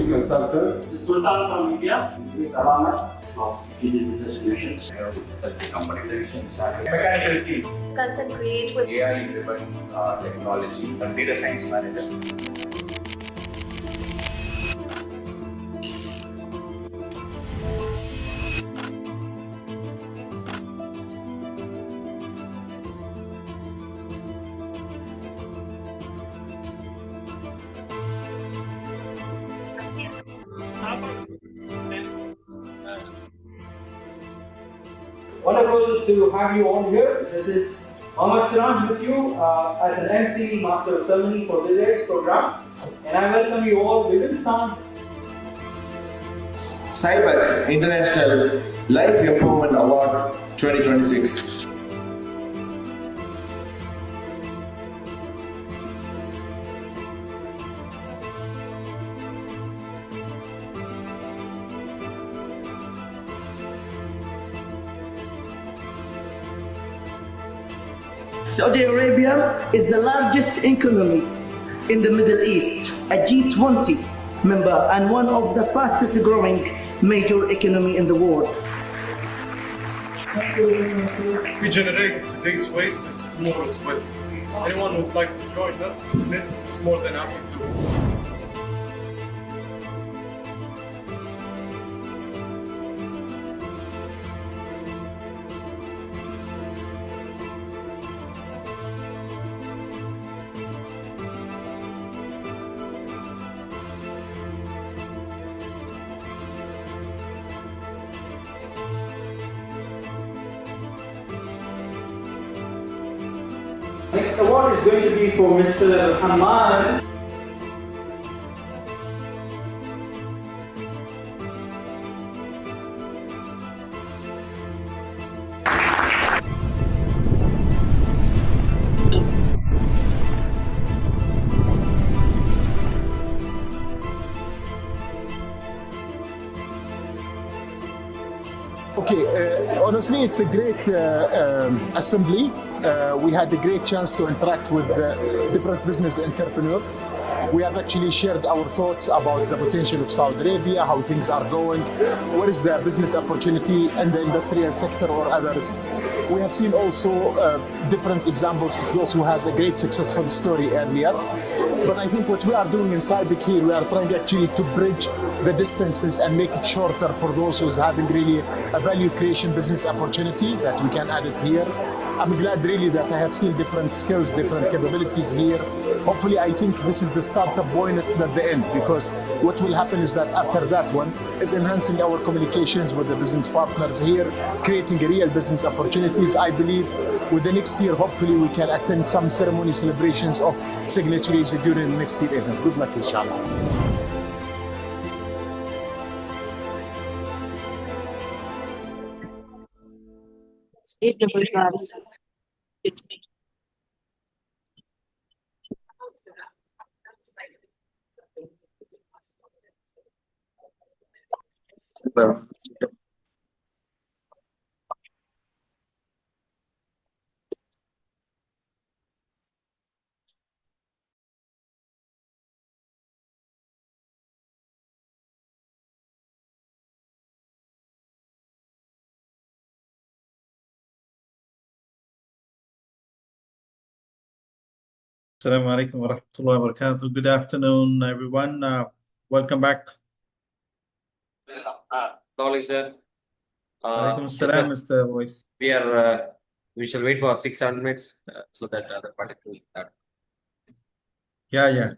introduce myself to. This is Sultan from India. This is Alamat. Business solutions. Mechanical Seals. Content create with AI-driven technology. And data science manager. Wonderful to have you all here. This is Mohammad Siraj with you as an MC, Master of Ceremony for today's program. And I welcome you all. We will start. Sibec International Life Empowerment Award 2026. Saudi Arabia is the largest economy in the Middle East, a G20 member and one of the fastest growing major economy in the world. We generate today's waste into tomorrow's wealth. Anyone who would like to join us, it's more than happy to. Next award is going to be for Mr. Hamad. Okay, honestly, it's a great assembly. We had a great chance to interact with different business entrepreneurs. We have actually shared our thoughts about the potential of Saudi Arabia, how things are going, what is the business opportunity in the industrial sector or others. We have seen also different examples of those who has a great successful story earlier. But I think what we are doing in Sibec here, we are trying actually to bridge the distances and make it shorter for those who's having really a value creation business opportunity that we can add it here. I'm glad really that I have seen different skills, different capabilities here. Hopefully, I think this is the startup point at the end, because what will happen is that after that one is enhancing our communications with the business partners here, creating real business opportunities. I believe with the next year, hopefully we can attend some ceremony celebrations of signatories during the next year event. Good luck, inshallah. eight double cars. Assalamu alaikum wa rahmatullahi wa barakatuh. Good afternoon, everyone. Welcome back. Morning, sir. Alaikum Yes, salam, sir. Mr. Voice. We shall wait for 6-7 minutes so that the party will start. Yeah,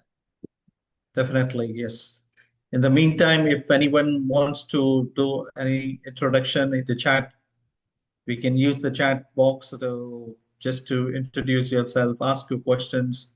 definitely, yes. In the meantime, if anyone wants to do any introduction in the chat, we can use the chat box just to introduce yourself, ask your questions.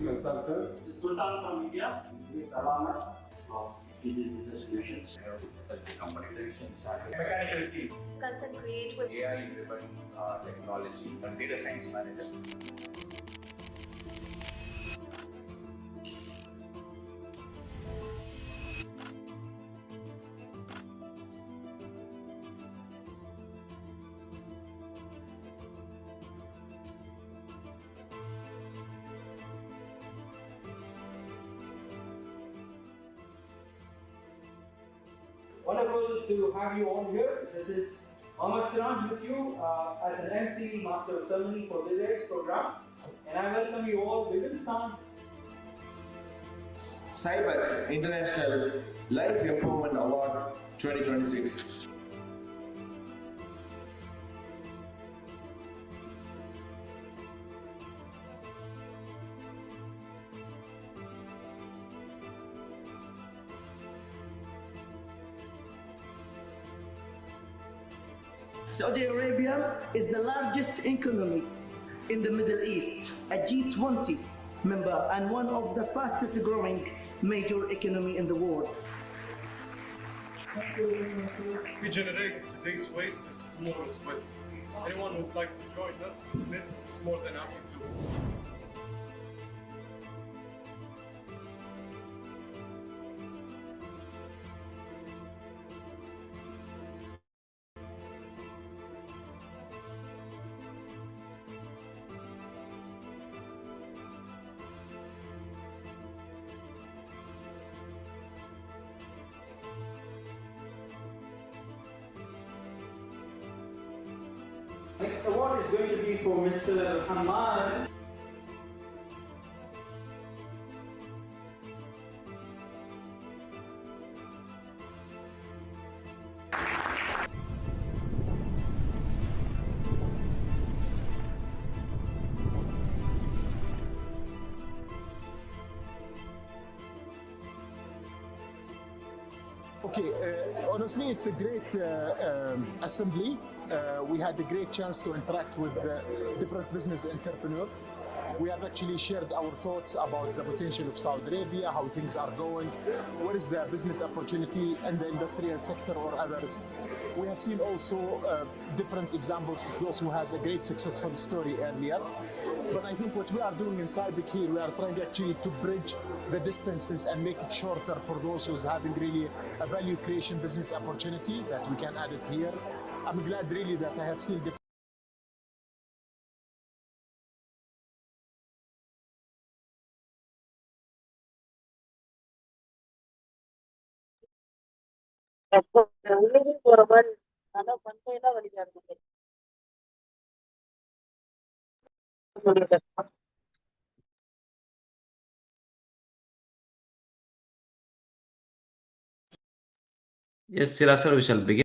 consultant. This is Sultan from India. This is Alana. Digital Business Solutions. Mechanical seals. Content create with AI-driven technology and data science manager. Wonderful to have you all here. This is Mohammed Siraj with you as an MC Master of Ceremony for today's program. And I welcome you all. We will start. Sibec International Life Empowerment Award 2026. Saudi Arabia is the largest economy in the Middle East, a G20 member and one of the fastest growing major economy in the world. We generate today's waste into tomorrow's wealth. Anyone who would like to join us, it's more than happy to. Next award is going to be for Mr. Hamad. Okay, honestly, it's a great assembly. We had a great chance to interact with different business entrepreneurs. We have actually shared our thoughts about the potential of Saudi Arabia, how things are going, what is the business opportunity in the industrial sector or others. We have seen also different examples of those who has a great successful story earlier. But I think what we are doing in Sibec here, we are trying actually to bridge the distances and make it shorter for those who's having really a value creation business opportunity that we can add it here. I'm glad really that I have seen different போற மாதிரி ஆனா பண்டையெல்லாம் வழியா இருக்கு Yes, Siraj sir, we shall begin.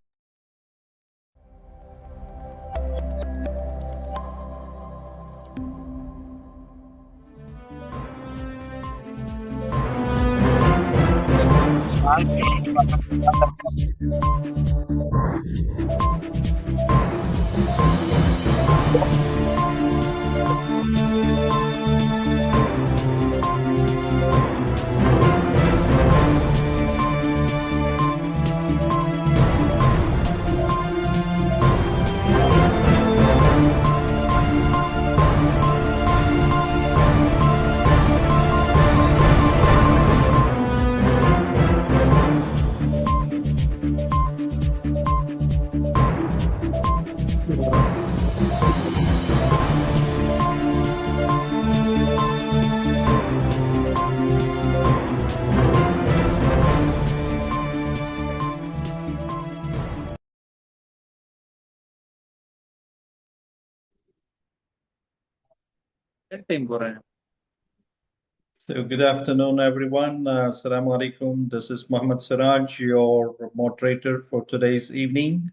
So good afternoon, everyone. Assalamu alaikum. This is Mohammed Siraj, your moderator for today's evening.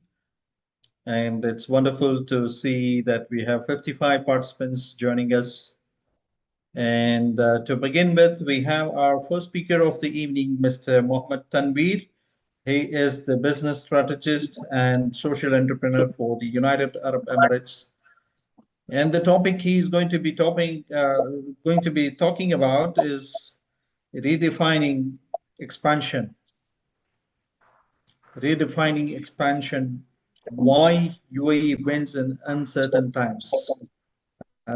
And it's wonderful to see that we have 55 participants joining us. And to begin with, we have our first speaker of the evening, Mr. Mohammed Tanveer. He is the business strategist and social entrepreneur for the United Arab Emirates. And the topic he's going to be talking about is redefining expansion. Redefining expansion. Why UAE wins in uncertain times.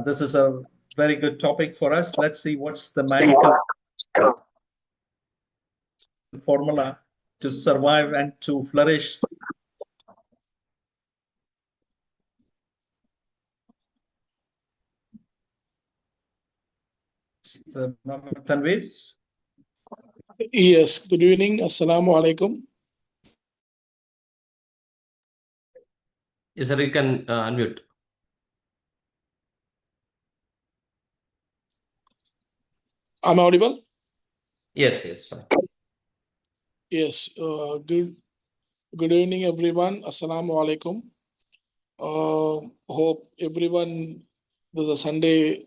This is a very good topic for us. Let's see what's the magical formula to survive and to flourish. Tanvir? Yes, good evening. Assalamu alaikum. Yes, sir, you can unmute. Am I audible? Yes, yes, fine. Yes. Good evening, everyone. Assalamu alaikum. Hope everyone, this is a Sunday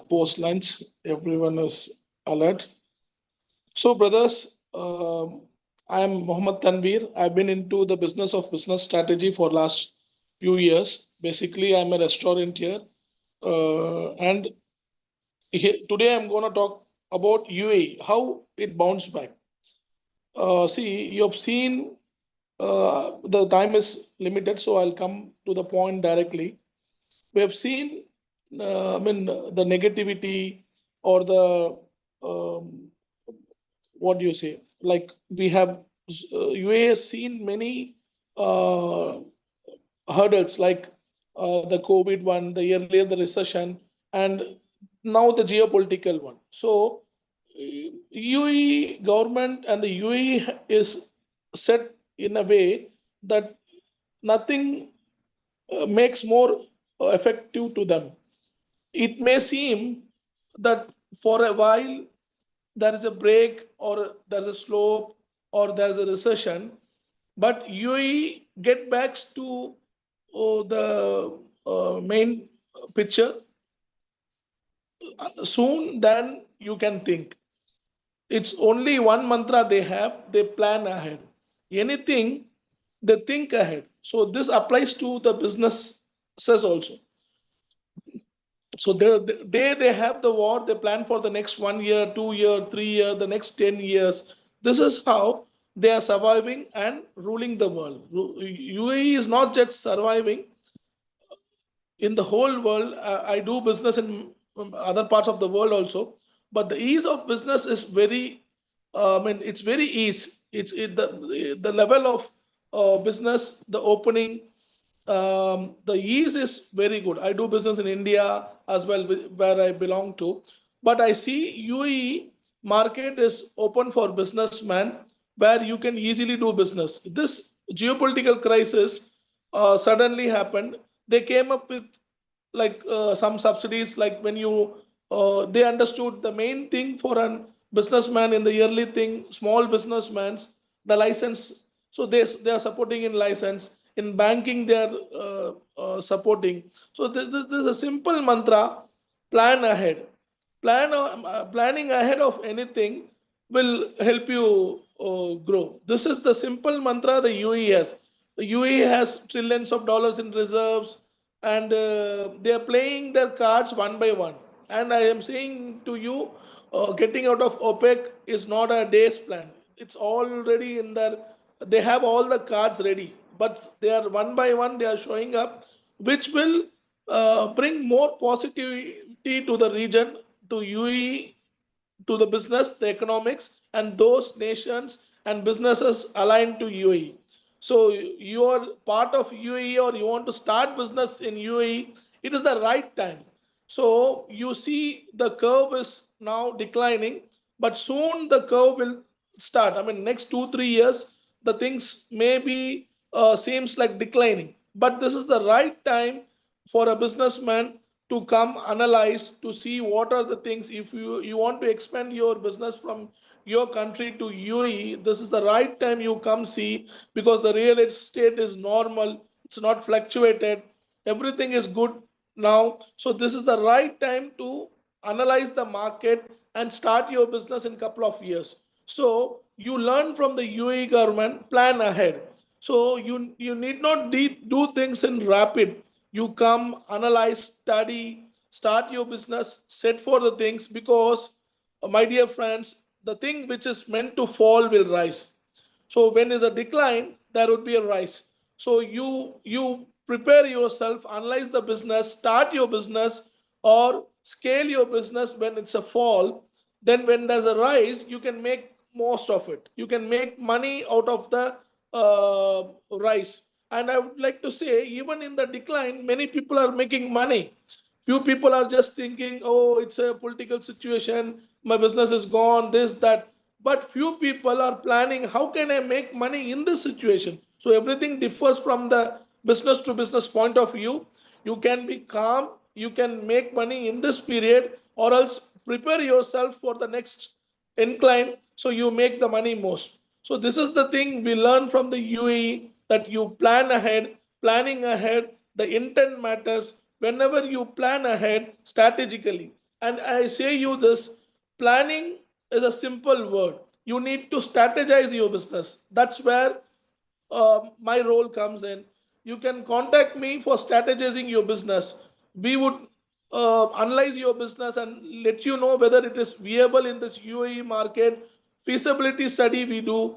post lunch. Everyone is alert. So, brothers, I am Mohammed Tanvir. I've been into the business of business strategy for last few years. Basically, I'm a restaurateur, and today I'm going to talk about UAE, how it bounced back. See, you have seen the time is limited, so I'll come to the point directly. We have seen, the negativity or the what do you say? Like we have UAE has seen many uh, hurdles, like the COVID one, the earlier the recession, and now the geopolitical one. So UAE government and the UAE is set in a way that nothing makes more effective to them. It may seem that for a while there is a break or there's a slope or there's a recession, but UAE get back to the main picture soon than you can think. It's only one mantra they have, they plan ahead. Anything, they think ahead. So this applies to the businesses also. So they have the war, they plan for the next 1 year, 2 year, 3 year, the next 10 years. This is how they are surviving and ruling the world. UAE is not just surviving in the whole world. I do business in other parts of the world also, but the ease of business is very, it's very easy. The level of business, the opening, the ease is very good. I do business in India as well, where I belong to, but I see UAE market is open for businessmen where you can easily do business. This geopolitical crisis suddenly happened. They came up with like some subsidies, like when you they understood the main thing for a businessman in the early thing, small businessmen's, the license. So they are supporting in license, in banking they are supporting. So this is a simple mantra: plan ahead. Planning ahead of anything will help you grow. This is the simple mantra the UAE has. The UAE has trillions of dollars in reserves, and they are playing their cards one by one. And I am saying to you, getting out of OPEC is not a day's plan. It's already in their. They have all the cards ready, but they are one by one. They are showing up, which will bring more positivity to the region, to UAE, to the business, the economics, and those nations and businesses aligned to UAE. So you are part of UAE or you want to start business in UAE, it is the right time. So you see the curve is now declining, but soon the curve will start. I mean, next 2 3 years, the things may be seems like declining, but this is the right time for a businessman to come analyze to see what are the things. If you want to expand your business from your country to UAE, this is the right time you come see, because the real estate is normal, it's not fluctuated, everything is good now. So this is the right time to analyze the market and start your business in couple of years. So you learn from the UAE government, plan ahead. So you need not do things in rapid. You come, analyze, study, start your business, set for the things, because, my dear friends, the thing which is meant to fall will rise. So when is a decline, there would be a rise. So you prepare yourself, analyze the business, start your business, or scale your business when it's a fall. Then when there's a rise, you can make most of it. You can make money out of the rise. And I would like to say, even in the decline, many people are making money. Few people are just thinking, oh, it's a political situation, my business is gone, this, that. But few people are planning, how can I make money in this situation? So everything differs from the business to business point of view. You can be calm, you can make money in this period, or else prepare yourself for the next incline so you make the money most. So this is the thing we learn from the UAE, that you plan ahead. Planning ahead, the intent matters. Whenever you plan ahead strategically, and I say you this, planning is a simple word. You need to strategize your business. That's where my role comes in. You can contact me for strategizing your business. We would analyze your business and let you know whether it is viable in this UAE market. Feasibility study we do.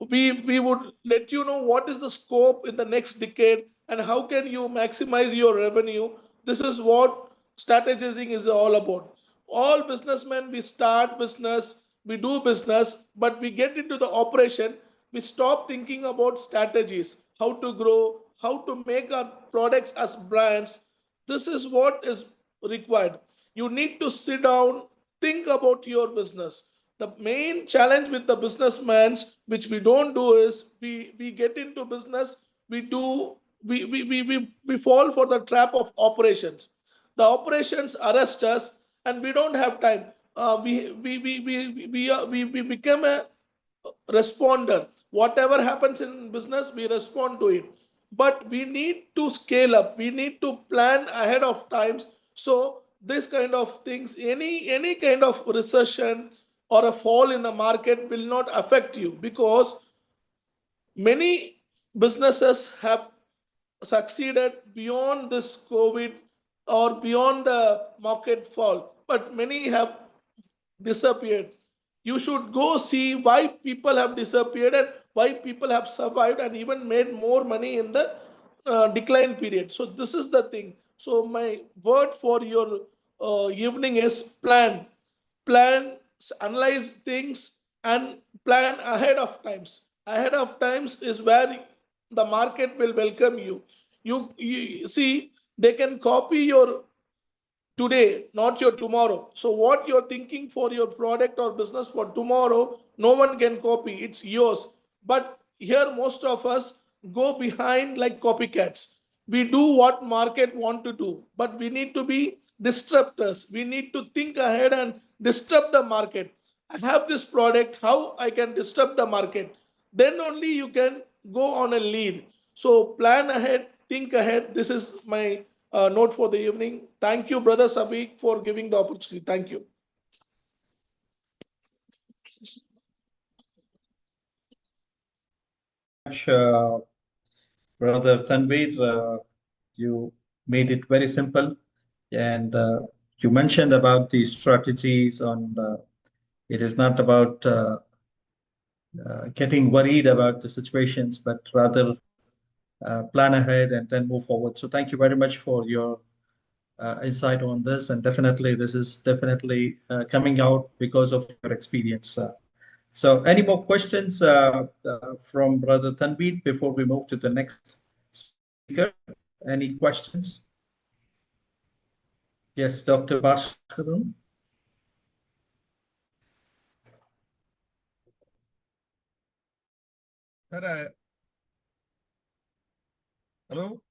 We would let you know what is the scope in the next decade and how can you maximize your revenue. This is what strategizing is all about. All businessmen, we start business, we do business, but we get into the operation, we stop thinking about strategies, how to grow, how to make our products as brands. This is what is required. You need to sit down, think about your business. The main challenge with the businessmen, which we don't do, is we get into business, we do we fall for the trap of operations. The operations arrest us and we don't have time. We become a responder. Whatever happens in business, we respond to it. But we need to scale up. We need to plan ahead of times. So this kind of things, any kind of recession or a fall in the market will not affect you, because many businesses have succeeded beyond this COVID or beyond the market fall, but many have disappeared. You should go see why people have disappeared and why people have survived and even made more money in the decline period. So this is the thing. So my word for your evening is plan. Plan, analyze things, and plan ahead of times. Ahead of times is where the market will welcome you. You see, they can copy your today, not your tomorrow. So what you're thinking for your product or business for tomorrow, no one can copy. It's yours. But here most of us go behind like copycats. We do what market want to do, but we need to be disruptors. We need to think ahead and disrupt the market. I have this product, how I can disrupt the market. Then only you can go on a lead. So plan ahead, think ahead. This is my note for the evening. Thank you, Brother Sibec, for giving the opportunity. Thank you. Brother Tanveer, you made it very simple, and you mentioned about the strategies on it is not about getting worried about the situations, but rather plan ahead and then move forward. So thank you very much for your insight on this, and definitely this is definitely coming out because of your experience. So any more questions from Brother Tanveer before we move to the next speaker? Any questions? Yes, Dr. Bhaskaran. Sir, hello?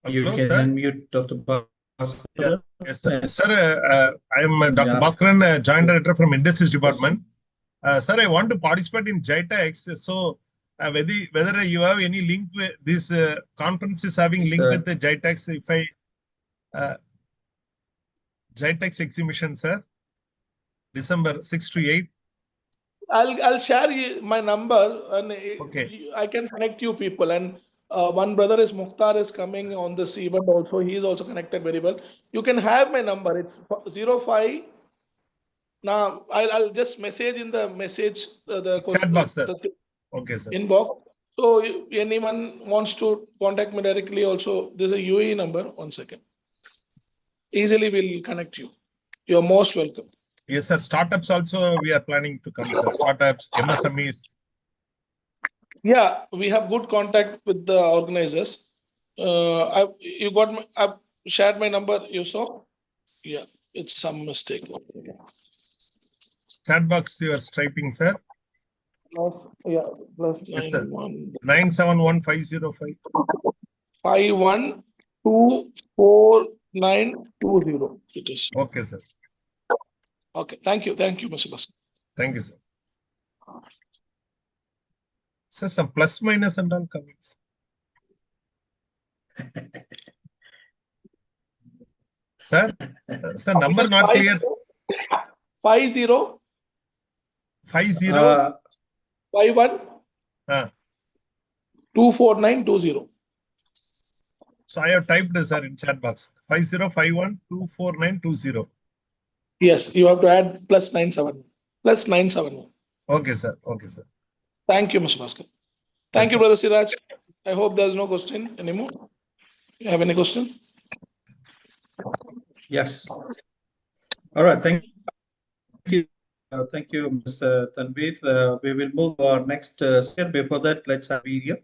You Hello, can sir? unmute Dr. Bhaskaran. Yes, sir. Sir, I am Dr. Bhaskaran, Joint Director from Industries Department. Sir, I want to participate in JITEX. So, whether you have any link with this conference is having link with the JITEX, if I JITEX exhibition, sir, December 6 to 8. I'll share my number and okay. I can connect you people, and one brother is Mukhtar is coming on this event also. He is also connected very well. You can have my number. It's 05. Now I'll just message in the message Chat box, sir. the Okay, sir. inbox. So anyone wants to contact me directly also, there's a UAE number. 1 second. Easily we'll connect you. You're most welcome. Yes, sir. Startups also we are planning to come, sir. Startups, MSMEs. Yeah, we have good contact with the organizers. I've shared my number. You saw? Yeah, it's some mistake. Chat box you are typing, sir. Yeah, plus Yes, sir. 91 971-505. 51244920. It is. Okay, sir. Okay, thank you, Mr. Bhaskar. Thank you, sir. Sir, some plus minus and all coming. Sir, sir, number not clear. 50 50 51 24920. So I have typed, sir, in chat box 5051244920. Yes, you have to add plus 97. Plus 971. Okay, sir. Okay, sir. Thank you, Mr. Bhaskar. Thank you, Brother Siraj. I hope there's no question anymore. You have any question? Yes. All right. Thank you. Thank you, Mr. Tanveer. We will move to our next speaker. Before that, let's have video.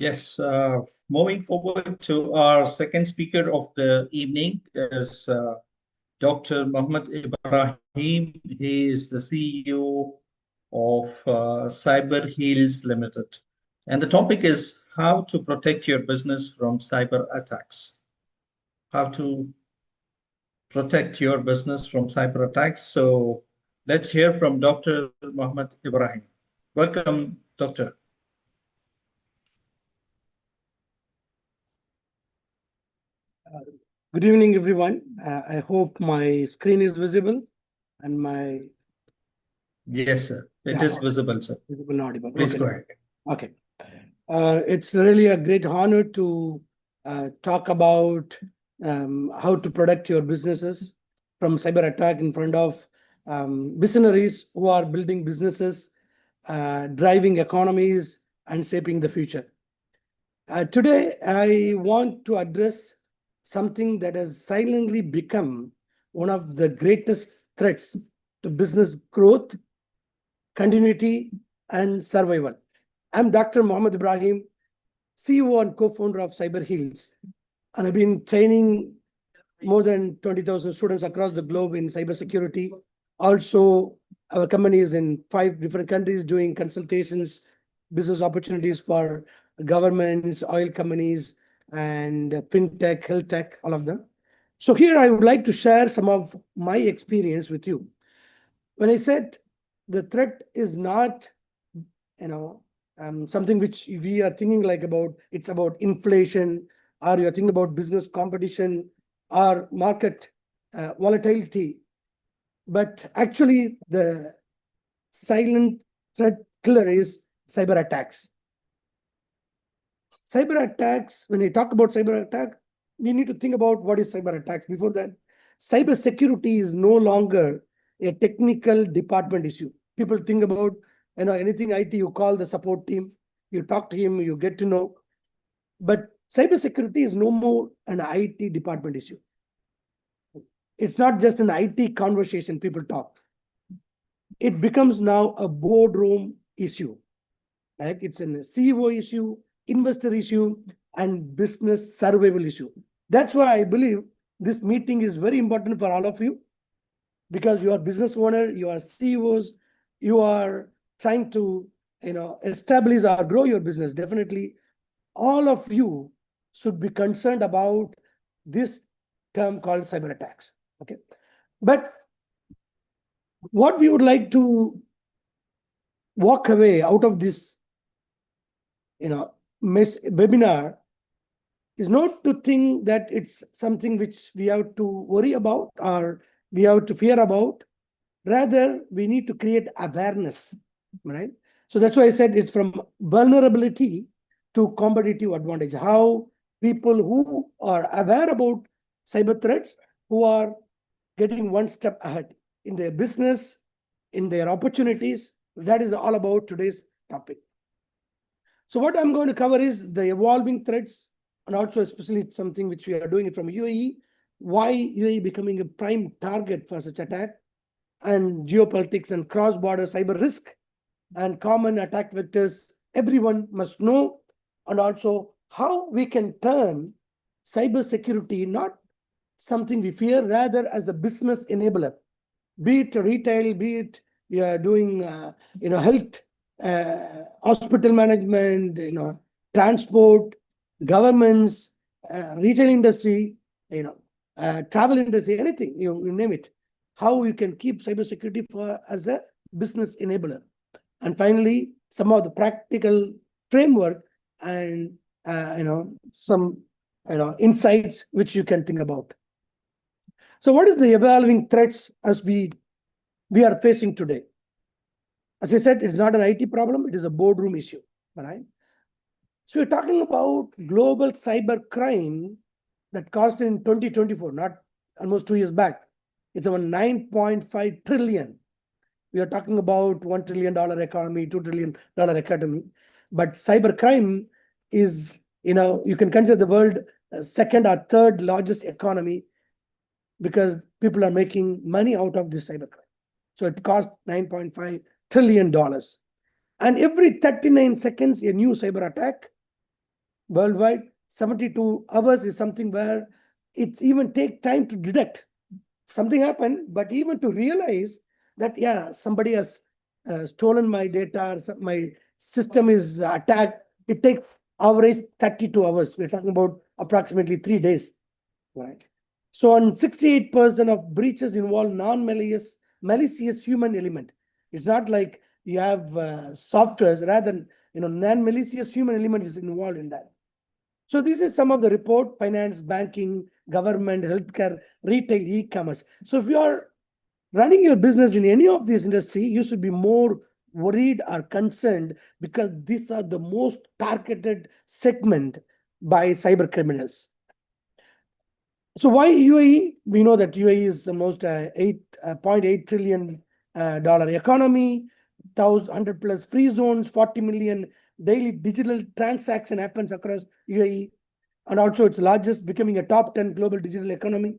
Yes, moving forward to our second speaker of the evening is Dr. Mohammed Ibrahim. He is the CEO of Cyber Heals Limited. And the topic is how to protect your business from cyber attacks. How to protect your business from cyber attacks. So let's hear from Dr. Mohammed Ibrahim. Welcome, Doctor. Good evening, everyone. I hope my screen is visible and my... Yes, sir. It is visible, sir. Visible and audible. Please okay. go ahead. Okay. It's really a great honor to talk about how to protect your businesses from cyber attack in front of visionaries who are building businesses, driving economies, and shaping the future. Today, I want to address something that has silently become one of the greatest threats to business growth, continuity, and survival. I'm Dr. Mohammed Ibrahim, CEO and co-founder of Cyber Heals, and I've been training more than 20,000 students across the globe in cybersecurity. Also, our company is in 5 different countries doing consultations, business opportunities for governments, oil companies, and fintech, health tech, all of them. So here I would like to share some of my experience with you. When I said the threat is not, something which we are thinking like about, it's about inflation, or you're thinking about business competition or market volatility. But actually the silent threat killer is cyber attacks. Cyber attacks, when we talk about cyber attack, we need to think about what is cyber attacks. Before that, cyber security is no longer a technical department issue. People think about, anything IT, you call the support team, you talk to him, you get to know. But cybersecurity is no more an IT department issue. It's not just an IT conversation people talk. It becomes now a boardroom issue. Like it's a CEO issue, investor issue, and business survival issue. That's why I believe this meeting is very important for all of you, because you are business owner, you are CEOs, you are trying to establish or grow your business. Definitely all of you should be concerned about this term called cyber attacks. Okay, but what we would like to walk away out of this webinar is not to think that it's something which we have to worry about or we have to fear about. Rather, we need to create awareness, right? So that's why I said it's from vulnerability to competitive advantage. How people who are aware about cyber threats, who are getting one step ahead in their business, in their opportunities, that is all about today's topic. So what I'm going to cover is the evolving threats, and also especially something which we are doing it from UAE, why UAE becoming a prime target for such attack, and geopolitics and cross-border cyber risk and common attack vectors everyone must know, and also how we can turn cyber security not something we fear, rather as a business enabler, be it retail, be it we are doing health, hospital management, transport, governments, retail industry, travel industry, anything, you name it. How you can keep cybersecurity as a business enabler. And finally, some of the practical framework and some insights which you can think about. So what is the evolving threats as we are facing today? As I said, it's not an IT problem, it is a boardroom issue, right? So we're talking about global cyber crime that cost in 2024, not almost 2 years back. It's about 9.5 trillion. We are talking about $1 trillion economy, $2 trillion economy. But cyber crime is, you can consider the world second or third largest economy, because people are making money out of this cyber crime. So it costs $9.5 trillion. And every 39 seconds, a new cyber attack worldwide. 72 hours is something where it even takes time to detect something happened, but even to realize that, yeah, somebody has stolen my data, or my system is attacked, it takes average 32 hours. We're talking about approximately 3 days, right? So on 68% of breaches involve malicious human element. It's not like you have softwares, rather non-malicious human element is involved in that. So this is some of the report: finance, banking, government, healthcare, retail, e-commerce. So if you are running your business in any of these industry, you should be more worried or concerned, because these are the most targeted segment by cyber criminals. So why UAE? We know that UAE is the most $8.8 trillion economy, 100 plus free zones, 40 million daily digital transaction happens across UAE, and also it's largest, becoming a top 10 global digital economy.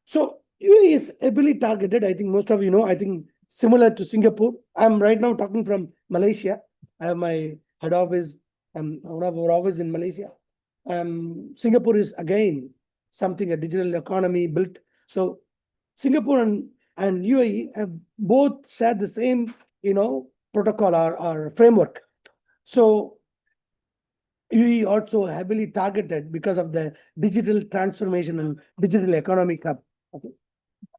So UAE is heavily targeted. I think most of you know, I think similar to Singapore. I'm right now talking from Malaysia. I have my head office, one of our office in Malaysia. Singapore is again something, a digital economy built. So Singapore and UAE have both shared the same, protocol or framework. So UAE also heavily targeted because of the digital transformation and digital economic hub. Okay.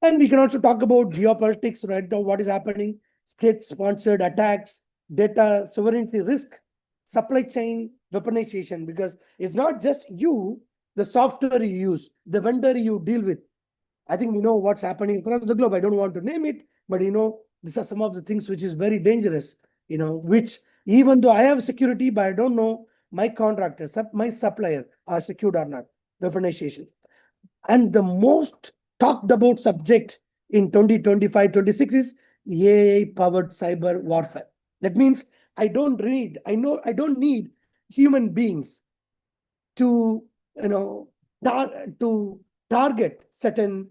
And we can also talk about geopolitics right now, what is happening, state-sponsored attacks, data sovereignty risk, supply chain weaponization, because it's not just you, the software you use, the vendor you deal with. I think we know what's happening across the globe. I don't want to name it, but these are some of the things which is very dangerous, which even though I have security, but I don't know my contractors, my supplier are secured or not, weaponization. And the most talked about subject in 2025-26 is AI-powered cyber warfare. That means I don't need human beings to to target certain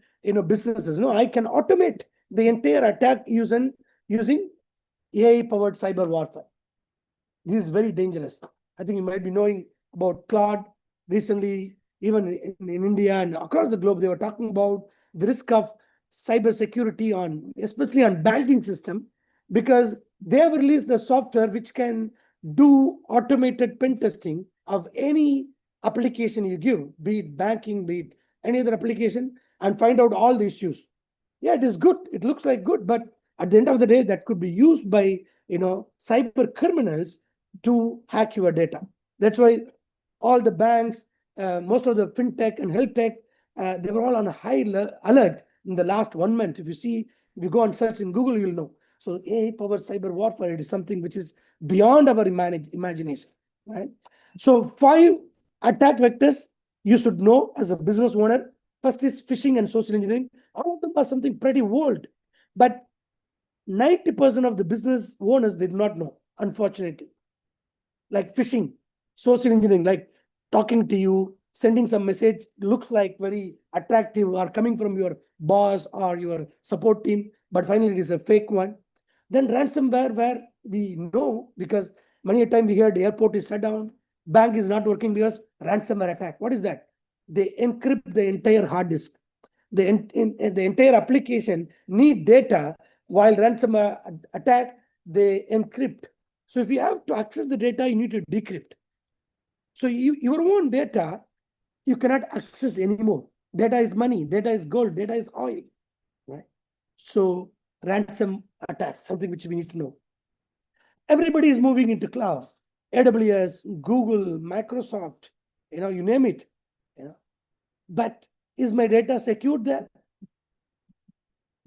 businesses. No, I can automate the entire attack using AI-powered cyber warfare. This is very dangerous. I think you might be knowing about Claude recently, even in India and across the globe, they were talking about the risk of cybersecurity especially on banking system, because they have released the software which can do automated pen testing of any application you give, be it banking, be it any other application, and find out all the issues. Yeah, it is good. It looks like good, but at the end of the day, that could be used by cyber criminals to hack your data. That's why all the banks, most of the fintech and health tech, they were all on a high alert in the last 1 month. If you go and search in Google, you'll know. So AI-powered cyber warfare, it is something which is beyond our imagination, right? So 5 attack vectors you should know as a business owner. First is phishing and social engineering. All of them are something pretty old, but 90% of the business owners did not know, unfortunately. Like phishing, social engineering, like talking to you, sending some message, looks like very attractive or coming from your boss or your support team, but finally it is a fake one. Then ransomware, where we know, because many a time we hear the airport is shut down, bank is not working because ransomware attack. What is that? They encrypt the entire hard disk. The entire application need data, while ransomware attack, they encrypt. So if you have to access the data, you need to decrypt. So your own data, you cannot access anymore. Data is money, data is gold, data is oil, right? So ransom attack, something which we need to know. Everybody is moving into cloud. AWS, Google, Microsoft, you name it. But is my data secured there?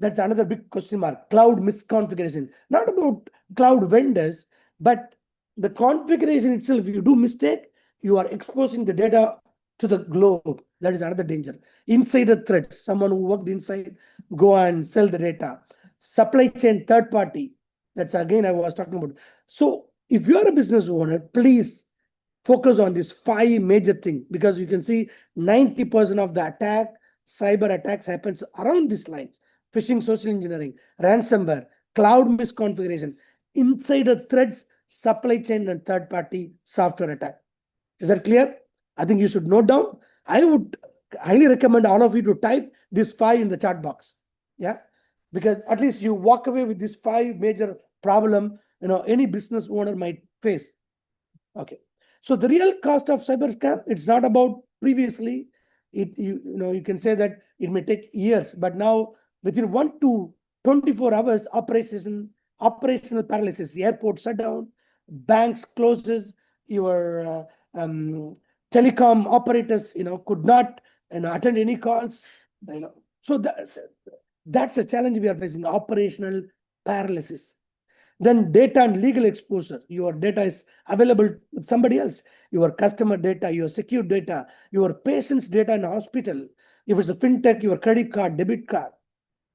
That's another big question mark. Cloud misconfiguration. Not about cloud vendors, but the configuration itself. If you do mistake, you are exposing the data to the globe. That is another danger. Insider threats. Someone who worked inside go and sell the data. Supply chain third party. That's again I was talking about. So if you are a business owner, please focus on these 5 major things, because you can see 90% of the cyber attacks happens around these lines. Phishing, social engineering, ransomware, cloud misconfiguration, insider threats, supply chain and third-party software attack. Is that clear? I think you should note down. I would highly recommend all of you to type these 5 in the chat box. Yeah, because at least you walk away with these 5 major problem any business owner might face. Okay. So the real cost of cyber scam, it's not about previously. You can say that it may take years, but now within 1 to 24 hours, operational paralysis, the airport shut down, banks closes, your telecom operators could not attend any calls. So that's a challenge we are facing, operational paralysis. Then data and legal exposure. Your data is available with somebody else. Your customer data, your secure data, your patient's data in the hospital. If it's a fintech, your credit card, debit card.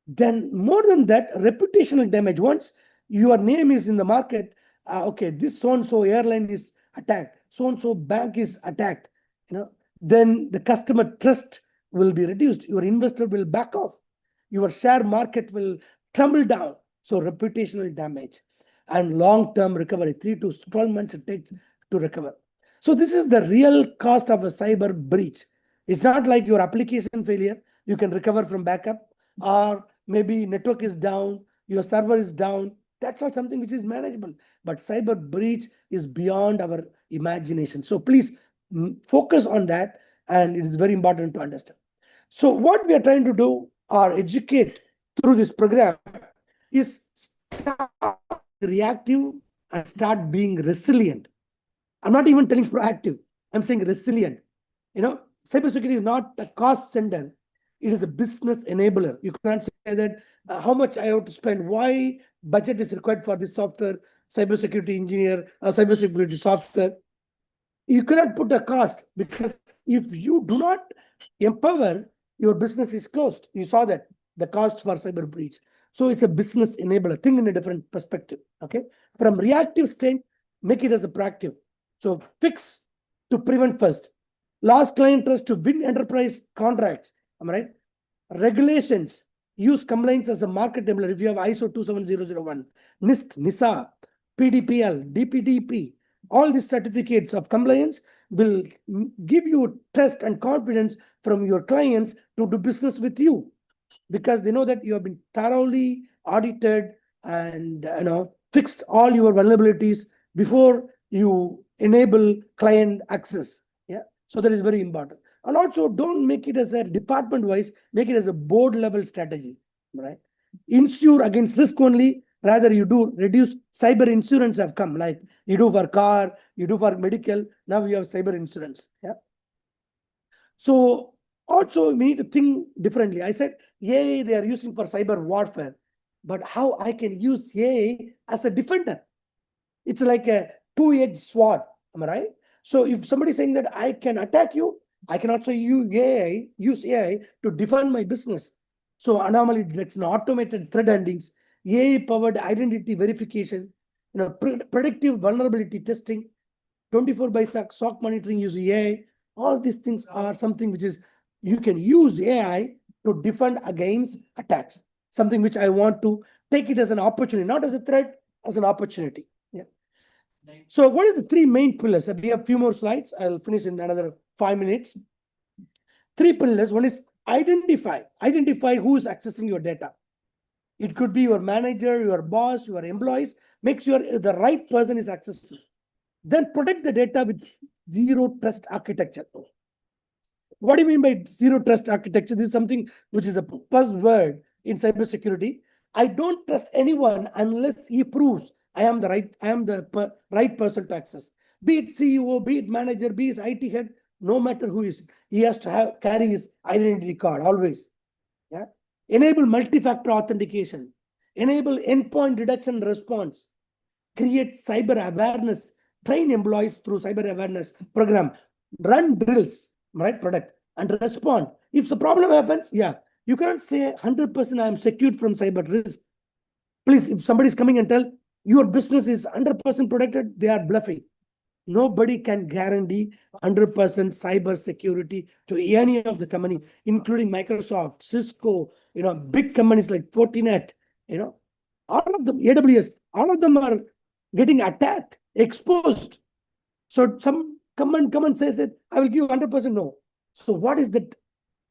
Then more than that, reputational damage. Once your name is in the market, okay, this so-and-so airline is attacked, so-and-so bank is attacked, then the customer trust will be reduced. Your investor will back off. Your share market will tumble down. So reputational damage. And long-term recovery, 3 to 12 months it takes to recover. So this is the real cost of a cyber breach. It's not like your application failure, you can recover from backup, or maybe network is down, your server is down. That's not something which is manageable. But cyber breach is beyond our imagination. So please focus on that, and it is very important to understand. So what we are trying to do or educate through this program is start reactive and start being resilient. I'm not even telling proactive. I'm saying resilient. Cybersecurity is not a cost center. It is a business enabler. You can't say that how much I have to spend, why budget is required for this software, cybersecurity engineer, cybersecurity software. You cannot put a cost, because if you do not empower your business is closed. You saw that, the cost for cyber breach. So it's a business enabler. Think in a different perspective. Okay. From reactive state, make it as a proactive. So fix to prevent first. Lost client trust to win enterprise contracts. Am I right? Regulations. Use compliance as a market enabler. If you have ISO 27001, NIST, NISA, PDPL, DPDP, all these certificates of compliance will give you trust and confidence from your clients to do business with you, because they know that you have been thoroughly audited and fixed all your vulnerabilities before you enable client access. Yeah, so that is very important. And also, don't make it as a department wise, make it as a board level strategy, right? Insure against risk only, rather you do reduce. Cyber insurance have come, like you do for car, you do for medical, now you have cyber insurance. Yeah. So also we need to think differently. I said AI they are using for cyber warfare, but how I can use AI as a defender? It's like a two-edged sword. Am I right? So if somebody is saying that I can attack you, I can also use AI to defend my business. So anomaly detection, automated threat endings, AI-powered identity verification, predictive vulnerability testing, 24/7 SOC monitoring using AI. All these things are something which is you can use AI to defend against attacks. Something which I want to take it as an opportunity, not as a threat, as an opportunity. Yeah. So what are the three main pillars? We have a few more slides. I'll finish in another 5 minutes. Three pillars. One is identify who is accessing your data. It could be your manager, your boss, your employees. Make sure the right person is accessing. Then protect the data with zero trust architecture. What do you mean by zero trust architecture? This is something which is a buzzword in cybersecurity. I don't trust anyone unless he proves I am the right person to access. Be it CEO, be it manager, be it IT head, no matter who is, he has to carry his identity card always. Yeah. Enable multi-factor authentication. Enable endpoint detection response. Create cyber awareness. Train employees through cyber awareness program. Run drills, right? Product and respond. If the problem happens, yeah, you cannot say 100% I am secured from cyber risk. Please, if somebody is coming and tell your business is 100% protected, they are bluffing. Nobody can guarantee 100% cyber security to any of the company, including Microsoft, Cisco, big companies like Fortinet, all of them, AWS, all of them are getting attacked, exposed. So some come and says it, I will give 100% no. So what is the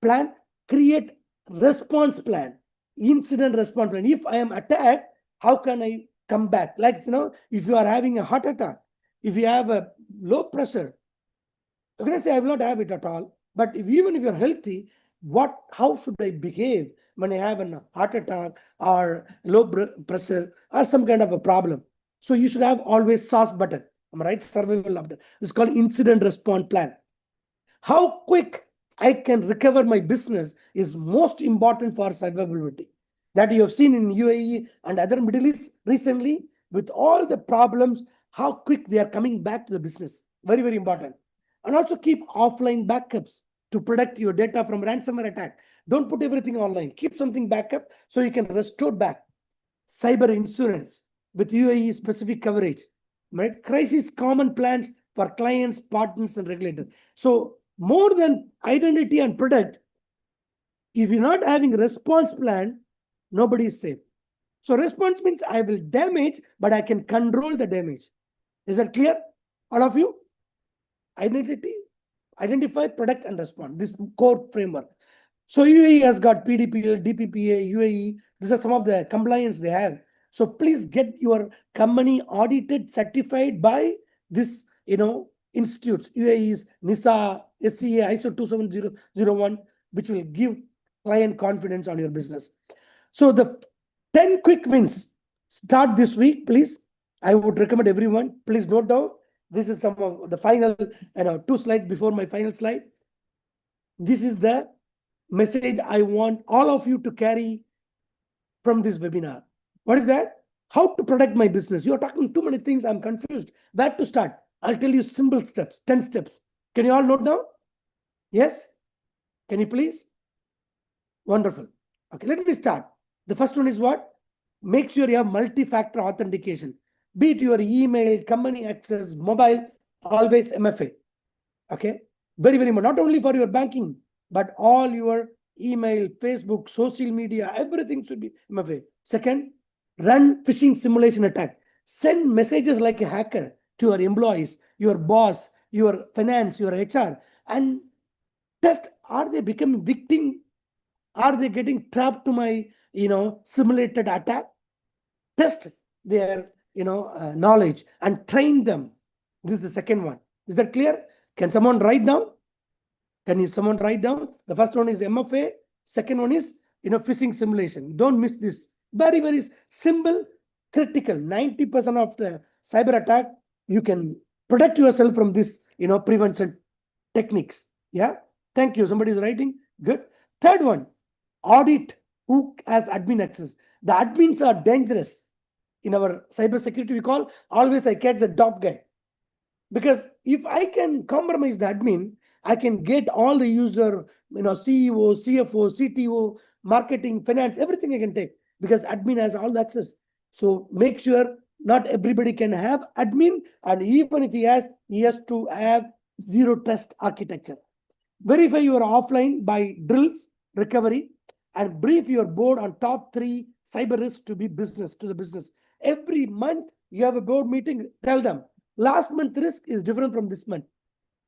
plan? Create response plan, incident response plan. If I am attacked, how can I come back? Like, if you are having a heart attack, if you have a low pressure, you cannot say I will not have it at all. But even if you're healthy, how should I behave when I have a heart attack or low pressure or some kind of a problem? So you should have always SOS button. Am I right? Survival button. It's called incident response plan. How quick I can recover my business is most important for survivability. That you have seen in UAE and other Middle East recently, with all the problems, how quick they are coming back to the business. Very, very important. And also keep offline backups to protect your data from ransomware attack. Don't put everything online. Keep something backup so you can restore back. Cyber insurance with UAE specific coverage. Right? Crisis common plans for clients, partners, and regulators. So more than identity and product, if you're not having a response plan, nobody is safe. So response means I will damage, but I can control the damage. Is that clear? All of you? Identity, identify, product, and respond. This core framework. So UAE has got PDPL, DPPA, UAE. These are some of the compliance they have. So please get your company audited, certified by this, institutes. UAE's NISA, SCA, ISO 27001, which will give client confidence on your business. So the 10 quick wins start this week, please. I would recommend everyone, please note down. This is some of the final, 2 slides before my final slide. This is the message I want all of you to carry from this webinar. What is that? How to protect my business. You're talking too many things. I'm confused. Where to start? I'll tell you simple steps, 10 steps. Can you all note down? Yes? Can you please? Wonderful. Okay, let me start. The first one is what? Make sure you have multi-factor authentication. Be it your email, company access, mobile, always MFA. Okay, very, very much. Not only for your banking, but all your email, Facebook, social media, everything should be MFA. Second, run phishing simulation attack. Send messages like a hacker to your employees, your boss, your finance, your HR, and test, are they becoming victim? Are they getting trapped to my, simulated attack? Test their, knowledge and train them. This is the second one. Is that clear? Can someone write down? Someone write down? The first one is MFA. Second one is, phishing simulation. Don't miss this. Very, very simple, critical. 90% of the cyber attack, you can protect yourself from this, prevention techniques. Yeah. Thank you. Somebody is writing. Good. Third one, audit who has admin access. The admins are dangerous. In our cyber security, we call always I catch the top guy. Because if I can compromise the admin, I can get all the user, CEO, CFO, CTO, marketing, finance, everything I can take because admin has all the access. So make sure not everybody can have admin, and even if he has to have zero trust architecture. Verify your offline by drills, recovery, and brief your board on top 3 cyber risks to the business. Every month you have a board meeting, tell them last month risk is different from this month.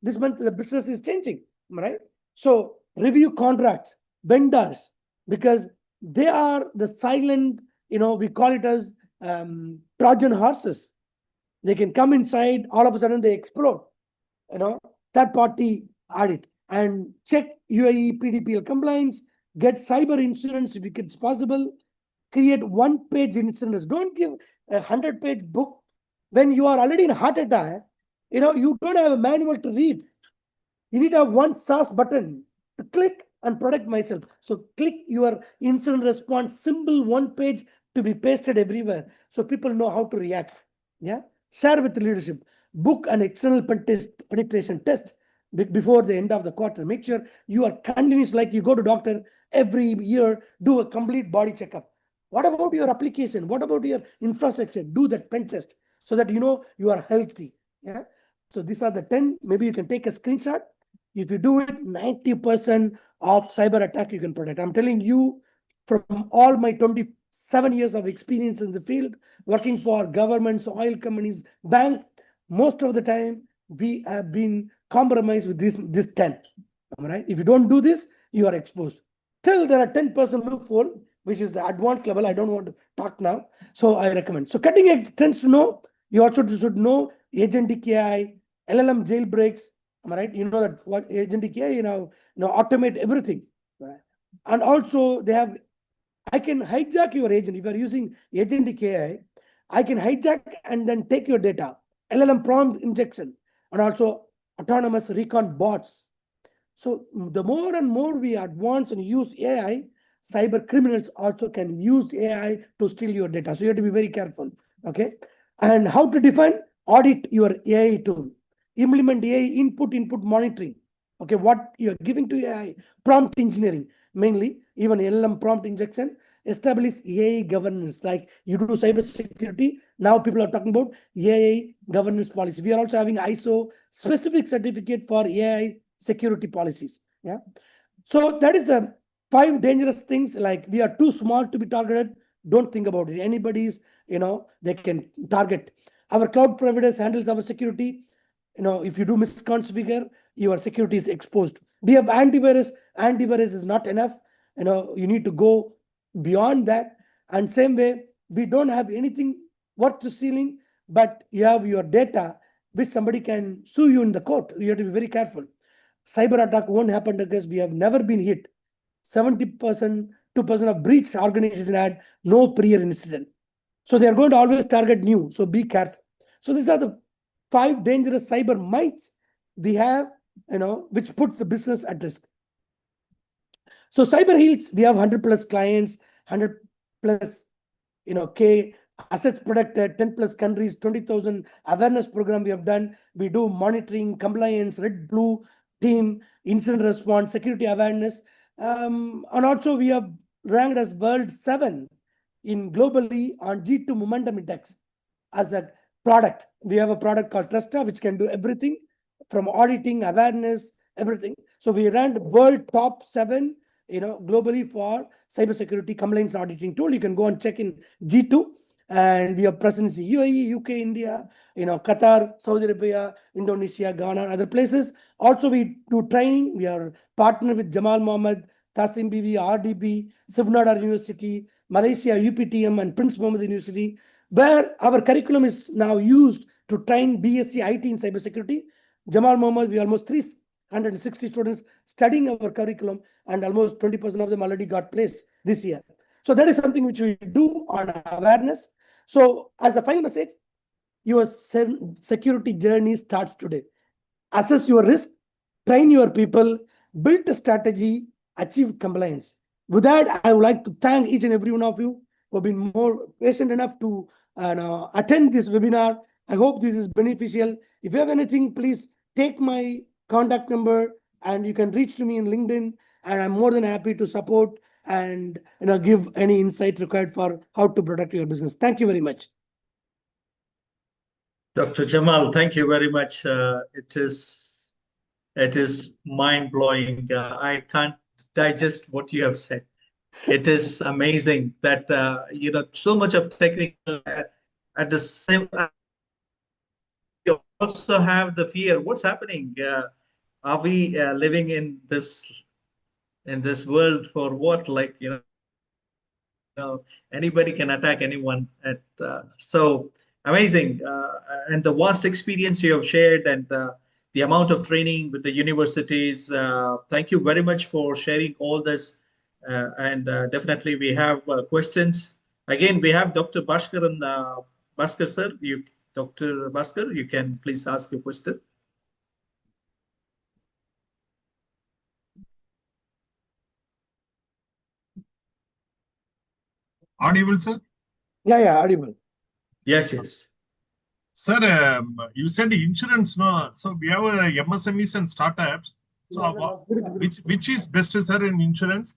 This month the business is changing, right? So review contracts, vendors, because they are the silent, we call it as Trojan horses. They can come inside, all of a sudden they explode. Third party audit and check UAE PDPL compliance, get cyber insurance if it's possible, create 1-page insurance. Don't give a 100-page book when you are already in heart attack. You don't have a manual to read. You need to have one source button to click and protect myself. So click your incident response symbol, 1 page to be pasted everywhere so people know how to react. Yeah. Share with leadership. Book an external penetration test before the end of the quarter. Make sure you are continuous, like you go to doctor every year, do a complete body checkup. What about your application? What about your infrastructure? Do that pen test so that you are healthy. Yeah. So these are the 10. Maybe you can take a screenshot. If you do it, 90% of cyber attack you can protect. I'm telling you from all my 27 years of experience in the field, working for governments, oil companies, bank, most of the time we have been compromised with this 10. All right. If you don't do this, you are exposed. Till there are 10% loophole, which is the advanced level. I don't want to talk now. So I recommend. So cutting edge trends to know, you also should know agentic AI, LLM jailbreaks. Am I right? You know that what agentic AI, automate everything. Right? And also they have, I can hijack your agent. If you are using agentic AI, I can hijack and then take your data. LLM prompt injection and also autonomous recon bots. So the more and more we advance and use AI, cyber criminals also can use AI to steal your data. So you have to be very careful. Okay. And how to define? Audit your AI tool. Implement AI input monitoring. Okay, what you're giving to AI, prompt engineering, mainly, even LLM prompt injection, establish AI governance. Like you do cyber security, now people are talking about AI governance policy. We are also having ISO specific certificate for AI security policies. Yeah. So that is the 5 dangerous things. Like we are too small to be targeted. Don't think about it. Anybody's, they can target. Our cloud providers handles our security. If you do misconfigure, your security is exposed. We have antivirus. Antivirus is not enough. You need to go beyond that. And same way, we don't have anything worth stealing, but you have your data, which somebody can sue you in the court. You have to be very careful. Cyber attack won't happen because we have never been hit. 70%, 2% of breached organizations had no prior incident. So they are going to always target new. So be careful. So these are the 5 dangerous cyber myths we have, which puts the business at risk. So Cyber Heals, we have 100+ clients, 100+, K assets protected, 10+ countries, 20,000 awareness program we have done. We do monitoring, compliance, red, blue team, incident response, security awareness. And also we have ranked as world 7 in globally on G2 Momentum Index as a product. We have a product called Trusta, which can do everything from auditing, awareness, everything. So we ranked world top 7, globally for cybersecurity compliance auditing tool. You can go and check in G2. And we have presence in UAE, UK, India, Qatar, Saudi Arabia, Indonesia, Ghana, other places. Also, we do training. We are partnered with Jamal Mohammed, Tasim Bibi, RDB, Sivnadar University, Malaysia, UPTM, and Prince Mohammed University, where our curriculum is now used to train BSc IT in cybersecurity. Jamal Mohammed, we almost 360 students studying our curriculum, and almost 20% of them already got placed this year. So that is something which we do on awareness. So as a final message, your security journey starts today. Assess your risk, train your people, build a strategy, achieve compliance. With that, I would like to thank each and every one of you who have been more patient enough to attend this webinar. I hope this is beneficial. If you have anything, please take my contact number and you can reach to me in LinkedIn, and I'm more than happy to support and give any insight required for how to protect your business. Thank you very much. Dr. Jamal, thank you very much. It is mind-blowing. I can't digest what you have said. It is amazing that so much of technical at the same. You also have the fear. What's happening? Are we living in this world for what? Anybody can attack anyone. So amazing, and the vast experience you have shared, and the amount of training with the universities. Thank you very much for sharing all this. And definitely we have questions. Again, we have Dr. Bhaskar and Bhaskar sir. Dr. Bhaskar, you can please ask your question. Audible, sir? Yeah, audible. Yes. Sir, you said insurance, no? So we have MSMEs and startups. So which is best, sir, in insurance?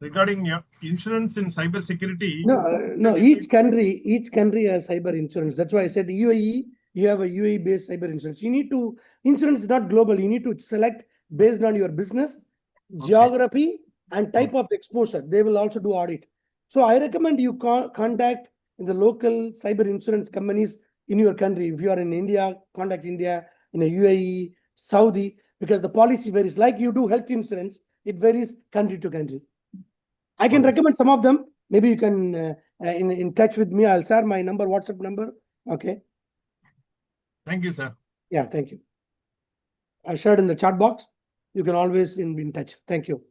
Regarding insurance in cybersecurity? No. Each country has cyber insurance. That's why I said UAE. You have a UAE-based cyber insurance. Insurance is not global. You need to select based on your business, geography, and type of exposure. They will also do audit. So I recommend you contact the local cyber insurance companies in your country. If you are in India, contact India, in a UAE, Saudi, because the policy varies. Like you do health insurance, it varies country to country. I can recommend some of them. Maybe you can in touch with me. I'll share my number, WhatsApp number. Okay. Thank you, sir. Yeah, thank you. I shared in the chat box. You can always be in touch. Thank you.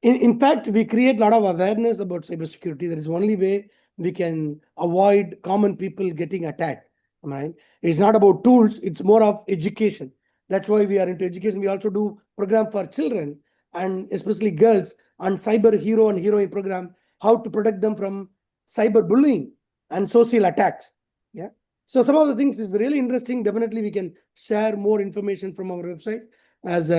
In fact, we create a lot of awareness about cybersecurity. That is the only way we can avoid common people getting attacked. Right? It's not about tools. It's more of education. That's why we are into education. We also do program for children and especially girls on cyber hero and heroine program, how to protect them from cyber bullying and social attacks. Yeah. So some of the things is really interesting. Definitely we can share more information from our website, as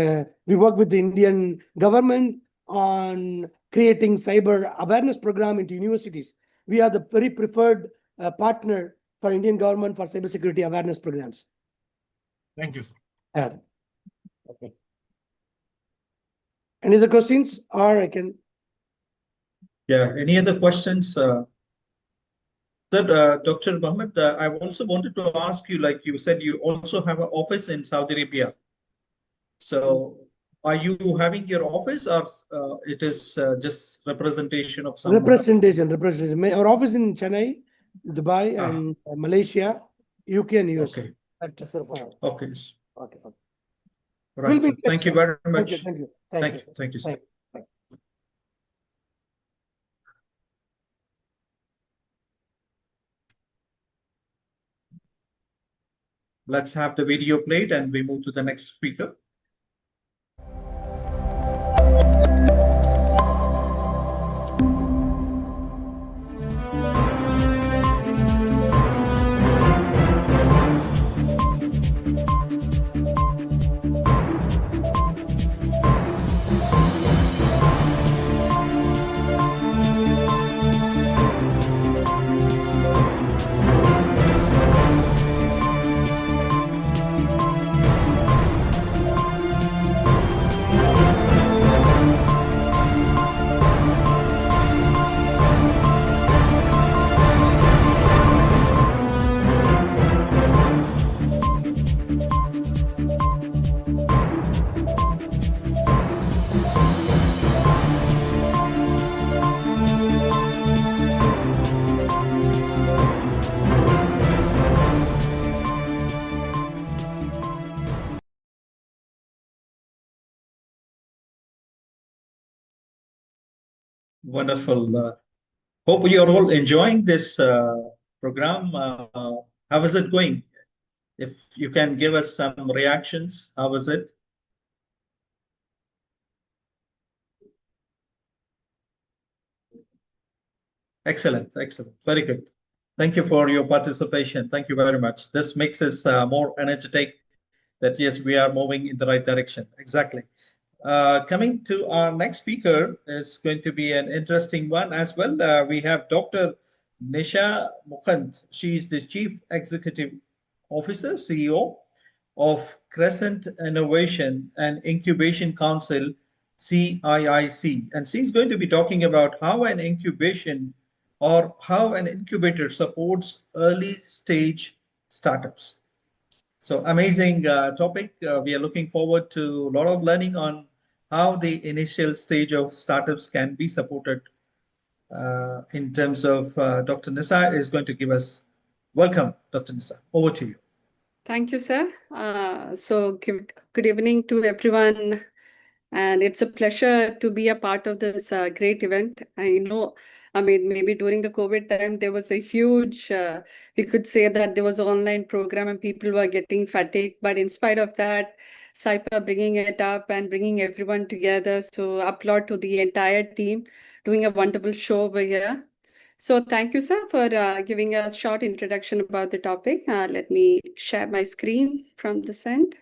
we work with the Indian government on creating cyber awareness program into universities. We are the very preferred partner for Indian government for cybersecurity awareness programs. Thank you, sir. Okay. Any other questions, or I can? Yeah. Any other questions? Dr. Mohammed, I also wanted to ask you, like you said, you also have an office in Saudi Arabia. So are you having your office, or it is just representation of someone? Representation. Our office in Chennai, Dubai, and Malaysia, UK, and US. Okay. Okay. Right. We'll Thank you very much. Thank you. Thank you, sir. Let's have the video played and we move to the next speaker. Wonderful. Hope you're all enjoying this program. How is it going? If you can give us some reactions, how is it? Excellent, excellent. Very good. Thank you for your participation. Thank you very much. This makes us more energetic that yes, we are moving in the right direction. Exactly. Coming to our next speaker is going to be an interesting one as well. We have Dr. Nisha Mukhand. She is the Chief Executive Officer, CEO of Crescent Innovation and Incubation Council, CIIC. And she's going to be talking about how an incubation or how an incubator supports early stage startups. So amazing topic. We are looking forward to a lot of learning on how the initial stage of startups can be supported in terms of Dr. Nisa is going to give us. Welcome, Dr. Nisa. Over to you. Thank you, sir. Good evening to everyone. And it's a pleasure to be a part of this great event. I know, I mean, maybe during the COVID time, there was a huge, we could say that there was an online program and people were getting fatigued. But in spite of that, Saipa bringing it up and bringing everyone together. So applaud to the entire team doing a wonderful show over here. So thank you, sir, for giving a short introduction about the topic. Let me share my screen from this end.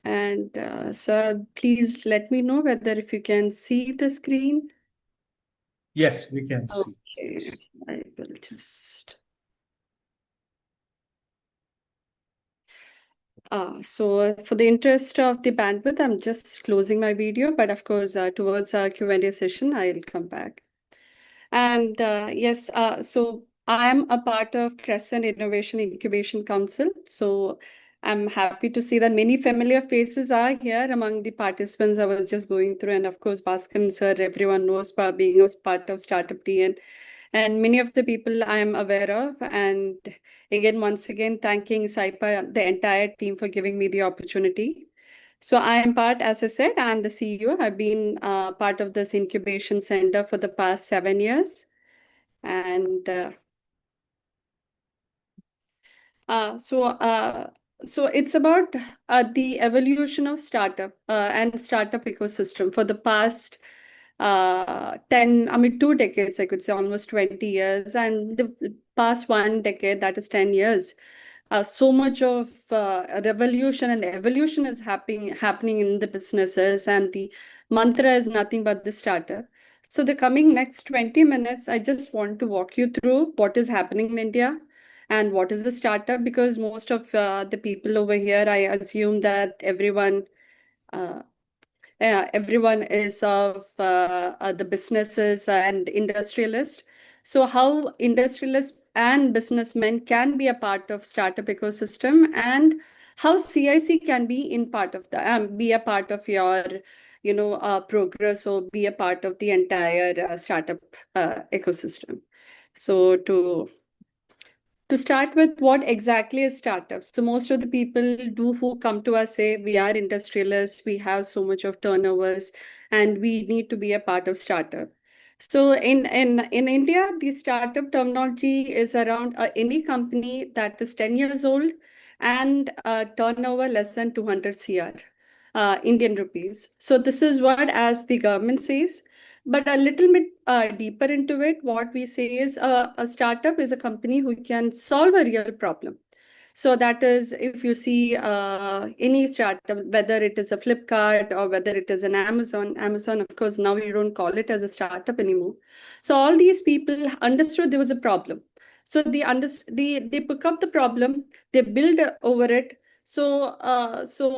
And sir, please let me know whether if you can see the screen. Yes, we can see. Okay, I will just. So for the interest of the bandwidth, I'm just closing my video, but of course, towards our Q&A session, I'll come back. And yes, so I am a part of Crescent Innovation Incubation Council. So I'm happy to see that many familiar faces are here among the participants I was just going through. And of course, Bhaskaran sir, everyone knows by being a part of Startup TN. And many of the people I am aware of. And again, once again, thanking Saipa, the entire team for giving me the opportunity. So I am part, as I said, I'm the CEO. I've been part of this incubation center for the past 7 years. And so it's about the evolution of startup and startup ecosystem for the past 2 decades, I could say, almost 20 years, and the past 1 decade, that is 10 years. So much of revolution and evolution is happening in the businesses, and the mantra is nothing but the startup. So the coming next 20 minutes, I just want to walk you through what is happening in India and what is the startup, because most of the people over here, I assume that everyone is of the businesses and industrialists. So how industrialists and businessmen can be a part of startup ecosystem, and how CIC can be in part of the be a part of your progress, or be a part of the entire startup ecosystem. So to start with, what exactly is startups? So most of the people who come to us say we are industrialists, we have so much of turnovers, and we need to be a part of startup. So in India, the startup terminology is around any company that is 10 years old and turnover less than 200 CR, Indian rupees. So this is what as the government says. But a little bit deeper into it, what we say is a startup is a company who can solve a real problem. So that is, if you see any startup, whether it is a Flipkart or whether it is an Amazon, of course, now you don't call it as a startup anymore. So all these people understood there was a problem. So they pick up the problem, they build over it. So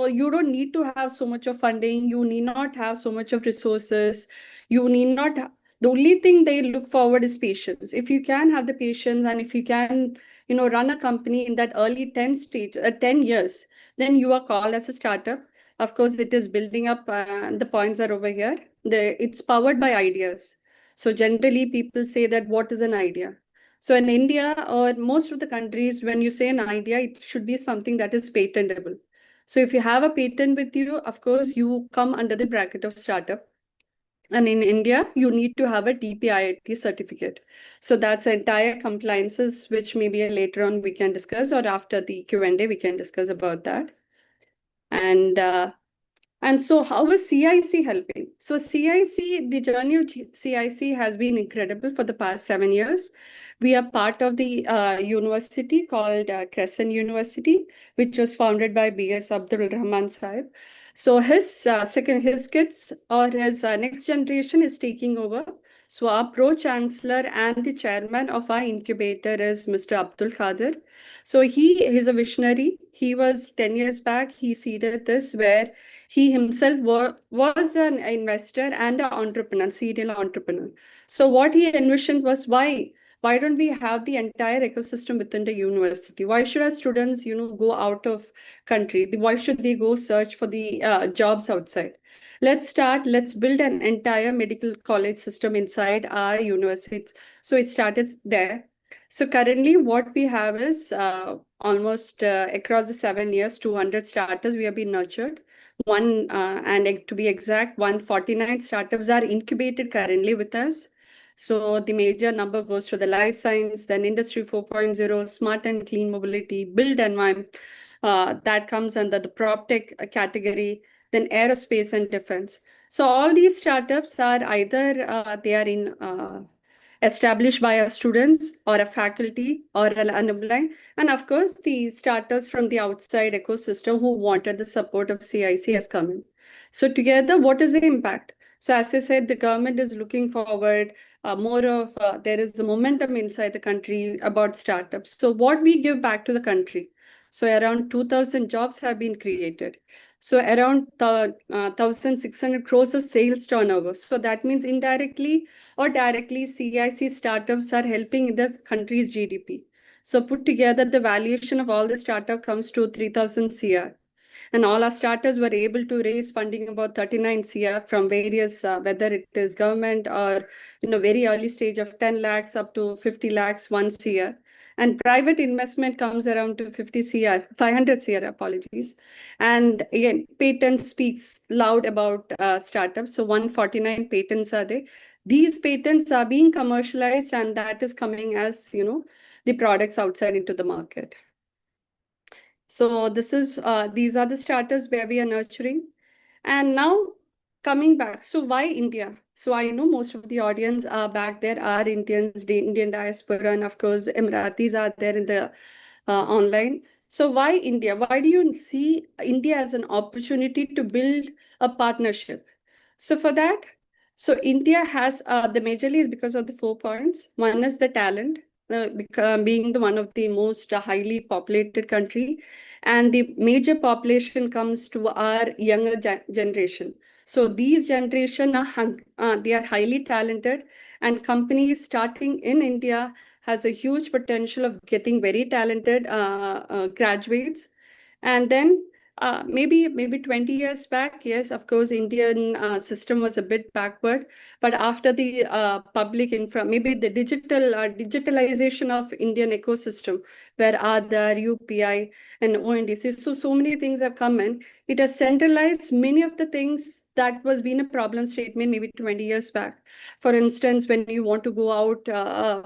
you don't need to have so much of funding. You need not have so much of resources. You need not. The only thing they look forward is patience. If you can have the patience, and if you can, run a company in that early 10 years, then you are called as a startup. Of course, it is building up. The points are over here. It's powered by ideas. So generally, people say that what is an idea? So in India or most of the countries, when you say an idea, it should be something that is patentable. So if you have a patent with you, of course, you come under the bracket of startup. And in India, you need to have a DPIIT certificate. So that's entire compliances, which maybe later on we can discuss, or after the Q&A, we can discuss about that. And so how is CIC helping? So CIC, the journey of CIC has been incredible for the past 7 years. We are part of the university called Crescent University, which was founded by B.S. Abdul Rahman Sahib. So his kids or his next generation is taking over. So our pro-chancellor and the chairman of our incubator is Mr. Abdul Qadir. So he is a visionary. He was 10 years back, he seeded this where he himself was an investor and an entrepreneur, serial entrepreneur. So what he envisioned was why don't we have the entire ecosystem within the university? Why should our students, go out of country? Why should they go search for the jobs outside? Let's build an entire medical college system inside our universities. So it started there. So currently what we have is almost across the 7 years, 200 starters we have been nurtured. And to be exact, 149 startups are incubated currently with us. So the major number goes to the life science, then industry 4.0, smart and clean mobility, build environment, that comes under the prop tech category, then aerospace and defense. So all these startups are either they are in established by our students or a faculty or an alumni, and of course the starters from the outside ecosystem who wanted the support of CIC has come in. So together, what is the impact? So as I said, the government is looking forward more of, there is a momentum inside the country about startups. So what we give back to the country? So around 2,000 jobs have been created. So around 1,600 crores of sales turnover. So that means indirectly or directly, CIC startups are helping in the country's GDP. So put together, the valuation of all the startup comes to 3,000 CR. And all our starters were able to raise funding about 39 CR from various, whether it is government or, very early stage of 10 lakhs up to 50 lakhs, 1 CR. And private investment comes around to 50 CR, 500 CR, apologies. And again, patent speaks loud about startups. So 149 patents are there. These patents are being commercialized, and that is coming as, the products outside into the market. So these are the starters where we are nurturing. And now coming back, so why India? So I know most of the audience are back there, are Indians, the Indian diaspora, and of course, Emiratis are there in the online. So why India? Why do you see India as an opportunity to build a partnership? So for that, so India has the majorly is because of the 4 points. One is the talent, being the one of the most highly populated country, and the major population comes to our younger generation. So these generation are they are highly talented, and companies starting in India has a huge potential of getting very talented graduates. And then maybe 20 years back, yes, of course, Indian system was a bit backward. But after the public infra, maybe the digitalization of Indian ecosystem, where Aadhaar, UPI, and ONDC, so many things have come in. It has centralized many of the things that was been a problem statement maybe 20 years back. For instance, when you want to go out,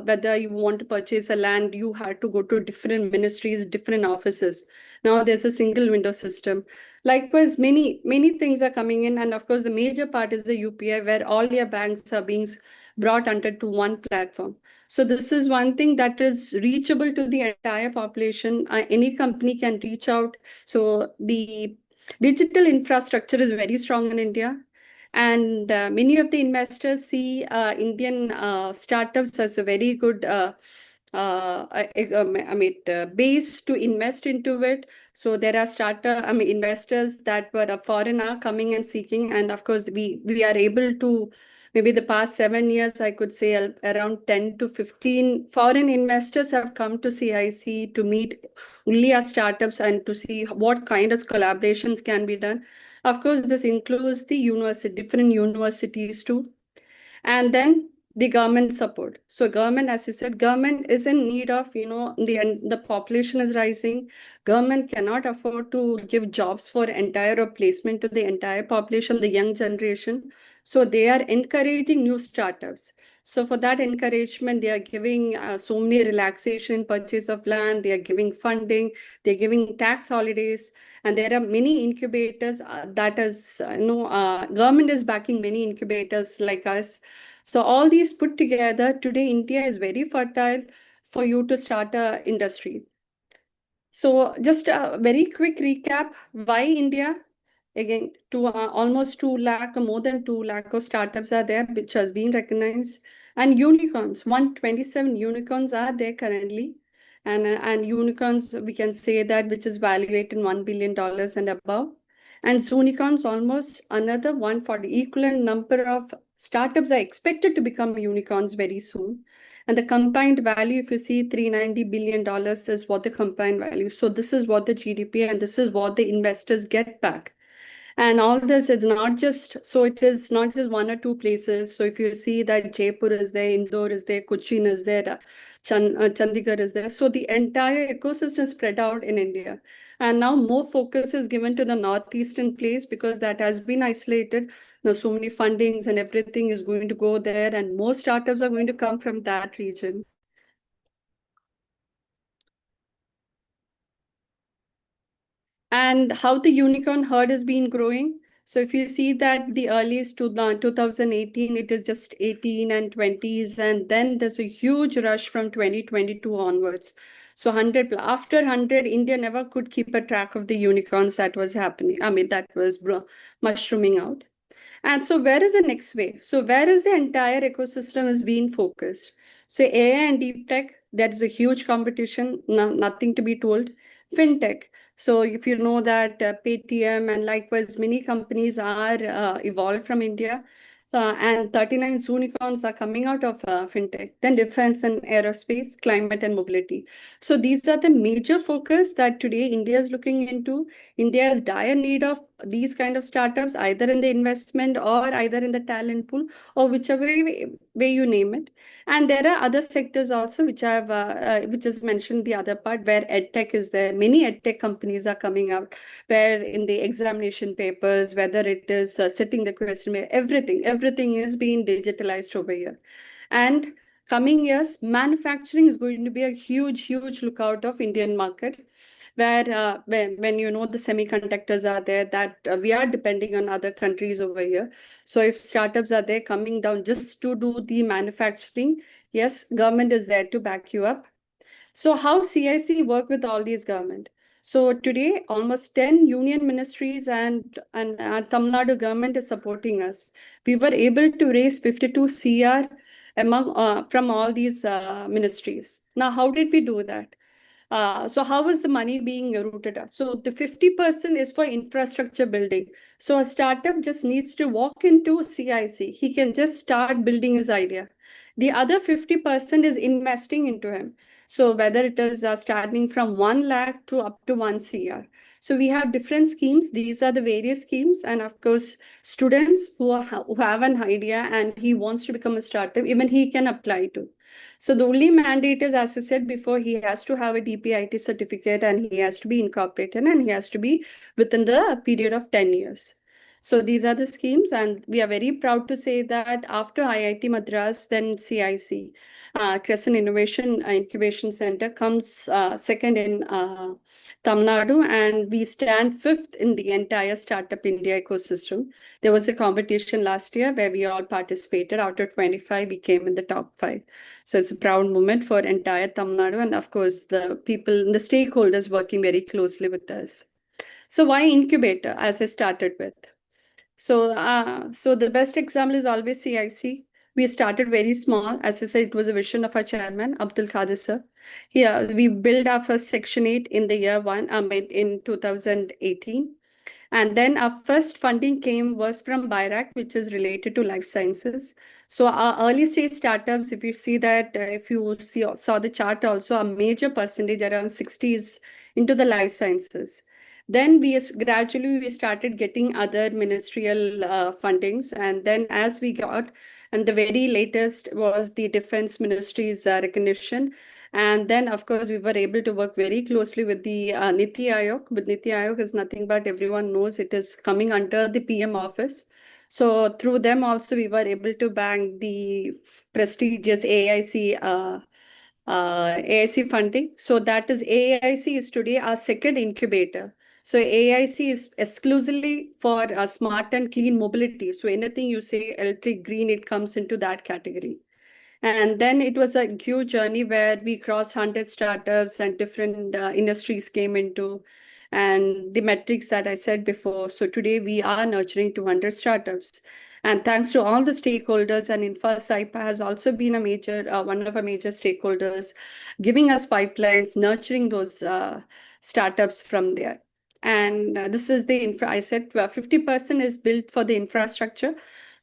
whether you want to purchase a land, you had to go to different ministries, different offices. Now there's a single window system. Likewise, many things are coming in. And of course, the major part is the UPI, where all your banks are being brought under to one platform. So this is one thing that is reachable to the entire population. Any company can reach out. So the digital infrastructure is very strong in India. And many of the investors see Indian startups as a very good base to invest into it. So there are investors that were foreign are coming and seeking, and of course we are able to, maybe the past 7 years, I could say around 10 to 15 foreign investors have come to CIC to meet only our startups and to see what kind of collaborations can be done. Of course, this includes the different universities too. And then the government support. So government, as you said, government is in need of, the population is rising. Government cannot afford to give jobs for entire replacement to the entire population, the young generation. So they are encouraging new startups. So for that encouragement, they are giving so many relaxation in purchase of land. They are giving funding. They're giving tax holidays, and there are many incubators that is, government is backing many incubators like us. So all these put together, today India is very fertile for you to start a industry. So just a very quick recap, why India? Again, almost 2 lakh, more than 2 lakh of startups are there, which has been recognized. And unicorns, 127 unicorns are there currently. And unicorns, we can say that, which is valued in $1 billion and above. And unicorns, almost another 140, equivalent number of startups are expected to become unicorns very soon. And the combined value, if you see, $390 billion is what the combined value. So this is what the GDP, and this is what the investors get back. And all this is not just, so it is not just one or two places. So if you see that Jaipur is there, Indore is there, Cochin is there, Chandigarh is there. So the entire ecosystem is spread out in India. And now more focus is given to the northeastern place because that has been isolated. Now so many fundings and everything is going to go there, and more startups are going to come from that region. And how the unicorn herd has been growing. So if you see that the earliest to 2018, it is just 18 and 20s, and then there's a huge rush from 2022 onwards. So 100 after 100, India never could keep a track of the unicorns that was happening. I mean, that was mushrooming out. And so where is the next wave? So where is the entire ecosystem is being focused? So AI and deep tech, that is a huge competition, nothing to be told. Fintech. So if you know that Paytm and likewise many companies are evolved from India, and 39 unicorns are coming out of fintech. Then defense and aerospace, climate and mobility. So these are the major focus that today India is looking into. India has dire need of these kind of startups, either in the investment or either in the talent pool, or whichever way you name it. And there are other sectors also which I've which is mentioned the other part, where edtech is there. Many edtech companies are coming out, where in the examination papers, whether it is sitting the question, everything is being digitalized over here. And coming years, manufacturing is going to be a huge lookout of Indian market, where when you know the semiconductors are there, that we are depending on other countries over here. So if startups are there coming down just to do the manufacturing, yes, government is there to back you up. So how CIC work with all these government? So today, almost 10 union ministries and Tamil Nadu government is supporting us. We were able to raise 52 CR from all these ministries. Now, how did we do that? So how is the money being routed out? So the 50% is for infrastructure building. So a startup just needs to walk into CIC. He can just start building his idea. The other 50% is investing into him. So whether it is starting from 1 lakh to up to 1 CR. So we have different schemes. These are the various schemes. And of course, students who have an idea and he wants to become a startup, even he can apply to. So the only mandate is, as I said before, he has to have a DPIT certificate and he has to be incorporated and he has to be within the period of 10 years. So these are the schemes, and we are very proud to say that after IIT Madras, then CIC, Crescent Innovation Incubation Center, comes second in Tamil Nadu, and we stand fifth in the entire Startup India ecosystem. There was a competition last year where we all participated. Out of 25, we came in the top 5. So it's a proud moment for entire Tamil Nadu, and of course, the people, the stakeholders working very closely with us. So why incubator, as I started with? So the best example is always CIC. We started very small. As I said, it was a vision of our chairman, Abdul Qadir sir. Here, we built our first Section 8 in the year 1, in 2018. And then our first funding was from BIRAC, which is related to life sciences. So our early stage startups, if you see that, if you saw the chart also, a major percentage, around 60, is into the life sciences. Then gradually we started getting other ministerial fundings, and then as we got, and the very latest was the Defense Ministry's recognition. And then, of course, we were able to work very closely with the Niti Aayog. But Niti Aayog is nothing but, everyone knows, it is coming under the PM office. So through them also, we were able to bank the prestigious AIC funding. So that is, AIC is today our second incubator. So AIC is exclusively for smart and clean mobility. So anything you say electric, green, it comes into that category. And then it was a huge journey where we crossed 100 startups and different industries came into, and the metrics that I said before. So today we are nurturing 200 startups. And thanks to all the stakeholders, and Saipa has also been a major, one of our major stakeholders, giving us pipelines, nurturing those startups from there. And this is the infra. I said 50% is built for the infrastructure.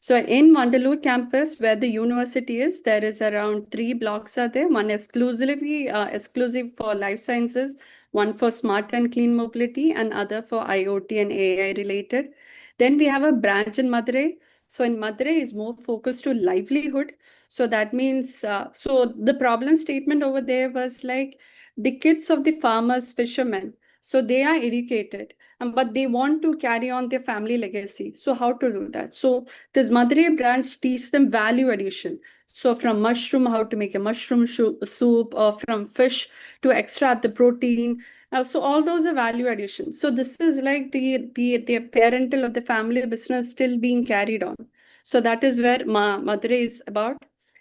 So in Mandalore campus, where the university is, there is around 3 blocks are there. One exclusive for life sciences, one for smart and clean mobility, and other for IoT and AI related. Then we have a branch in Madurai. So in Madurai is more focused to livelihood. So that means, so the problem statement over there was like the kids of the farmers, fishermen. So they are educated, but they want to carry on their family legacy. So how to do that? So this Madurai branch teaches them value addition. So from mushroom, how to make a mushroom soup, or from fish to extract the protein. So all those are value addition. So this is like the parental or the family business still being carried on. So that is where Madurai is about.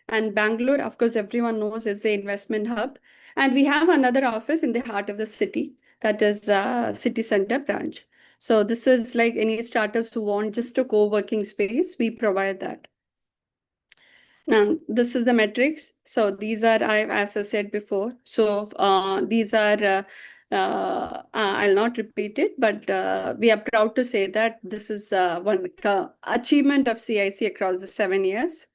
And Bangalore, of course, everyone knows, is the investment hub. And we have another office in the heart of the city, that is city center branch. So this is like any startups who want just a co-working space, we provide that. Now, this is the metrics. So these are, as I said before, so these are, I'll not repeat it, but we are proud to say that this is one achievement of CIC across the 7 years.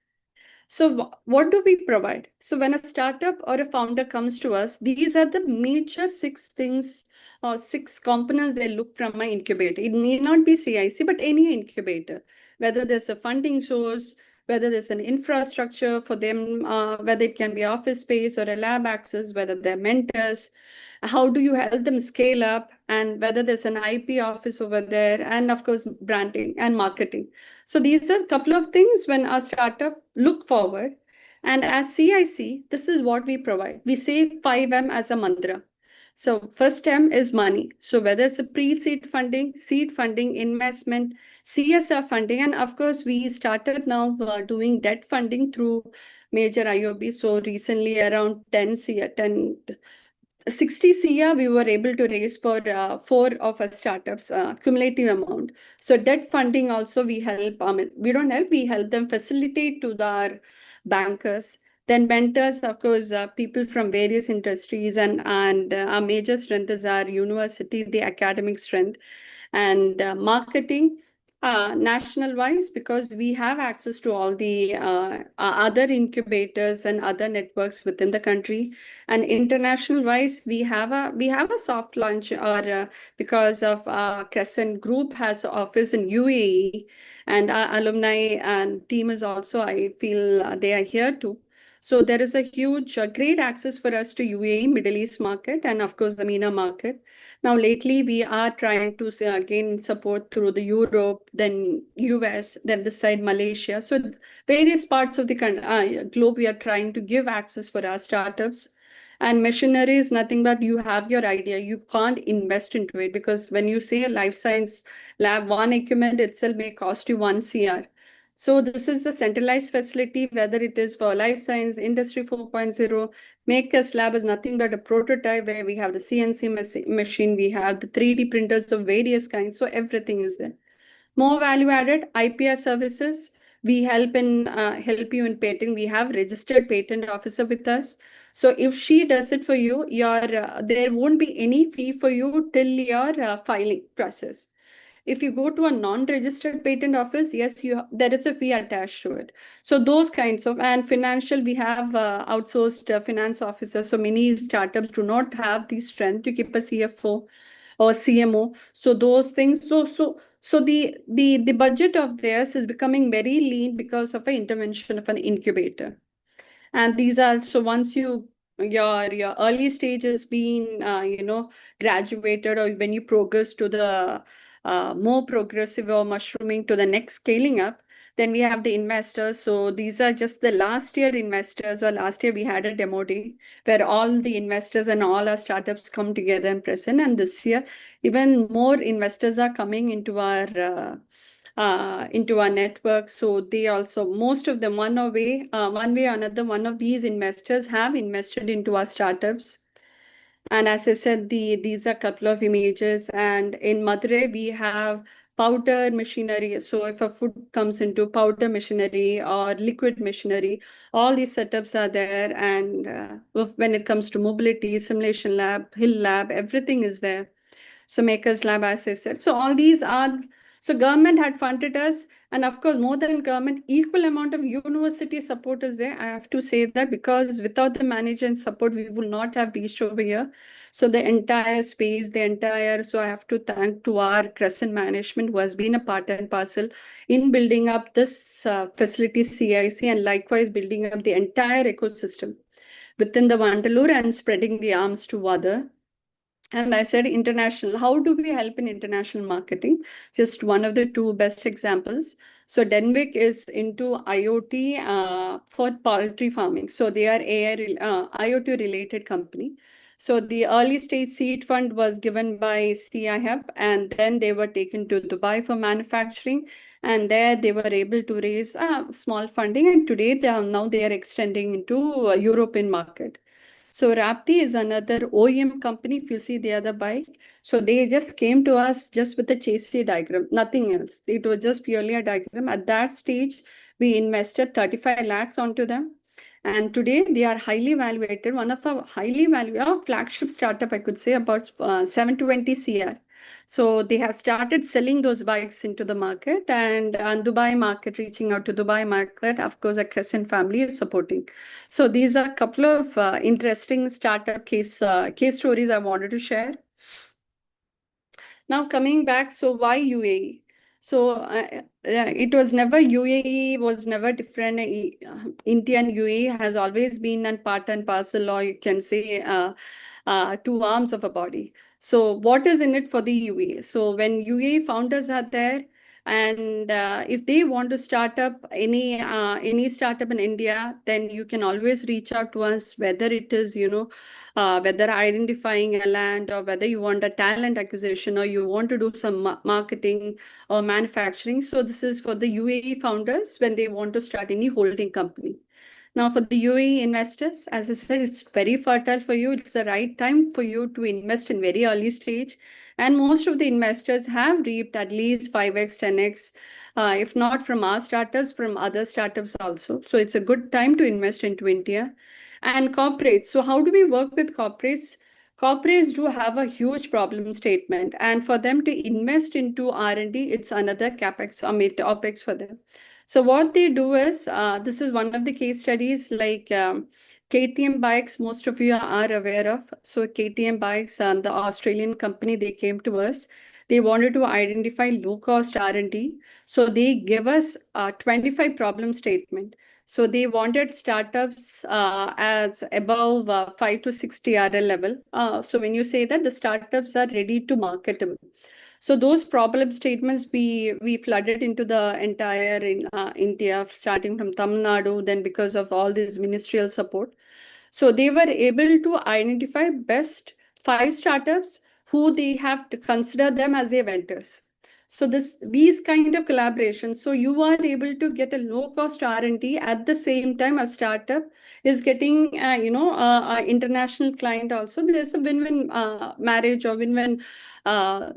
So what do we provide? So when a startup or a founder comes to us, these are the major 6 things or 6 components they look from my incubator. It need not be CIC, but any incubator, whether there's a funding source, whether there's an infrastructure for them, whether it can be office space or a lab access, whether they're mentors, how do you help them scale up, and whether there's an IP office over there, and of course, branding and marketing. So these are a couple of things when our startup look forward. And as CIC, this is what we provide. We say 5M as a mantra. So first M is money. So whether it's a pre-seed funding, seed funding, investment, CSR funding, and of course, we started now doing debt funding through major IOB. So recently around 60 CR we were able to raise for 4 of our startups, cumulative amount. So debt funding also we help, we don't help, we help them facilitate to our bankers. Then mentors, of course, people from various industries, and our major strength is our university, the academic strength, and marketing. National wise, because we have access to all the other incubators and other networks within the country, and international wise, we have a soft launch, or because of Crescent Group has office in UAE, and our alumni and team is also, I feel, they are here too. So there is a huge, great access for us to UAE, Middle East market, and of course the MENA market. Now lately we are trying to gain support through the Europe, then US, then this side Malaysia. So various parts of the globe we are trying to give access for our startups. And machinery is nothing but you have your idea. You can't invest into it, because when you say a life science lab, one equipment itself may cost you 1 CR. So this is a centralized facility, whether it is for life science, industry 4.0, Makers Lab is nothing but a prototype where we have the CNC machine, we have the 3D printers of various kinds. So everything is there. More value added, IPR services. We help you in patent. We have registered patent officer with us. So if she does it for you, there won't be any fee for you till your filing process. If you go to a non-registered patent office, yes, there is a fee attached to it. So those kinds of, and financial, we have outsourced finance officers. So many startups do not have the strength to keep a CFO. or CMO. So those things. So the budget of theirs is becoming very lean because of an intervention of an incubator. And these are, so once your early stage has been graduated, or when you progress to the more progressive or mushrooming to the next scaling up, then we have the investors. So these are just the last year investors, or last year we had a demo day where all the investors and all our startups come together and present. And this year, even more investors are coming into our network. So they also, most of them, one way or another, one of these investors have invested into our startups. And as I said, these are a couple of images. And in Madurai, we have powder machinery. So if a food comes into powder machinery or liquid machinery, all these setups are there. And when it comes to mobility, simulation lab, hill lab, everything is there. So Makers Lab, as I said. So all these are, so government had funded us, and of course, more than government, equal amount of university support is there. I have to say that, because without the management support, we would not have reached over here. So the entire space, so I have to thank to our Crescent management, who has been a part and parcel in building up this facility CIC, and likewise building up the entire ecosystem within the Vandalur and spreading the arms to other. And I said international, how do we help in international marketing? Just one of the two best examples. So Denwick is into IoT for poultry farming. So they are IoT related company. So the early stage seed fund was given by CIHub, and then they were taken to Dubai for manufacturing. And there they were able to raise small funding. And today now they are extending into European market. So Rapti is another OEM company. If you see the other bike, so they just came to us just with a chassis diagram, nothing else. It was just purely a diagram. At that stage, we invested 35 lakhs onto them. And today they are highly valuated. One of our flagship startup, I could say, about 720 CR. So they have started selling those bikes into the market, and Dubai market, reaching out to Dubai market. Of course, a Crescent family is supporting. So these are a couple of interesting startup case stories I wanted to share. Now coming back, so why UAE? So it was never, UAE was never different. India and UAE has always been a part and parcel, or you can say two arms of a body. So what is in it for the UAE? So when UAE founders are there, and if they want to start up any startup in India, then you can always reach out to us, whether it is, whether identifying a land, or whether you want a talent acquisition, or you want to do some marketing or manufacturing. So this is for the UAE founders when they want to start any holding company. Now, for the UAE investors, as I said, it's very fertile for you. It's the right time for you to invest in very early stage. And most of the investors have reaped at least 5x, 10x, if not from our startups, from other startups also. So it's a good time to invest into India. And corporates. So how do we work with corporates? Corporates do have a huge problem statement. And for them to invest into R&D, it's another CapEx, OpEx for them. So what they do is, this is one of the case studies, like KTM Bikes, most of you are aware of. So KTM Bikes, the Australian company, they came to us. They wanted to identify low-cost R&D. So they give us a 25 problem statement. So they wanted startups as above 5 to 6 TRL level. So when you say that, the startups are ready to marketable. So those problem statements we flooded into the entire India, starting from Tamil Nadu, then because of all this ministerial support. So they were able to identify best 5 startups who they have to consider them as their vendors. So these kind of collaborations, so you are able to get a low cost R&D at the same time a startup is getting, international client also. There's a win-win marriage or win-win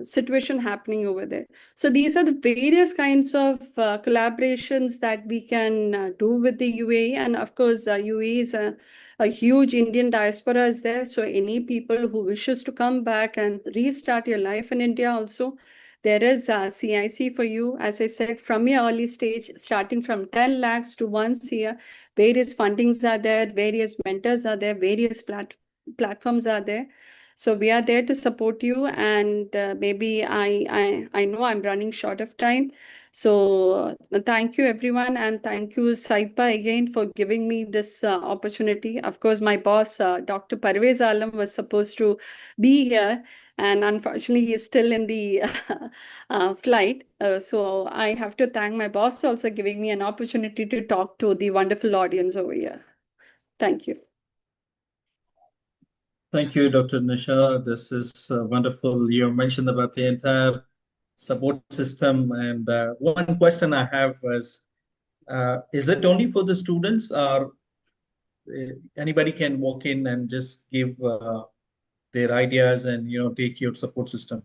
situation happening over there. So these are the various kinds of collaborations that we can do with the UAE. And of course, UAE is a huge Indian diaspora is there. So any people who wishes to come back and restart your life in India also, there is CIC for you. As I said, from your early stage, starting from 10 lakhs to 1 year, various fundings are there, various mentors are there, various platforms are there. So we are there to support you, and maybe I know I'm running short of time. So thank you everyone, and thank you Saipa again for giving me this opportunity. Of course, my boss, Dr. Parvez Alam, was supposed to be here, and unfortunately he's still in the flight. So I have to thank my boss also giving me an opportunity to talk to the wonderful audience over here. Thank you. Thank you, Dr. Nisha. This is wonderful. You mentioned about the entire support system. And one question I have is it only for the students, or anybody can walk in and just give their ideas and, take your support system?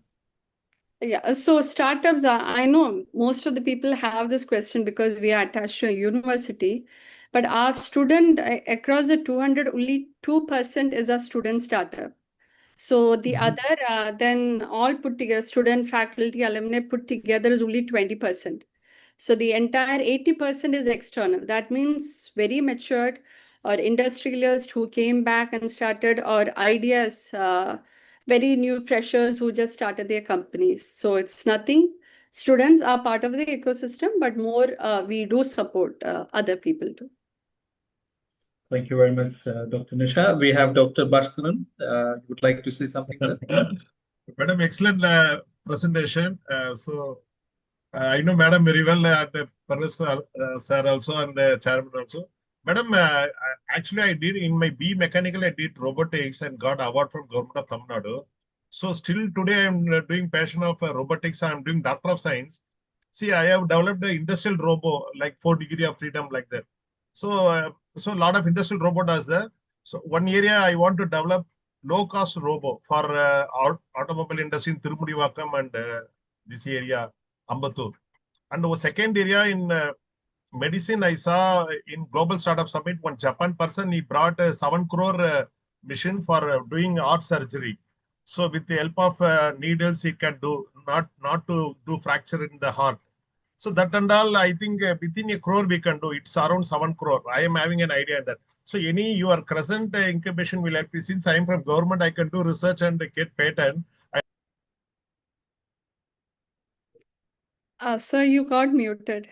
Yeah, so startups are, I know most of the people have this question because we are attached to a university, but our student across the 200, only 2% is a student startup. So the other, then all put together, student, faculty, alumni put together is only 20%. So the entire 80% is external. That means very matured or industrialists who came back and started, or ideas, very new freshers who just started their companies. So it's nothing. Students are part of the ecosystem, but more we do support other people too. Thank you very much, Dr. Nisha. We have Dr. Bhaskaran. Would like to say something, sir? Madam, excellent presentation. I know Madam very well, and Parvez sir also, and Chairman also. Madam, actually I did in my B mechanical, I did robotics and got award from Government of Tamil Nadu. So still today I am doing passion of robotics. I am doing Doctor of Science. See, I have developed the industrial robo, like 4 degree of freedom, like that. So a lot of industrial robot is there. So one area I want to develop low cost robo for automobile industry in Tirumudivakam and this area, Ambattur. And the second area in medicine, I saw in Global Startup Summit, one Japan person, he brought a 7 crore machine for doing heart surgery. So with the help of needles, he can do, not to do fracture in the heart. So that and all, I think within a crore we can do. It's around 7 crore. I am having an idea that. So your crescent incubation will help me. Since I am from government, I can do research and get patent. Sir, you got muted.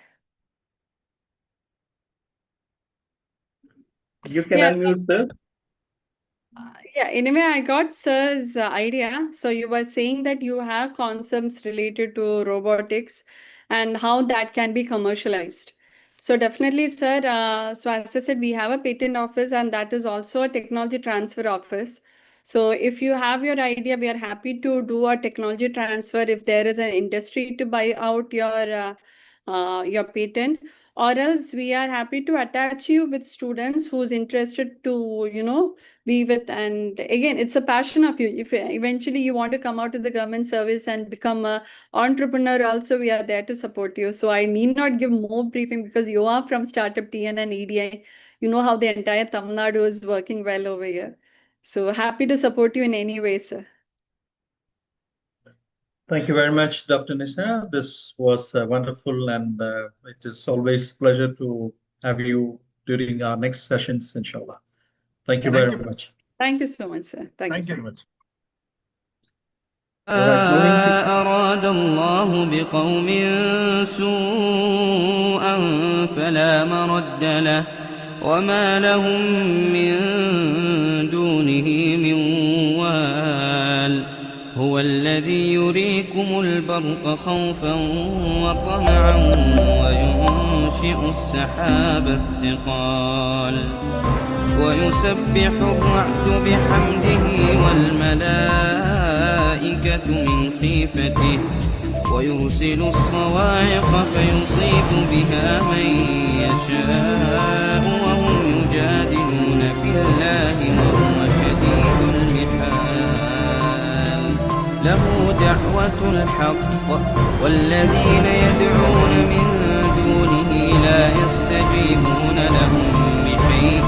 You can Yeah, unmute, sir. Yeah, anyway, I got sir's idea. So you were saying that you have concepts related to robotics and how that can be commercialized. So definitely, sir. So as I said, we have a patent office, and that is also a technology transfer office. So if you have your idea, we are happy to do a technology transfer if there is an industry to buy out your patent, or else we are happy to attach you with students who's interested to, be with. And again, it's a passion of you. If eventually you want to come out to the government service and become a entrepreneur also, we are there to support you. So I need not give more briefing because you are from Startup TN and EDI. You know how the entire Tamil Nadu is working well over here. So happy to support you in any way, sir. Thank you very much, Dr. Nisha. This was wonderful, and it is always a pleasure to have you during our next sessions, inshallah. Thank you very much. Thank you so much, sir. Thank you so very much. أراد الله بقوم سوءا فلا مرد له وما لهم من دونه من وال هو الذي يريكم البرق خوفا وطمعا وينشئ السحاب الثقال ويسبح الرعد بحمده والملائكة من خيفته ويرسل الصواعق فيصيب بها من يشاء وهم يجادلون في الله وهو شديد المحال له دعوة الحق والذين يدعون من دونه لا يستجيبون لهم بشيء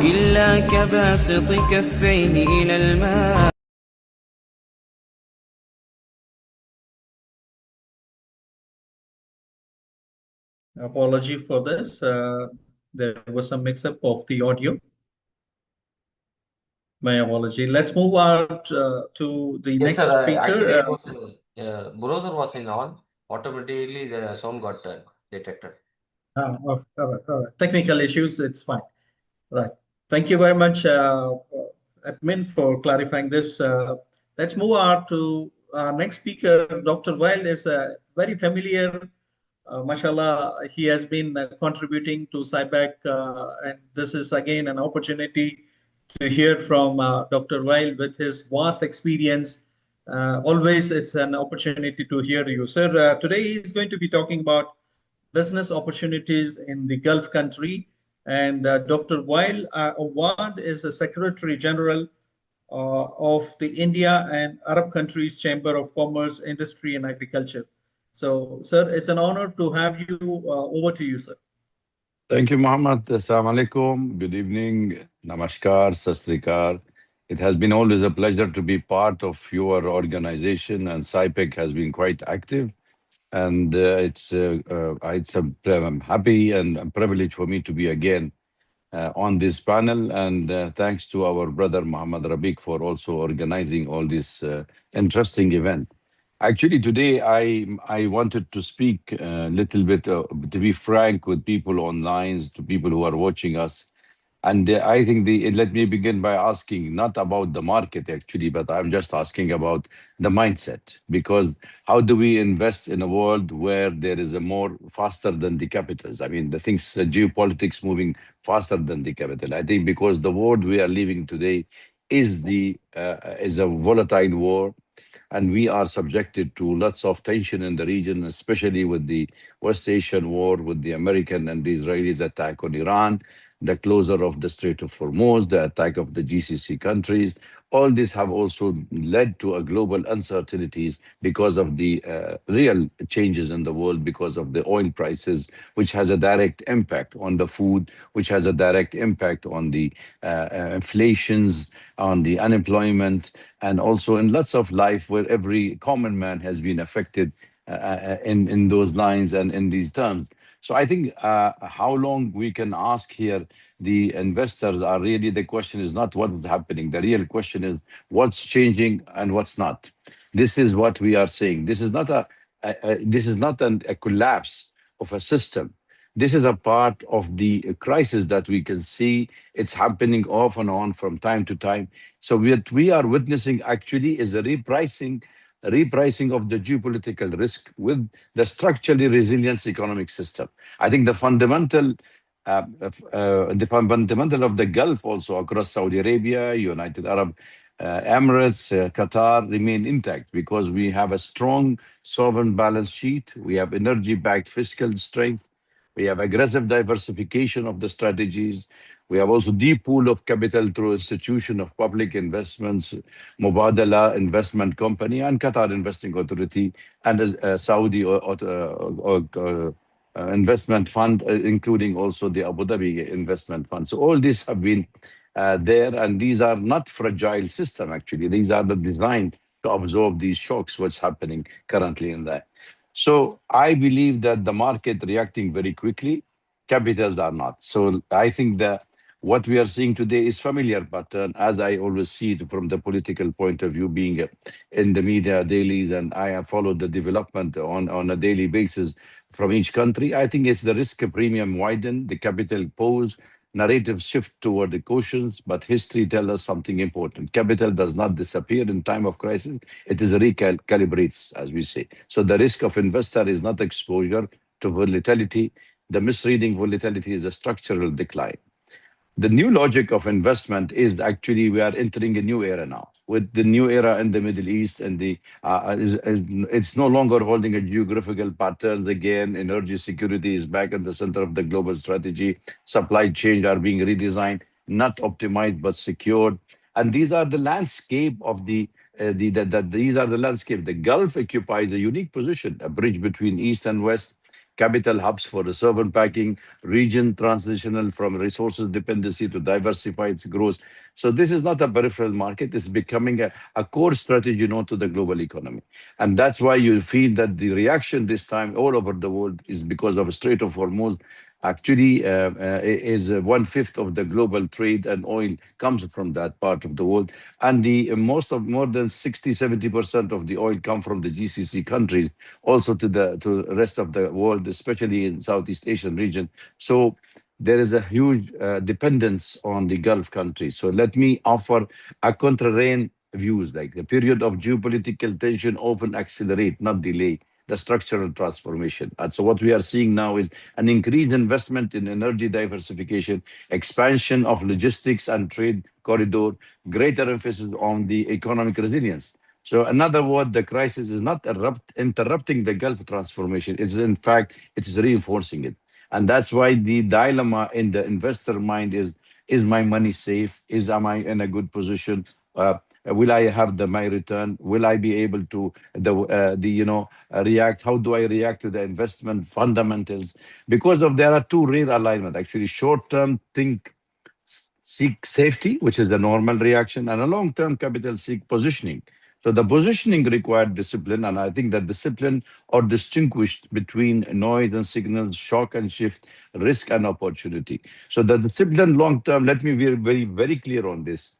إلا كباسط كفيه إلى الماء Apology for this. There was some mix-up of the audio. My apology. Let's move out to the Yes, next sir. speaker. Actually, it was browser was in on. Automatically, the sound got detected. All right. Technical issues, it's fine. Right. Thank you very much, admin, for clarifying this. Let's move on to our next speaker. Dr. Weil is very familiar. Mashallah, he has been contributing to Sibec, and this is again an opportunity to hear from Dr. Weil with his vast experience. Always, it's an opportunity to hear you, sir. Today, he's going to be talking about business opportunities in the Gulf country. And Dr. Weil Awad is the Secretary General of the India and Arab Countries Chamber of Commerce, Industry and Agriculture. So, sir, it's an honor to have you. Over to you, sir. Thank you, Muhammad. Assalamu alaikum. Good evening. Namaskar, Sasrikar. It has been always a pleasure to be part of your organization, and SIPEC has been quite active. And I'm happy and a privilege for me to be again on this panel. And thanks to our brother Muhammad Rabiq for also organizing all this interesting event. Actually, today I wanted to speak a little bit, to be frank with people online, to people who are watching us. And I think let me begin by asking not about the market actually, but I'm just asking about the mindset. Because how do we invest in a world where there is a more faster than the capitals? I mean, the things, geopolitics moving faster than the capital. I think because the world we are living today is a volatile war, and we are subjected to lots of tension in the region, especially with the West Asian war, with the American and the Israelis' attack on Iran, the closure of the Strait of Hormuz, the attack of the GCC countries. All this have also led to a global uncertainties because of the real changes in the world, because of the oil prices, which has a direct impact on the food, which has a direct impact on the inflations, on the unemployment, and also in lots of life where every common man has been affected in those lines and in these terms. So I think how long we can ask here, the investors are really, the question is not what is happening. The real question is what's changing and what's not. This is what we are saying. This is not a collapse of a system. This is a part of the crisis that we can see. It's happening off and on from time to time. So what we are witnessing actually is a repricing of the geopolitical risk with the structurally resilient economic system. I think the fundamental of the Gulf also across Saudi Arabia, United Arab Emirates, Qatar remain intact because we have a strong sovereign balance sheet. We have energy-backed fiscal strength. We have aggressive diversification of the strategies. We have also deep pool of capital through institution of public investments, Mubadala Investment Company, and Qatar Investing Authority, and Saudi Investment Fund, including also the Abu Dhabi Investment Fund. So all these have been there, and these are not fragile system, actually. These are designed to absorb these shocks, what's happening currently in that. So I believe that the market reacting very quickly, capitals are not. So I think that what we are seeing today is familiar pattern, as I always see it from the political point of view, being in the media dailies, and I have followed the development on a daily basis from each country. I think it's the risk premium widen, the capital pose, narrative shift toward the cautions, but history tells us something important. Capital does not disappear in time of crisis. It is recalibrates, as we say. So the risk of investor is not exposure to volatility. The misreading volatility is a structural decline. The new logic of investment is actually we are entering a new era now. With the new era in the Middle East, and it's no longer holding a geographical pattern again. Energy security is back at the center of the global strategy. Supply chains are being redesigned, not optimized but secured. And these are the landscape of these are the landscape. The Gulf occupies a unique position, a bridge between East and West, capital hubs for the urban packing, region transitional from resources dependency to diversify its growth. So this is not a peripheral market. It's becoming a core strategy to the global economy. And that's why you feel that the reaction this time all over the world is because of Strait of Hormuz actually is 1/5 of the global trade, and oil comes from that part of the world. And the more than 60-70% of the oil come from the GCC countries, also to the rest of the world, especially in Southeast Asian region. So there is a huge dependence on the Gulf countries. So let me offer a contrarian views, like the period of geopolitical tension often accelerate, not delay, the structural transformation. And so what we are seeing now is an increased investment in energy diversification, expansion of logistics and trade corridor, greater emphasis on the economic resilience. So another word, the crisis is not interrupting the Gulf transformation. It's in fact, it is reinforcing it. And that's why the dilemma in the investor mind is my money safe? Am I in a good position? Will I have my return? Will I be able to react? How do I react to the investment fundamentals? Because there are two real alignment. Actually, short term seek safety, which is the normal reaction, and a long term capital seek positioning. So the positioning required discipline, and I think that discipline are distinguished between noise and signals, shock and shift, risk and opportunity. So the discipline long term, let me be very, very clear on this.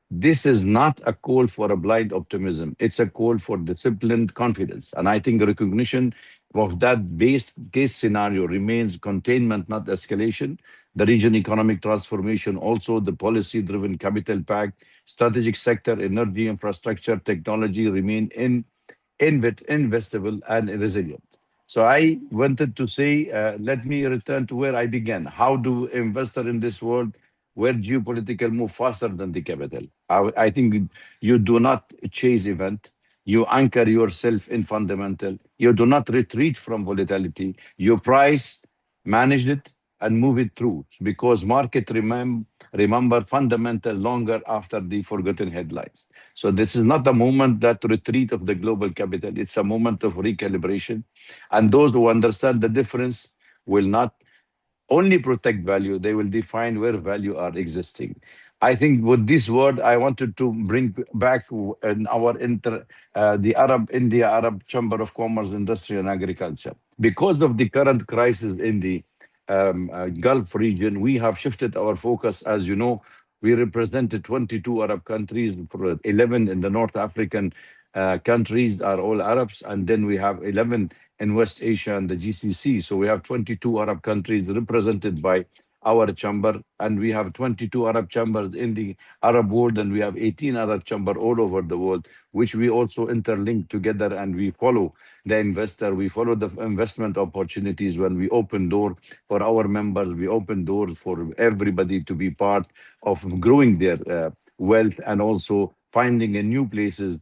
This is not a call for a blind optimism. It's a call for disciplined confidence. And I think the recognition of that base case scenario remains containment, not escalation. The region economic transformation, also the policy-driven capital pact, strategic sector, energy, infrastructure, technology remain investable and resilient. So I wanted to say, let me return to where I began. How do investors in this world where geopolitical move faster than the capital? I think you do not chase event. You anchor yourself in fundamental. You do not retreat from volatility. You price, manage it, and move it through, because market remember fundamental longer after the forgotten headlines. So this is not a moment that retreat of the global capital. It's a moment of recalibration. And those who understand the difference will not only protect value, they will define where value are existing. I think with this word, I wanted to bring back in our the India Arab Chamber of Commerce, Industry and Agriculture. Because of the current crisis in the Gulf region, we have shifted our focus. As you know, we represented 22 Arab countries, 11 in the North African countries are all Arabs, and then we have 11 in West Asia and the GCC. So we have 22 Arab countries represented by our chamber, and we have 22 Arab chambers in the Arab world, and we have 18 Arab chambers all over the world, which we also interlink together, and we follow the investor, we follow the investment opportunities. When we open door for our members, we open doors for everybody to be part of growing their wealth and also finding a new places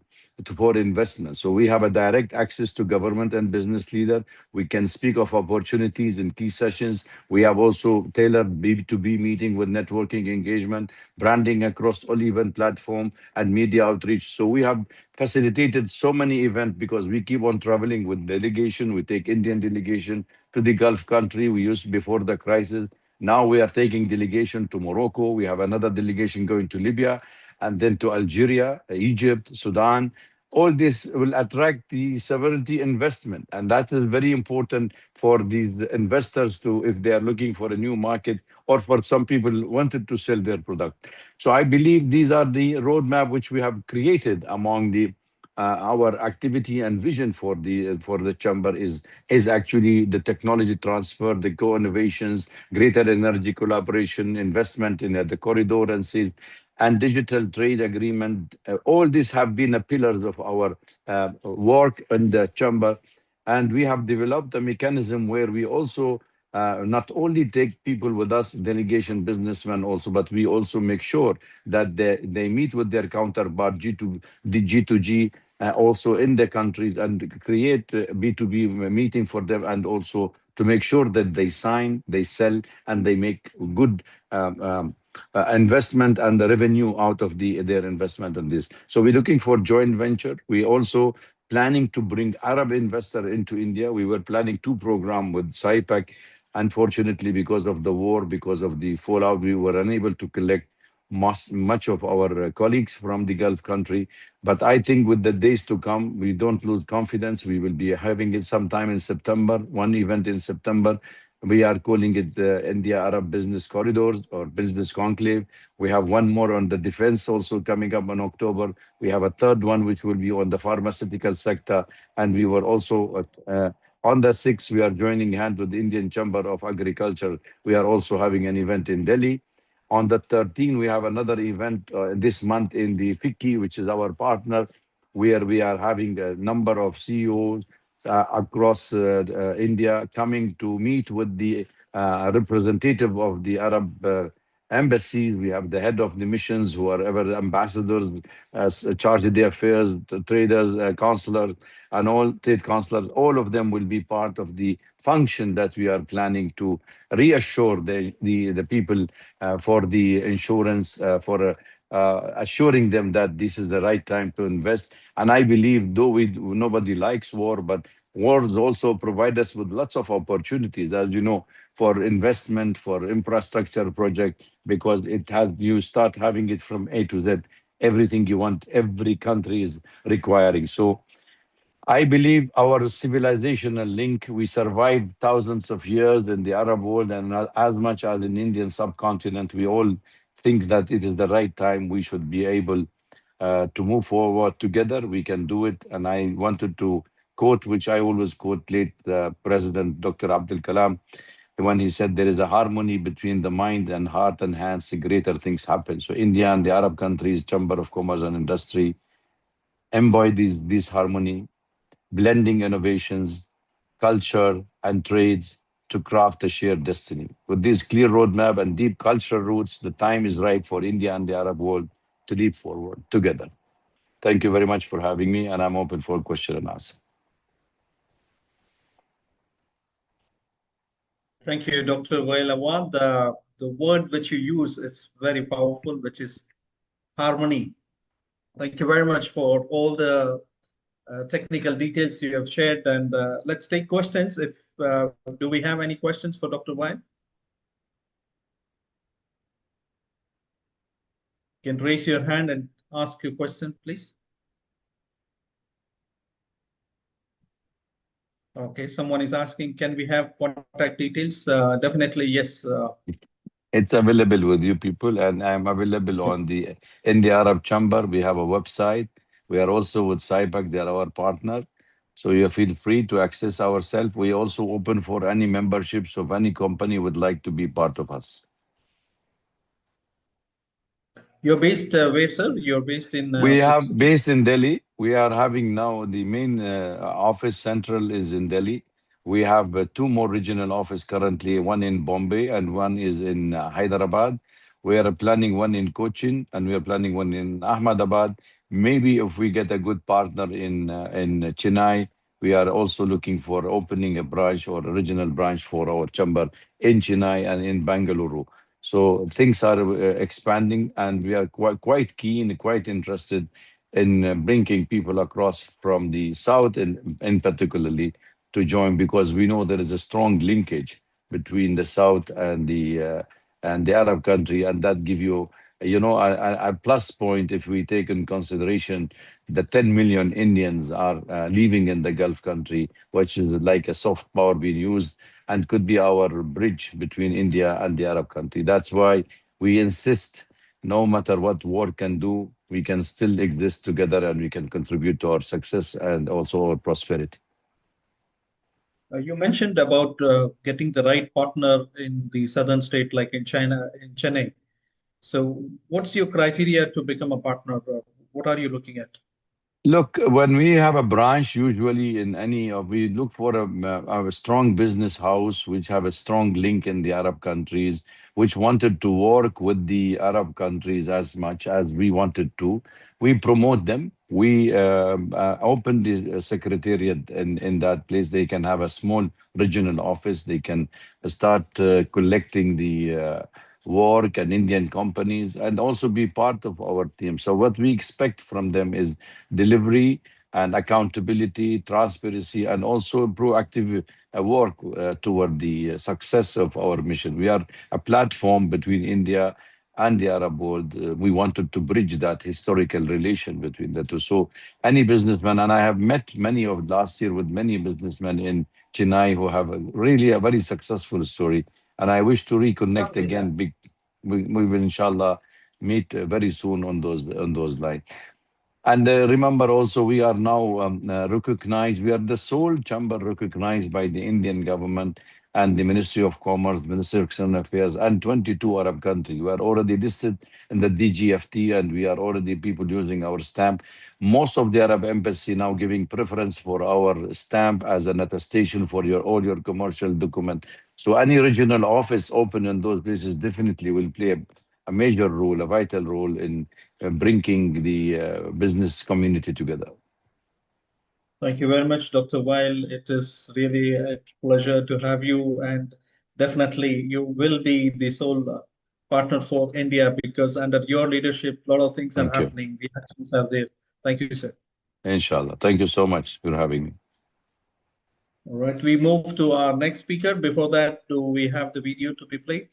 for investment. So we have a direct access to government and business leader. We can speak of opportunities in key sessions. We have also tailored B2B meeting with networking engagement, branding across all event platform and media outreach. So we have facilitated so many events because we keep on traveling with delegation. We take Indian delegation to the Gulf country we used before the crisis. Now we are taking delegation to Morocco. We have another delegation going to Libya, and then to Algeria, Egypt, Sudan. All this will attract the sovereignty investment. And that is very important for these investors to, if they are looking for a new market, or for some people wanted to sell their product. So I believe these are the roadmap which we have created among the our activity and vision for the chamber is actually the technology transfer, the co-innovations, greater energy collaboration, investment in the corridor and safe and digital trade agreement. All these have been the pillars of our work in the chamber. And we have developed a mechanism where we also not only take people with us, delegation businessmen also, but we also make sure that they meet with their counterpart G2G also in the countries, and create B2B meeting for them, and also to make sure that they sign, they sell, and they make good investment and the revenue out of their investment on this. So we're looking for joint venture. We also planning to bring Arab investor into India. We were planning 2 programs with Sibec. Unfortunately, because of the war, because of the fallout, we were unable to collect much of our colleagues from the Gulf country. But I think with the days to come, we don't lose confidence. We will be having it sometime in September, one event in September, We are calling it India Arab Business Corridors or Business Conclave. We have one more on the defense also coming up in October. We have a third one which will be on the pharmaceutical sector. And we were also on the 6th, we are joining hand with the Indian Chamber of Agriculture. We are also having an event in Delhi. On the 13th, we have another event this month in the FICCI, which is our partner, where we are having a number of CEOs across India coming to meet with the representative of the Arab embassies. We have the head of the missions, who are ever ambassadors, chargé d'affaires, traders, consulars, and all trade consulars. All of them will be part of the function that we are planning to reassure the people for the insurance, for assuring them that this is the right time to invest. And I believe, though nobody likes war, but wars also provide us with lots of opportunities, as you know, for investment, for infrastructure project, because you start having it from A to Z, everything you want, every country is requiring. So I believe our civilizational link, we survived thousands of years in the Arab world, and as much as in Indian subcontinent, we all think that it is the right time. We should be able to move forward together. We can do it. And I wanted to quote, which I always quote, late President Dr. Abdul Kalam, when he said, there is a harmony between the mind and heart and hands, the greater things happen. So India and the Arab countries, Chamber of Commerce and Industry, embody this harmony, blending innovations, culture, and trades to craft a shared destiny. With this clear roadmap and deep cultural roots, the time is right for India and the Arab world to leap forward together. Thank you very much for having me, and I'm open for question and answer. Thank you, Dr. Wael Awad. The word which you use is very powerful, which is harmony. Thank you very much for all the technical details you have shared. And let's take questions. Do we have any questions for Dr. Wael? You can raise your hand and ask your question, please. Okay, someone is asking, can we have contact details? Definitely, yes. It's available with you people, and I'm available on the India Arab Chamber. We have a website. We are also with Sibec, they are our partner. So you feel free to access ourselves. We also open for any memberships of any company would like to be part of us. You're based where, sir? You're based in... we have based in Delhi. We are having now the main office central is in Delhi. We have two more regional office currently, one in Bombay and one is in Hyderabad. We are planning one in Cochin and we are planning one in Ahmedabad. Maybe if we get a good partner in Chennai, we are also looking for opening a branch or a regional branch for our chamber in Chennai and in Bangalore. So things are expanding, and we are quite keen, quite interested in bringing people across from the south and particularly to join, because we know there is a strong linkage between the south and the Arab country, and that give you a plus point if we take in consideration the 10 million Indians are living in the Gulf country, which is like a soft power being used and could be our bridge between India and the Arab country. That's why we insist, no matter what war can do, we can still exist together and we can contribute to our success and also our prosperity. You mentioned about getting the right partner in the southern state, like in China, in Chennai. So what's your criteria to become a partner? What are you looking at? Look, when we have a branch, usually in we look for a strong business house, which have a strong link in the Arab countries, which wanted to work with the Arab countries as much as we wanted to. We promote them. We open the secretariat in that place. They can have a small regional office. They can start collecting the work and Indian companies and also be part of our team. So what we expect from them is delivery and accountability, transparency, and also proactive work toward the success of our mission. We are a platform between India and the Arab world. We wanted to bridge that historical relation between the two. So any businessman, and I have met last year with many businessmen in Chennai, who have really a very successful story. And I wish to reconnect Lovely, yeah. again. We will inshallah meet very soon on those lines. And remember also, we are now recognized. We are the sole chamber recognized by the Indian government and the Ministry of Commerce, Ministry of External Affairs, and 22 Arab countries. We are already listed in the DGFT, and we are already people using our stamp. Most of the Arab embassy now giving preference for our stamp as an attestation for all your commercial document. So any regional office open in those places definitely will play a major role, a vital role in bringing the business community together. Thank you very much, Dr. Weil. It is really a pleasure to have you, and definitely you will be the sole partner for India, because under your leadership, a lot of things are Thank you. happening. The actions are there. Thank you, sir. Inshallah. Thank you so much for having me. All right, we move to our next speaker. Before that, do we have the video to be played?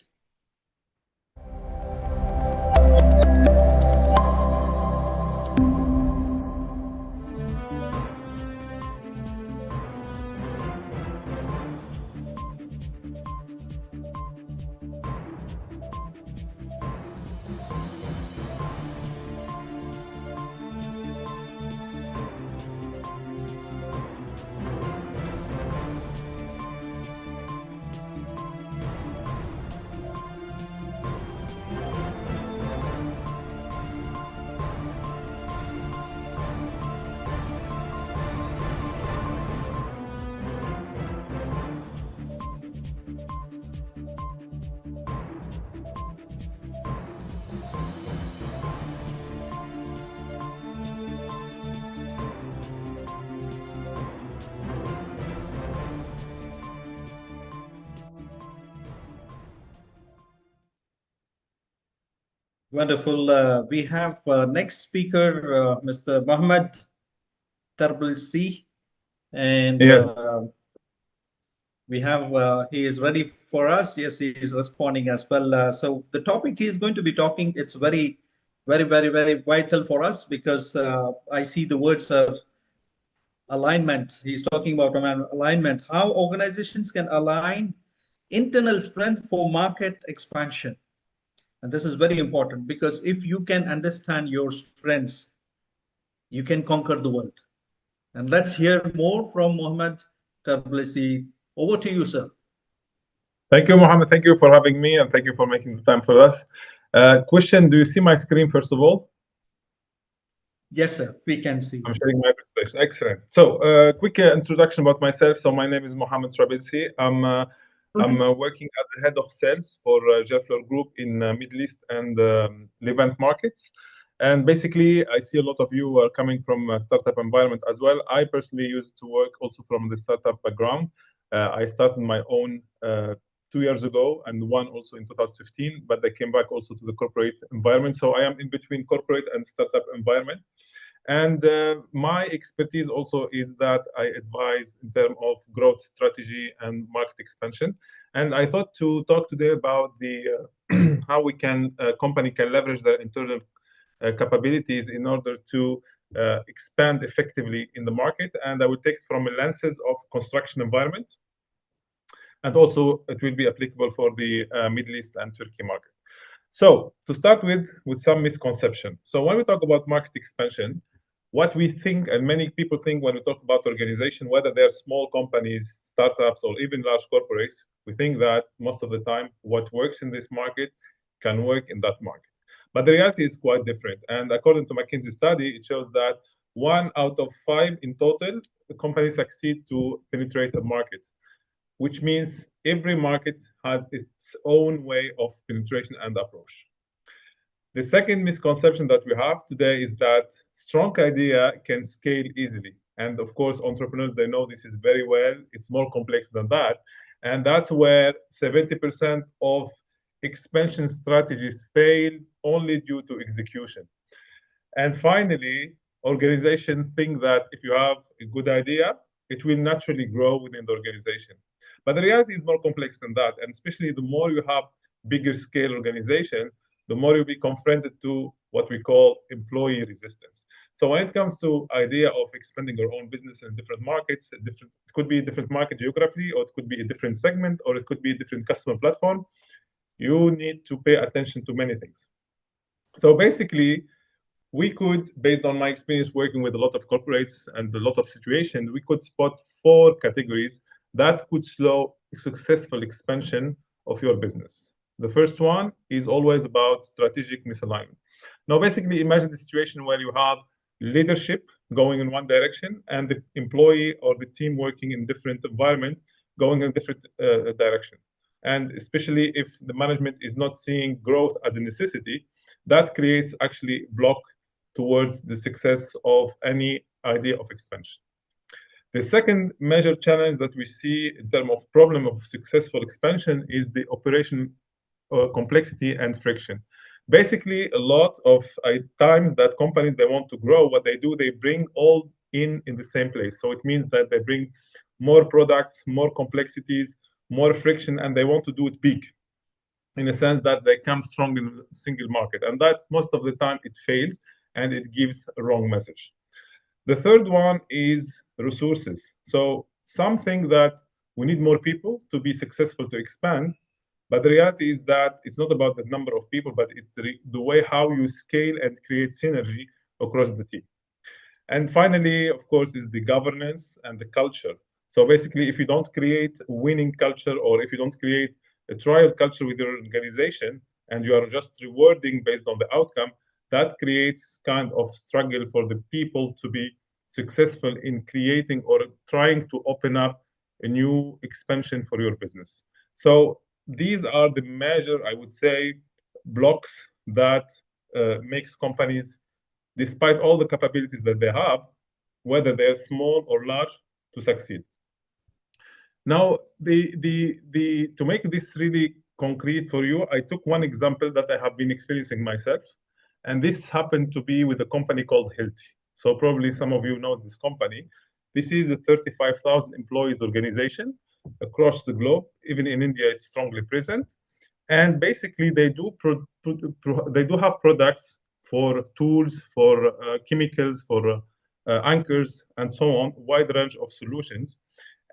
Wonderful. We have next speaker, Mr. Mohammed Tarblsi, and Yes. we have he is ready for us. Yes, he is responding as well. So the topic he is going to be talking, it's very, very, very, very vital for us, because I see the words alignment. He's talking about alignment, how organizations can align internal strength for market expansion. And this is very important, because if you can understand your strengths, you can conquer the world. And let's hear more from Mohammed Tarblsi. Over to you, sir. Thank you, Mohammed. Thank you for having me, and thank you for making the time for us. Question, do you see my screen, first of all? Yes, sir, we can see. I'm sharing my presentation. Excellent. So, quick introduction about myself. So, my name is Mohammed Tarblsi. I'm working as the head of sales for Gelflor Group in Middle East and Levant markets. And basically, I see a lot of you are coming from a startup environment as well. I personally used to work also from the startup background. I started my own 2 years ago, and one also in 2015, but I came back also to the corporate environment. So I am in between corporate and startup environment. And my expertise also is that I advise in terms of growth strategy and market expansion. And I thought to talk today about the how we can company can leverage their internal capabilities in order to expand effectively in the market. And I will take it from a lenses of construction environment, and also it will be applicable for the Middle East and Turkey market. So to start with some misconception. So when we talk about market expansion, what we think, and many people think when we talk about organization, whether they're small companies, startups, or even large corporates, we think that most of the time what works in this market can work in that market. But the reality is quite different. And according to McKinsey study, it shows that 1 out of 5 in total, the companies succeed to penetrate a market, which means every market has its own way of penetration and approach. The second misconception that we have today is that strong idea can scale easily. And of course, entrepreneurs, they know this is very well. It's more complex than that. And that's where 70% of expansion strategies fail only due to execution. And finally, organizations think that if you have a good idea, it will naturally grow within the organization. But the reality is more complex than that. And especially the more you have bigger scale organization, the more you'll be confronted to what we call employee resistance. So when it comes to idea of expanding your own business in different markets, it could be a different market geography, or it could be a different segment, or it could be a different customer platform. You need to pay attention to many things. So basically, we could, based on my experience working with a lot of corporates and a lot of situations, we could spot 4 categories that could slow successful expansion of your business. The first one is always about strategic misalignment. Now, basically, imagine the situation where you have leadership going in one direction and the employee or the team working in different environment going in a different direction. And especially if the management is not seeing growth as a necessity, that creates actually block towards the success of any idea of expansion. The second major challenge that we see in terms of problem of successful expansion is the operation complexity and friction. Basically, a lot of times that companies, they want to grow, what they do, they bring all in the same place. So it means that they bring more products, more complexities, more friction, and they want to do it big, in a sense that they come strong in a single market. And that most of the time it fails and it gives a wrong message. The third one is resources. So something that we need more people to be successful to expand, but the reality is that it's not about the number of people, but it's the way how you scale and create synergy across the team. And finally, of course, is the governance and the culture. So basically, if you don't create a winning culture, or if you don't create a trial culture with your organization, and you are just rewarding based on the outcome, that creates kind of struggle for the people to be successful in creating or trying to open up a new expansion for your business. So these are the major, I would say, blocks that makes companies, despite all the capabilities that they have, whether they're small or large, to succeed. Now, to make this really concrete for you, I took one example that I have been experiencing myself, and this happened to be with a company called Hilti. So probably some of you know this company. This is a 35,000 employees organization across the globe. Even in India, it's strongly present. And basically, they do have products for tools, for chemicals, for anchors, and so on, wide range of solutions.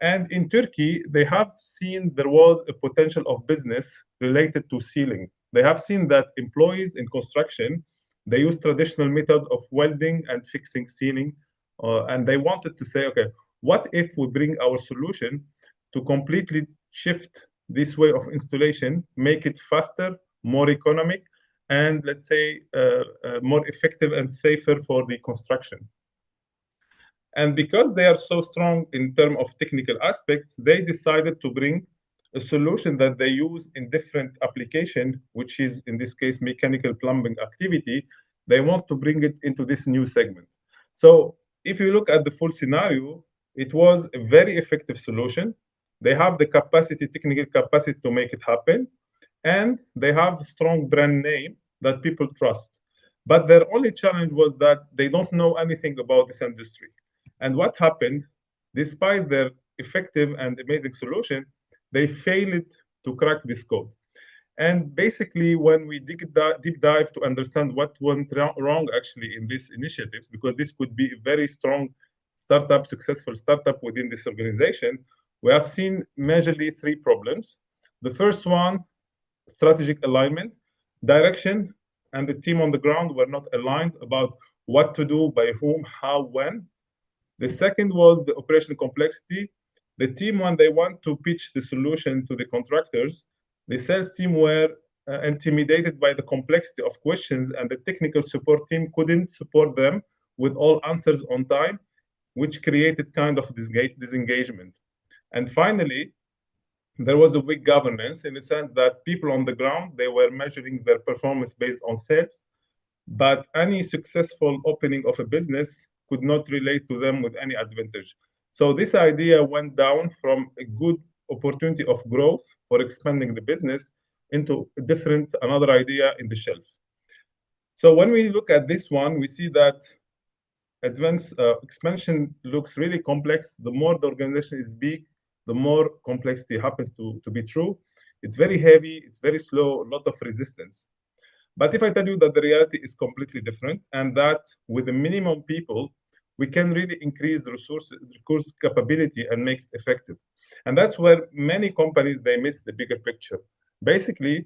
And in Turkey, they have seen there was a potential of business related to sealing. They have seen that employees in construction, they use traditional method of welding and fixing sealing. And they wanted to say, okay, what if we bring our solution to completely shift this way of installation, make it faster, more economic, and let's say more effective and safer for the construction. And because they are so strong in terms of technical aspects, they decided to bring a solution that they use in different application, which is in this case mechanical plumbing activity. They want to bring it into this new segment. So if you look at the full scenario, it was a very effective solution. They have the capacity, technical capacity to make it happen, and they have a strong brand name that people trust. But their only challenge was that they don't know anything about this industry. And what happened, despite their effective and amazing solution, they failed to crack this code. And basically, when we deep dive to understand what went wrong actually in these initiatives, because this could be a very strong startup, successful startup within this organization, we have seen majorly 3 problems. The first one, strategic alignment, direction, and the team on the ground were not aligned about what to do, by whom, how, when. The second was the operational complexity. The team, when they want to pitch the solution to the contractors, the sales team were intimidated by the complexity of questions, and the technical support team couldn't support them with all answers on time, which created kind of disengagement. And finally, there was a weak governance in the sense that people on the ground, they were measuring their performance based on sales, but any successful opening of a business could not relate to them with any advantage. So this idea went down from a good opportunity of growth for expanding the business into a different, another idea in the shelf. So when we look at this one, we see that advanced expansion looks really complex. The more the organization is big, the more complexity happens to be true. It's very heavy, it's very slow, a lot of resistance. But if I tell you that the reality is completely different, and that with the minimum people, we can really increase the resource capability and make it effective. And that's where many companies, they miss the bigger picture. Basically,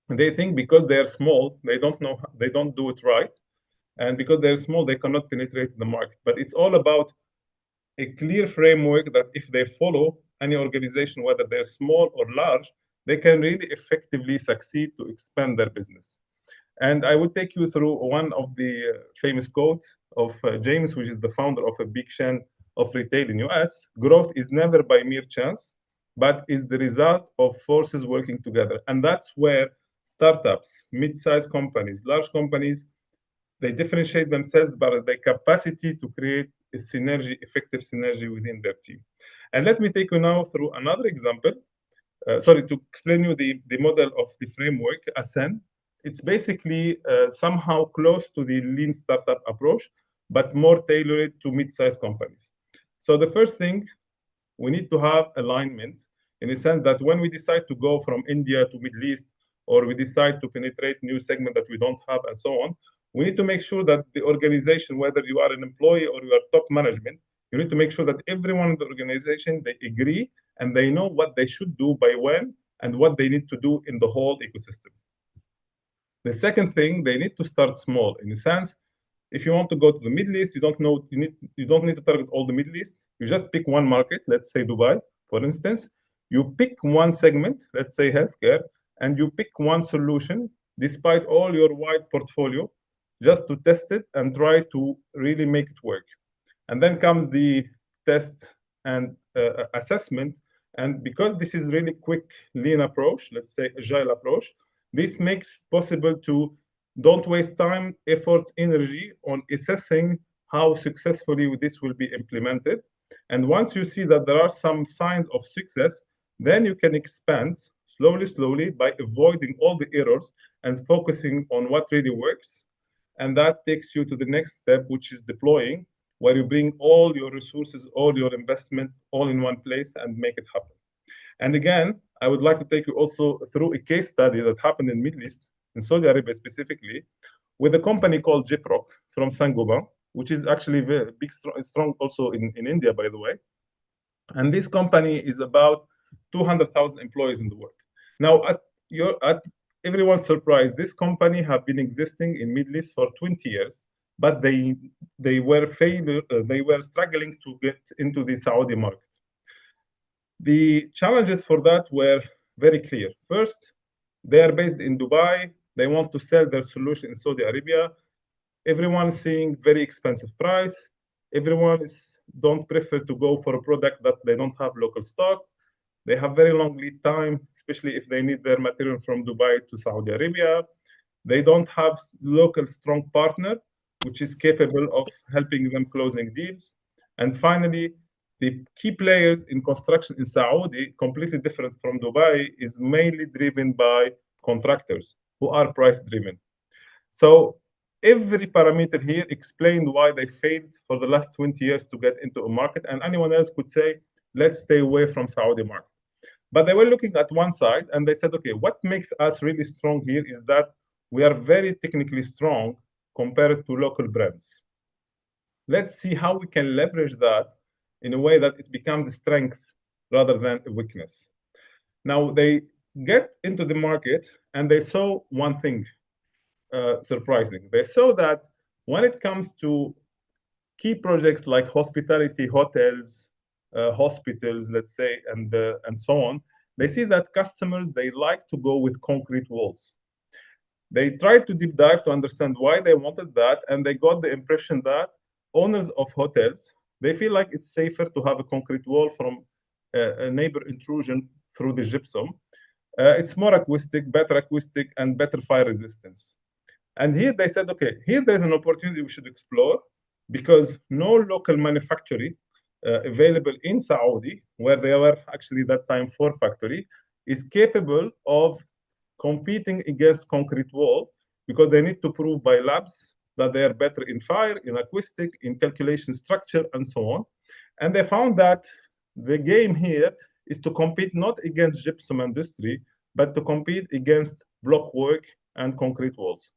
they think because they're small, they don't do it right. And because they're small, they cannot penetrate the market. But it's all about a clear framework that if they follow, any organization, whether they're small or large, they can really effectively succeed to expand their business. And I will take you through one of the famous quotes of James, which is the founder of a big chain of retail in US. Growth is never by mere chance, but is the result of forces working together. And that's where startups, mid-sized companies, large companies, they differentiate themselves by their capacity to create a synergy, effective synergy within their team. And let me take you now through another example. To explain you the model of the framework, Ascend. It's basically somehow close to the lean startup approach, but more tailored to mid-sized companies. So the first thing, we need to have alignment in the sense that when we decide to go from India to Middle East, or we decide to penetrate new segment that we don't have and so on, we need to make sure that the organization, whether you are an employee or you are top management, you need to make sure that everyone in the organization, they agree and they know what they should do by when and what they need to do in the whole ecosystem. The second thing, they need to start small. In a sense, if you want to go to the Middle East, you don't need to target all the Middle East. You just pick one market, let's say Dubai, for instance. You pick one segment, let's say healthcare, and you pick one solution, despite all your wide portfolio, just to test it and try to really make it work. And then comes the test and assessment. And because this is really quick, lean approach, let's say agile approach, this makes possible to don't waste time, effort, energy on assessing how successfully this will be implemented. And once you see that there are some signs of success, then you can expand slowly by avoiding all the errors and focusing on what really works. And that takes you to the next step, which is deploying, where you bring all your resources, all your investment, all in one place and make it happen. And again, I would like to take you also through a case study that happened in Middle East, in Saudi Arabia specifically, with a company called Gyprock from Saint-Gobain, which is actually very big, strong also in India, by the way. And this company is about 200,000 employees in the world. Now, at everyone's surprise, this company have been existing in Middle East for 20 years, but they were struggling to get into the Saudi market. The challenges for that were very clear. First, they are based in Dubai. They want to sell their solution in Saudi Arabia. Everyone is seeing very expensive price. Everyone don't prefer to go for a product that they don't have local stock. They have very long lead time, especially if they need their material from Dubai to Saudi Arabia. They don't have local strong partner, which is capable of helping them closing deals. And finally, the key players in construction in Saudi, completely different from Dubai, is mainly driven by contractors who are price driven. So every parameter here explained why they failed for the last 20 years to get into a market, and anyone else could say, let's stay away from Saudi market. But they were looking at one side and they said, okay, what makes us really strong here is that we are very technically strong compared to local brands. Let's see how we can leverage that in a way that it becomes a strength rather than a weakness. Now they get into the market and they saw one thing surprising. They saw that when it comes to key projects like hospitality, hotels, hospitals, let's say, and so on, they see that customers, they like to go with concrete walls. They tried to deep dive to understand why they wanted that, and they got the impression that owners of hotels, they feel like it's safer to have a concrete wall from a neighbor intrusion through the gypsum. It's more acoustic, better acoustic, and better fire resistance. And here they said, okay, here there's an opportunity we should explore, because no local manufacturing available in Saudi, where they were actually that time 4 factory, is capable of competing against concrete wall, because they need to prove by labs that they are better in fire, in acoustic, in calculation structure, and so on. And they found that the game here is to compete not against gypsum industry, but to compete against block work and concrete walls.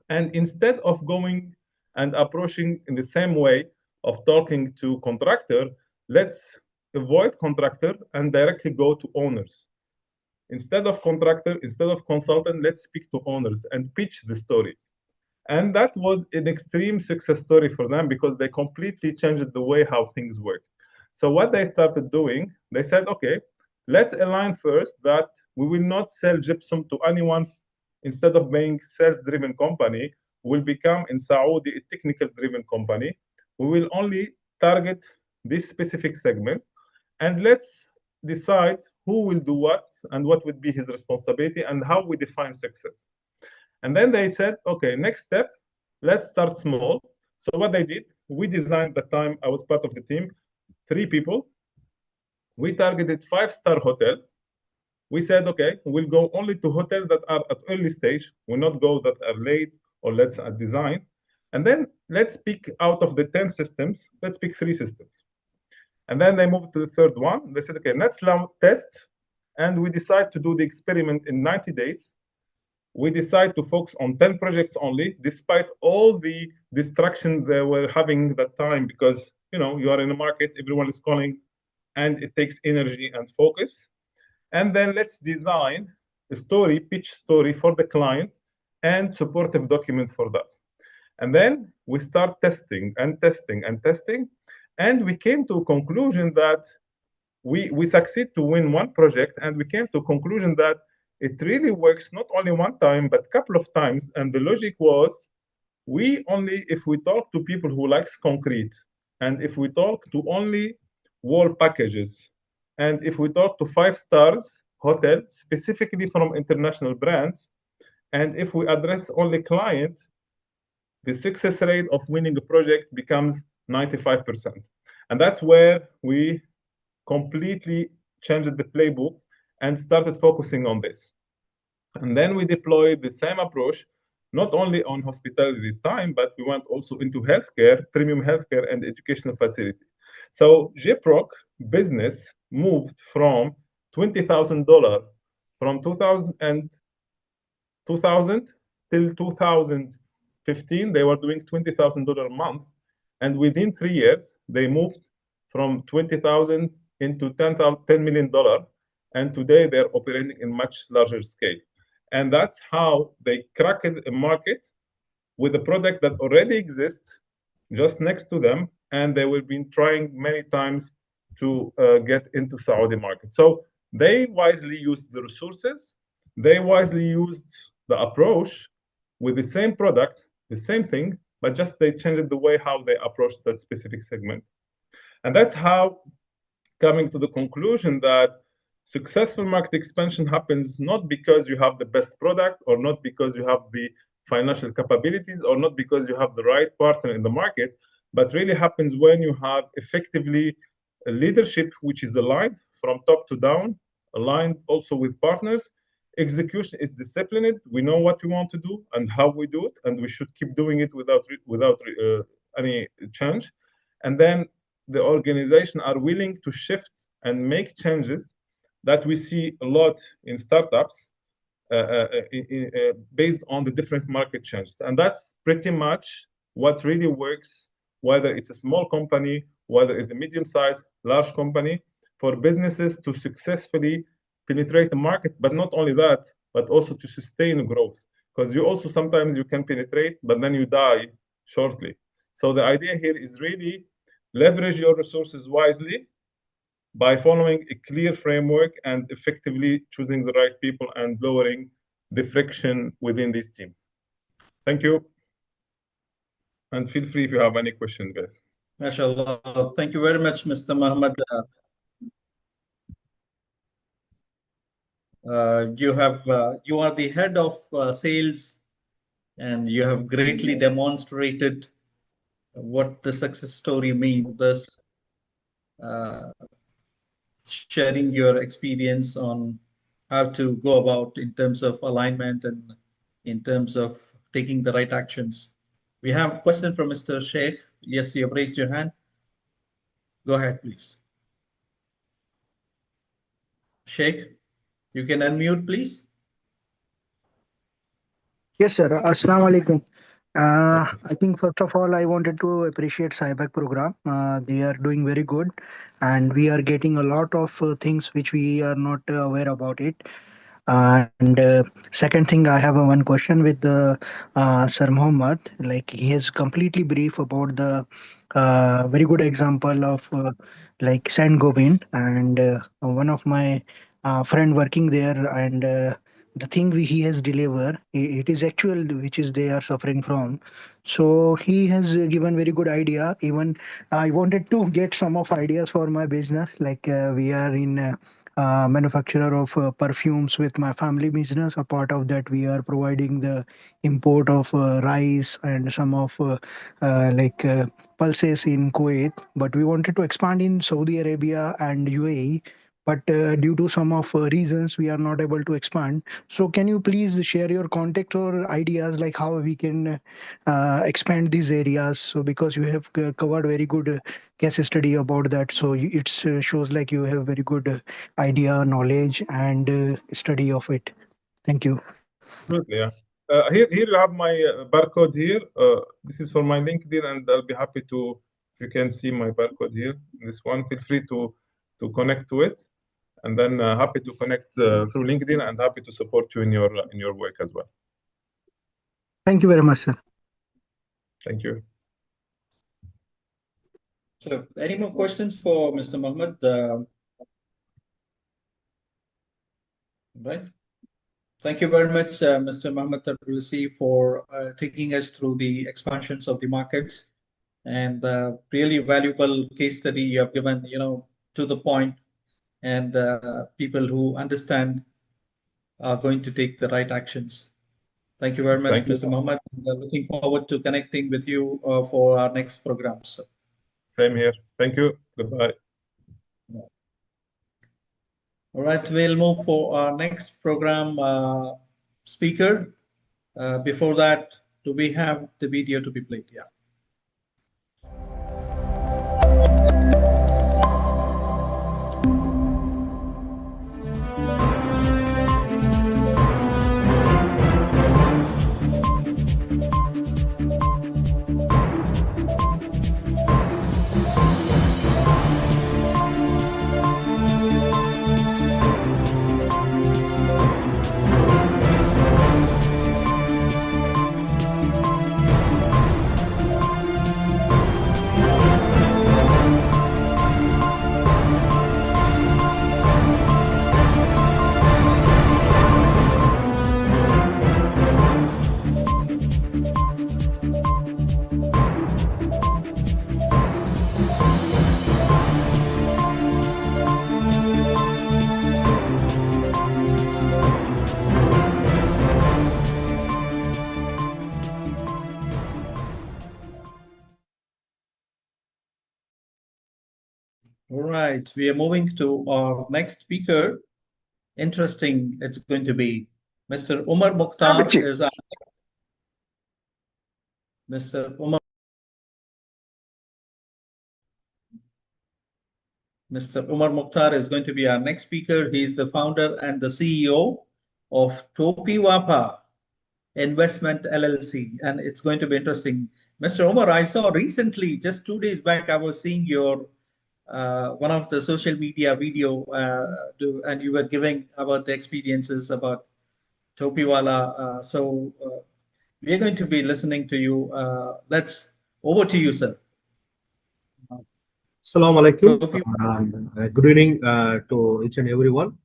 And instead of going and approaching in the same way of talking to contractor, let's avoid contractor and directly go to owners. Instead of contractor, instead of consultant, let's speak to owners and pitch the story. And that was an extreme success story for them because they completely changed the way how things work. So what they started doing, they said, okay, let's align first that we will not sell gypsum to anyone. Instead of being sales-driven company, we'll become in Saudi a technical-driven company. We will only target this specific segment, and let's decide who will do what and what would be his responsibility and how we define success. And then they said, okay, next step, let's start small. So what they did, we designed the time I was part of the team, 3 people. We targeted 5-star hotel. We said, okay, we'll go only to hotels that are at early stage. We'll not go that are late or let's design. And then let's pick out of the 10 systems, let's pick 3 systems. And then they moved to the third one. They said, okay, let's now test. And we decide to do the experiment in 90 days. We decide to focus on 10 projects only, despite all the distraction they were having that time, because you are in a market, everyone is calling, and it takes energy and focus. And then let's design a story, pitch story for the client, and supportive document for that. And then we start testing and testing and testing, and we came to a conclusion that we succeed to win one project, and we came to a conclusion that it really works not only one time, but a couple of times. And the logic was, if we talk to people who likes concrete, and if we talk to only wall packages, and if we talk to 5 stars hotel, specifically from international brands, and if we address only client, the success rate of winning a project becomes 95%. And that's where we completely changed the playbook and started focusing on this. And then we deployed the same approach, not only on hospitality this time, but we went also into healthcare, premium healthcare, and educational facility. So JPROC business moved from $20,000 from 2000 till 2015. They were doing $20,000 a month, and within 3 years, they moved from 20,000 into $10 million, and today they're operating in much larger scale. And that's how they cracked a market with a product that already exists just next to them, and they will be trying many times to get into Saudi market. So they wisely used the resources, they wisely used the approach with the same product, the same thing, but just they changed the way how they approached that specific segment. And that's how coming to the conclusion that successful market expansion happens not because you have the best product, or not because you have the financial capabilities, or not because you have the right partner in the market, but really happens when you have effectively a leadership which is aligned from top to down, aligned also with partners. Execution is disciplined. We know what we want to do and how we do it, and we should keep doing it without any change. And then the organization are willing to shift and make changes that we see a lot in startups based on the different market changes. And that's pretty much what really works, whether it's a small company, whether it's a medium-sized, large company, for businesses to successfully penetrate the market, but not only that, but also to sustain growth. Because you also sometimes you can penetrate, but then you die shortly. So the idea here is really leverage your resources wisely by following a clear framework and effectively choosing the right people and lowering the friction within this team. Thank you. And feel free if you have any questions, guys. MashaAllah. Thank you very much, Mr. Muhammad. You are the head of sales, and you have greatly demonstrated what the success story means. Thus, sharing your experience on how to go about in terms of alignment and in terms of taking the right actions. We have a question from Mr. Sheikh. Yes, you have raised your hand. Go ahead, please. Sheikh, you can unmute, please. Yes, sir. Assalamu alaikum. I think first of all, I wanted to appreciate Sibec program. They are doing very good, and we are getting a lot of things which we are not aware about it. And second thing, I have one question with the Sir Mohammed. Like he has completely brief about the very good example of like Saint Gobain, and one of my friend working there, and the thing he has delivered, it is actual which is they are suffering from. So he has given very good idea. Even I wanted to get some of ideas for my business. Like we are in. Manufacturer of perfumes with my family business. A part of that, we are providing the import of rice and some of like pulses in Kuwait. But we wanted to expand in Saudi Arabia and UAE. But due to some of reasons, we are not able to expand. So, can you please share your contact or ideas like how we can expand these areas? So, because you have covered very good case study about that, so it shows like you have very good idea, knowledge, and study of it. Thank you. Absolutely, yeah. Here you have my barcode here. This is for my LinkedIn, and I'll be happy to, if you can see my barcode here, this one, feel free to connect to it, and then happy to connect through LinkedIn, and happy to support you in your work as well. Thank you very much, sir. Thank you. So, any more questions for Mr. Mohammed? Right. Thank you very much, Mr. Mohammed Tarulsi, for taking us through the expansions of the markets and really valuable case study you have given, to the point, and people who understand are going to take the right actions. Thank you very much, Thank you. Mr. Mohammed. Looking forward to connecting with you for our next programs. Same here. Thank you. Goodbye. All right, we'll move for our next program speaker. Before that, do we have the video to be played? Yeah. All right, we are moving to our next speaker. Interesting, it's going to be Mr. Umar Mukhtar is our Mr. Umar. Mr. Umar Mukhtar is going to be our next speaker. He's the founder and the CEO of Topi Wapa Investment LLC, and it's going to be interesting. Mr. Umar, I saw recently, just 2 days back, I was seeing your one of the social media video, and you were giving about the experiences about Topiwala. So we're going to be listening to you. Over to you, sir. Assalamu alaikum. Good evening to each and everyone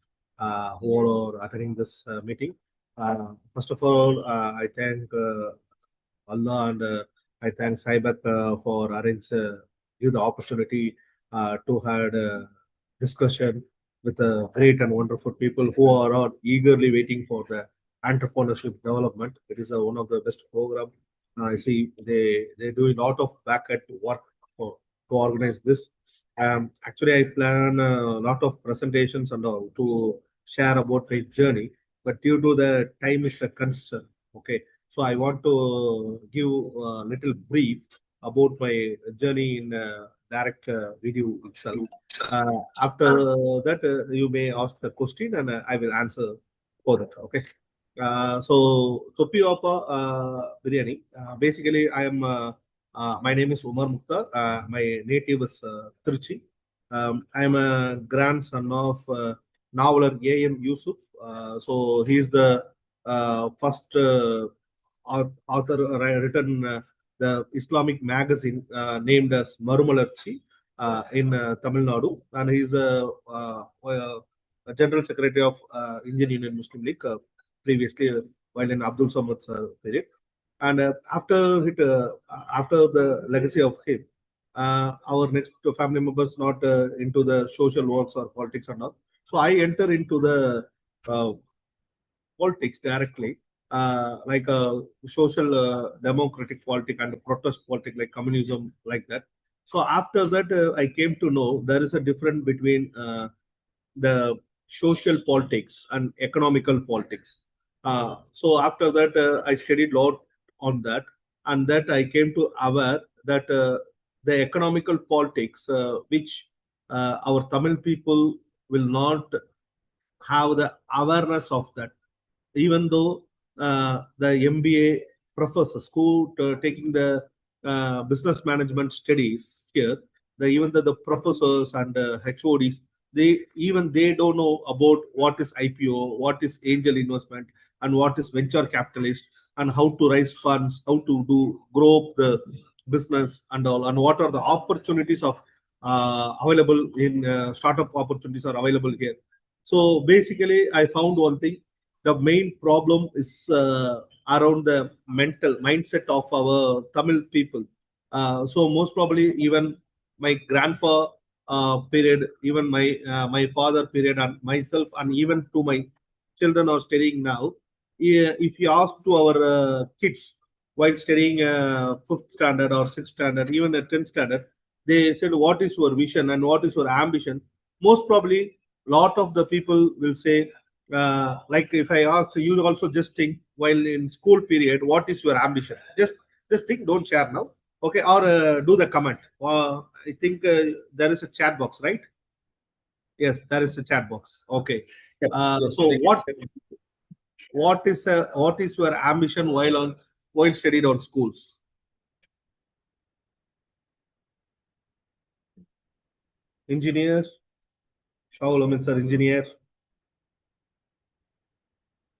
who are attending this meeting. First of all, I thank Allah, and I thank Sibec for arranging give the opportunity to have a discussion with great and wonderful people who are eagerly waiting for the entrepreneurship development. It is one of the best program. I see they do a lot of back-end work to organize this. Actually, I plan a lot of presentations and all to share about my journey, but due to the time is a concern. Okay, so I want to give a little brief about my journey in direct video itself. After that, you may ask the question and I will answer for that. Okay. So Topi Opa Biryani. Basically, I am. My name is Umar Mukhtar. My native is Trichy. I am a grandson of noveler A.M. Yusuf. So he is the first author written the Islamic magazine named as Marumalarchi in Tamil Nadu, and he is a general secretary of Indian Union Muslim League previously, while in Abdul Samad's period. And after the legacy of him, our next family members not into the social works or politics and all. So I enter into the politics directly, like a social democratic politic and protest politic like communism, like that. So after that, I came to know there is a difference between the social politics and economical politics. So after that, I studied a lot on that, and that I came to aware that the economical politics, which our Tamil people will not have the awareness of that, even though the MBA professors who taking the business management studies here, even the professors and HODs, they don't know about what is IPO, what is angel investment, and what is venture capitalist, and how to raise funds, how to grow up the business and all, and what are the opportunities of available in startup opportunities are available here. So basically, I found one thing: the main problem is around the mental mindset of our Tamil people. So most probably, even my grandpa period, even my father period, and myself, and even to my children are studying now. If you ask to our kids while studying fifth standard or sixth standard, even a 10th standard, they said, "What is your vision and what is your ambition?" Most probably, lot of the people will say, like if I ask you, also just think while in school period, what is your ambition? Just think, don't share now, okay? Or do the comment. I think there is a chat box, right? Yes, there is a chat box. Okay. Yes, So they can. what is your ambition while studied on schools? Engineer, Shaul Amin sir, engineer,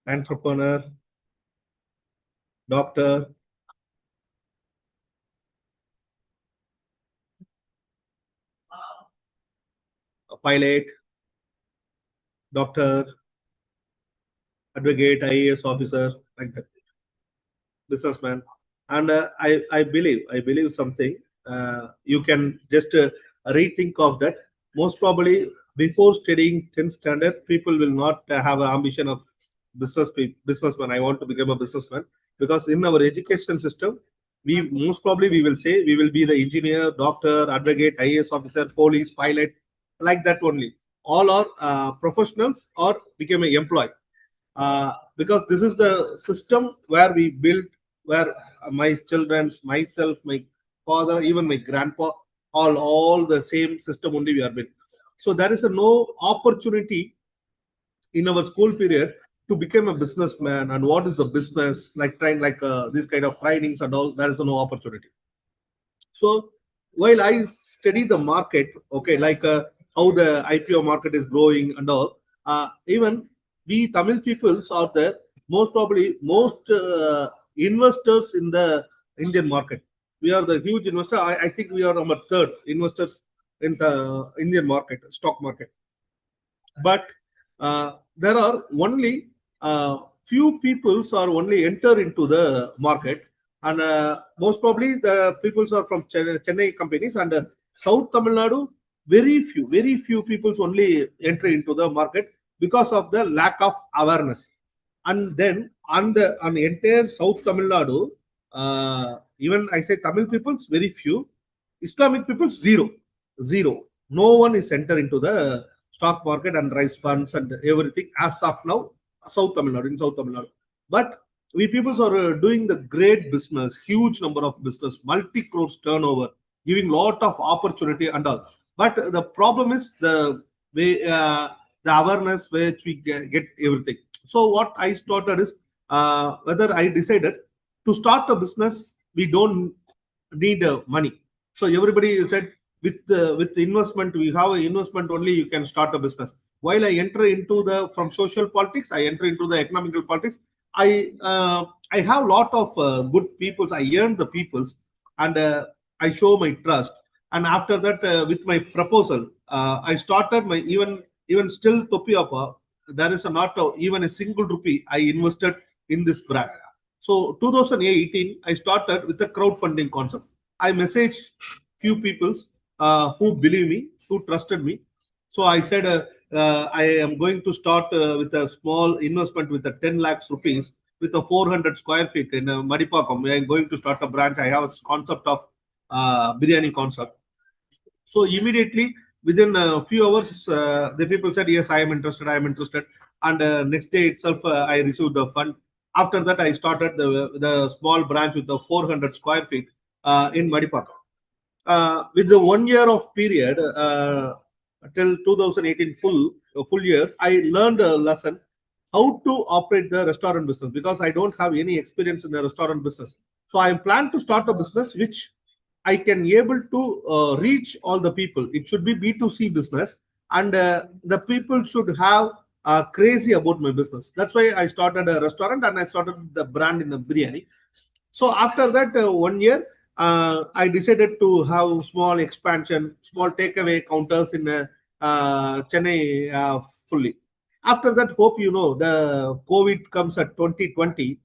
entrepreneur, doctor, a pilot, doctor, advocate, IAS officer, like that, businessman. And I believe something. You can just rethink of that. Most probably, before studying 10th standard, people will not have an ambition of businessman. I want to become a businessman, because in our education system, we most probably we will say we will be the engineer, doctor, advocate, IAS officer, police, pilot, like that only. All are professionals or become an employee. Because this is the system where we build, where my children's, myself, my father, even my grandpa, all the same system only we are built. So there is no opportunity in our school period to become a businessman, and what is the business like, trying like this kind of trainings and all, there is no opportunity. So while I study the market, okay, like how the IPO market is growing and all, even we Tamil peoples are the most investors in the Indian market. We are the huge investor. I think we are number third investors in the Indian market, stock market. But there are only few peoples are only enter into the market, and most probably the peoples are from Chennai companies, and South Tamil Nadu, very few peoples only enter into the market because of the lack of awareness. And then on the entire South Tamil Nadu, even I say Tamil peoples very few, Islamic peoples zero. No one is enter into the stock market and raise funds and everything as of now. South Tamil Nadu, in South Tamil Nadu, but we peoples are doing the great business, huge number of business, multi crores turnover, giving lot of opportunity and all. But the problem is the way the awareness which we get everything. So what I started is whether I decided to start a business, we don't need money. So everybody said with investment, we have an investment only, you can start a business. While I enter into the from social politics, I enter into the economical politics. I have lot of good peoples. I earn the peoples, and I show my trust. And after that, with my proposal, I started my even still Topiapa. There is not even a single rupee I invested in this brand. So 2018, I started with a crowdfunding concept. I messaged few peoples who believe me, who trusted me. So I said, I am going to start with a small investment with a 10 lakhs rupees with a 400 square feet in Madipakam. I am going to start a branch. I have a concept of biryani concept. So immediately within a few hours, the people said, yes, I am interested. I am interested. And next day itself, I received the fund. After that, I started the small branch with the 400 square feet in Madipakam. With the 1 year of period till 2018 full year, I learned a lesson how to operate the restaurant business because I don't have any experience in the restaurant business. So I plan to start a business which I can able to reach all the people. It should be B2C business, and the people should have crazy about my business. That's why I started a restaurant and I started the brand in the biryani. So after that 1 year, I decided to have small expansion, small takeaway counters in Chennai fully. After that, hope you know the COVID comes at 2020.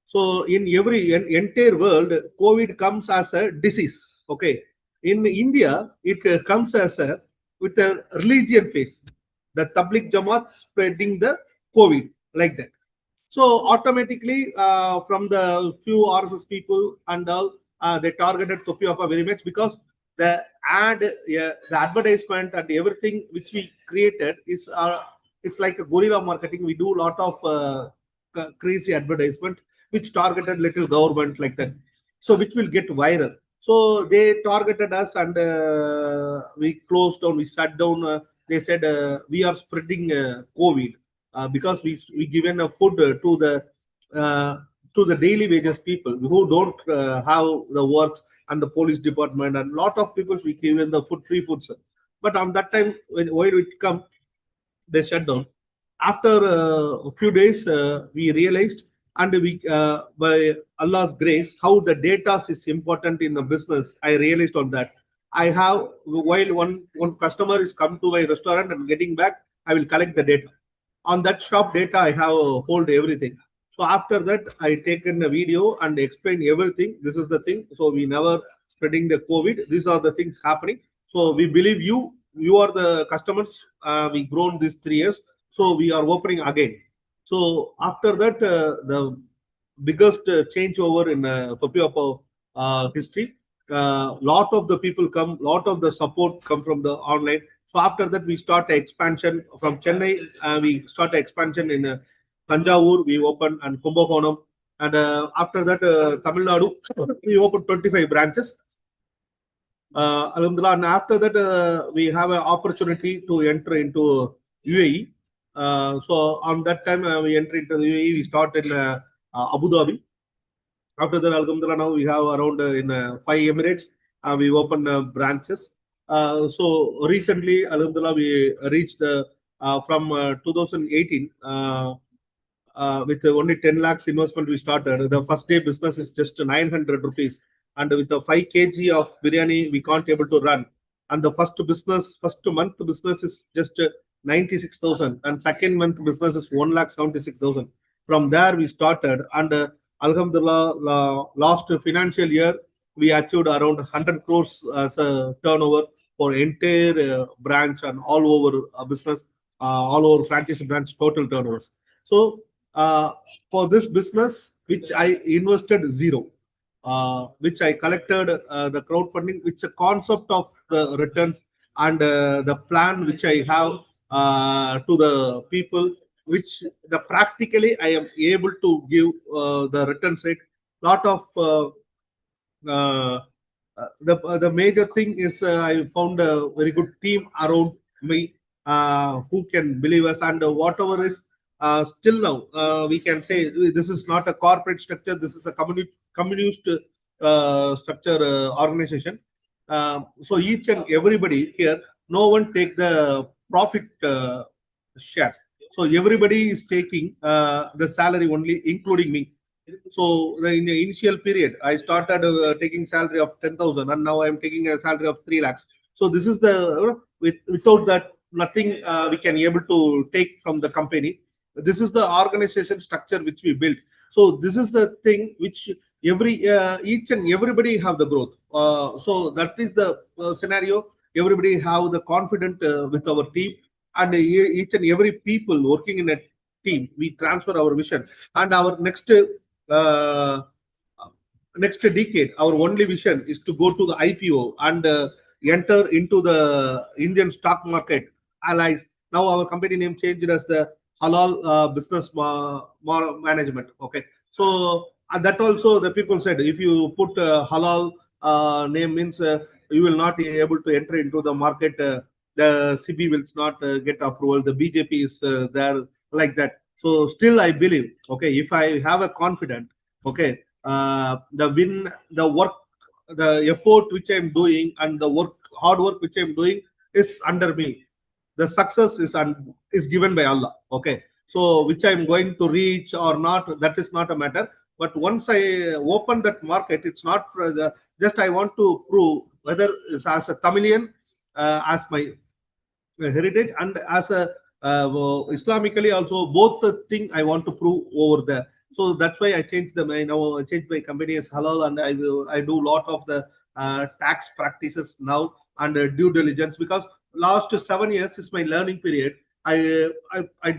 So in every entire world, COVID comes as a disease. Okay, in India, it comes as a with a religion phase. The Tabligh Jamaat spreading the COVID like that. So automatically, from the few RSS people and all, they targeted Topiapa very much because the the advertisement and everything which we created is it's like a guerrilla marketing. We do a lot of crazy advertisement which targeted little government like that, so which will get viral. So they targeted us and we closed down. We shut down. They said we are spreading COVID because we given a food uh, to the daily wages people who don't have the works and the police department and lot of people we given the food free foods. But on that time when it come, they shut down. After a few days, we realized, and we by Allah's grace, how the data is important in the business. I realized on that. I have while one customer is come to my restaurant and getting back, I will collect the data. On that shop data, I have hold everything. So after that, I taken a video and explain everything. This is the thing. So we never spreading the COVID. These are the things happening. So we believe you. You are the customers. We grown these 3 years. So we are opening again. So after that, the biggest changeover in Topiapa history. Lot of the people come. Lot of the support come from the online. So after that, we start expansion from Chennai. We start expansion in Tanjavur. We open and Kumbakonam, and after that, Tamil Nadu. We open 25 branches. Alhamdulillah, and after that, we have an opportunity to enter into UAE. So on that time, we enter into the UAE. We start in Abu Dhabi. After that, Alhamdulillah, now we have around in 5 Emirates. We open branches. So recently, Alhamdulillah, we reached from 2018 with only 10 lakhs investment we started. The first day business is just 900 rupees. And with the 5 kg of biryani, we can't able to run. And the first month business is just 96,000. And second month business is 1,76,000. From there, we started. And Alhamdulillah, last financial year, we achieved around 100 crores as a turnover for entire branch and all over business, all over franchise branch total turnovers. So for this business, which I invested zero, which I collected the crowdfunding, which a concept of the returns and the plan which I have to the people, which the practically I am able to give the returns rate. Lot of the major thing is I found a very good team around me who can believe us, and whatever is still now, we can say this is not a corporate structure. This is a communist structure organization. So each and everybody here, no one take the profit shares. So everybody is taking the salary only, including me. So in the initial period, I started taking salary of 10,000, and now I am taking a salary of 3 lakhs. So this is the without that nothing we can able to take from the company. This is the organization structure which we built. So this is the thing which each and everybody have the growth. So that is the scenario. Everybody have the confident with our team, and each and every people working in a team. We transfer our vision, and our uh, next decade, our only vision is to go to the IPO and enter into the Indian stock market. Allies. Now our company name changed as the Halal Business Management. Okay. So that also the people said, if you put Halal name means you will not be able to enter into the market. The CB will not get approval. The BJP is there like that. So still I believe, okay, if I have a confidence, okay, the work, the effort which I'm doing, and the hard work which I'm doing is under me. The success is given by Allah. Okay, so which I'm going to reach or not, that is not a matter. But once I open that market, it's not for the just I want to prove whether it's as a Tamilian, as my heritage, and as a Islamically also, both the thing I want to prove over there. So that's why I changed I now changed my company as halal, and I do lot of the tax practices now, and due diligence, because last 7 years is my learning period. I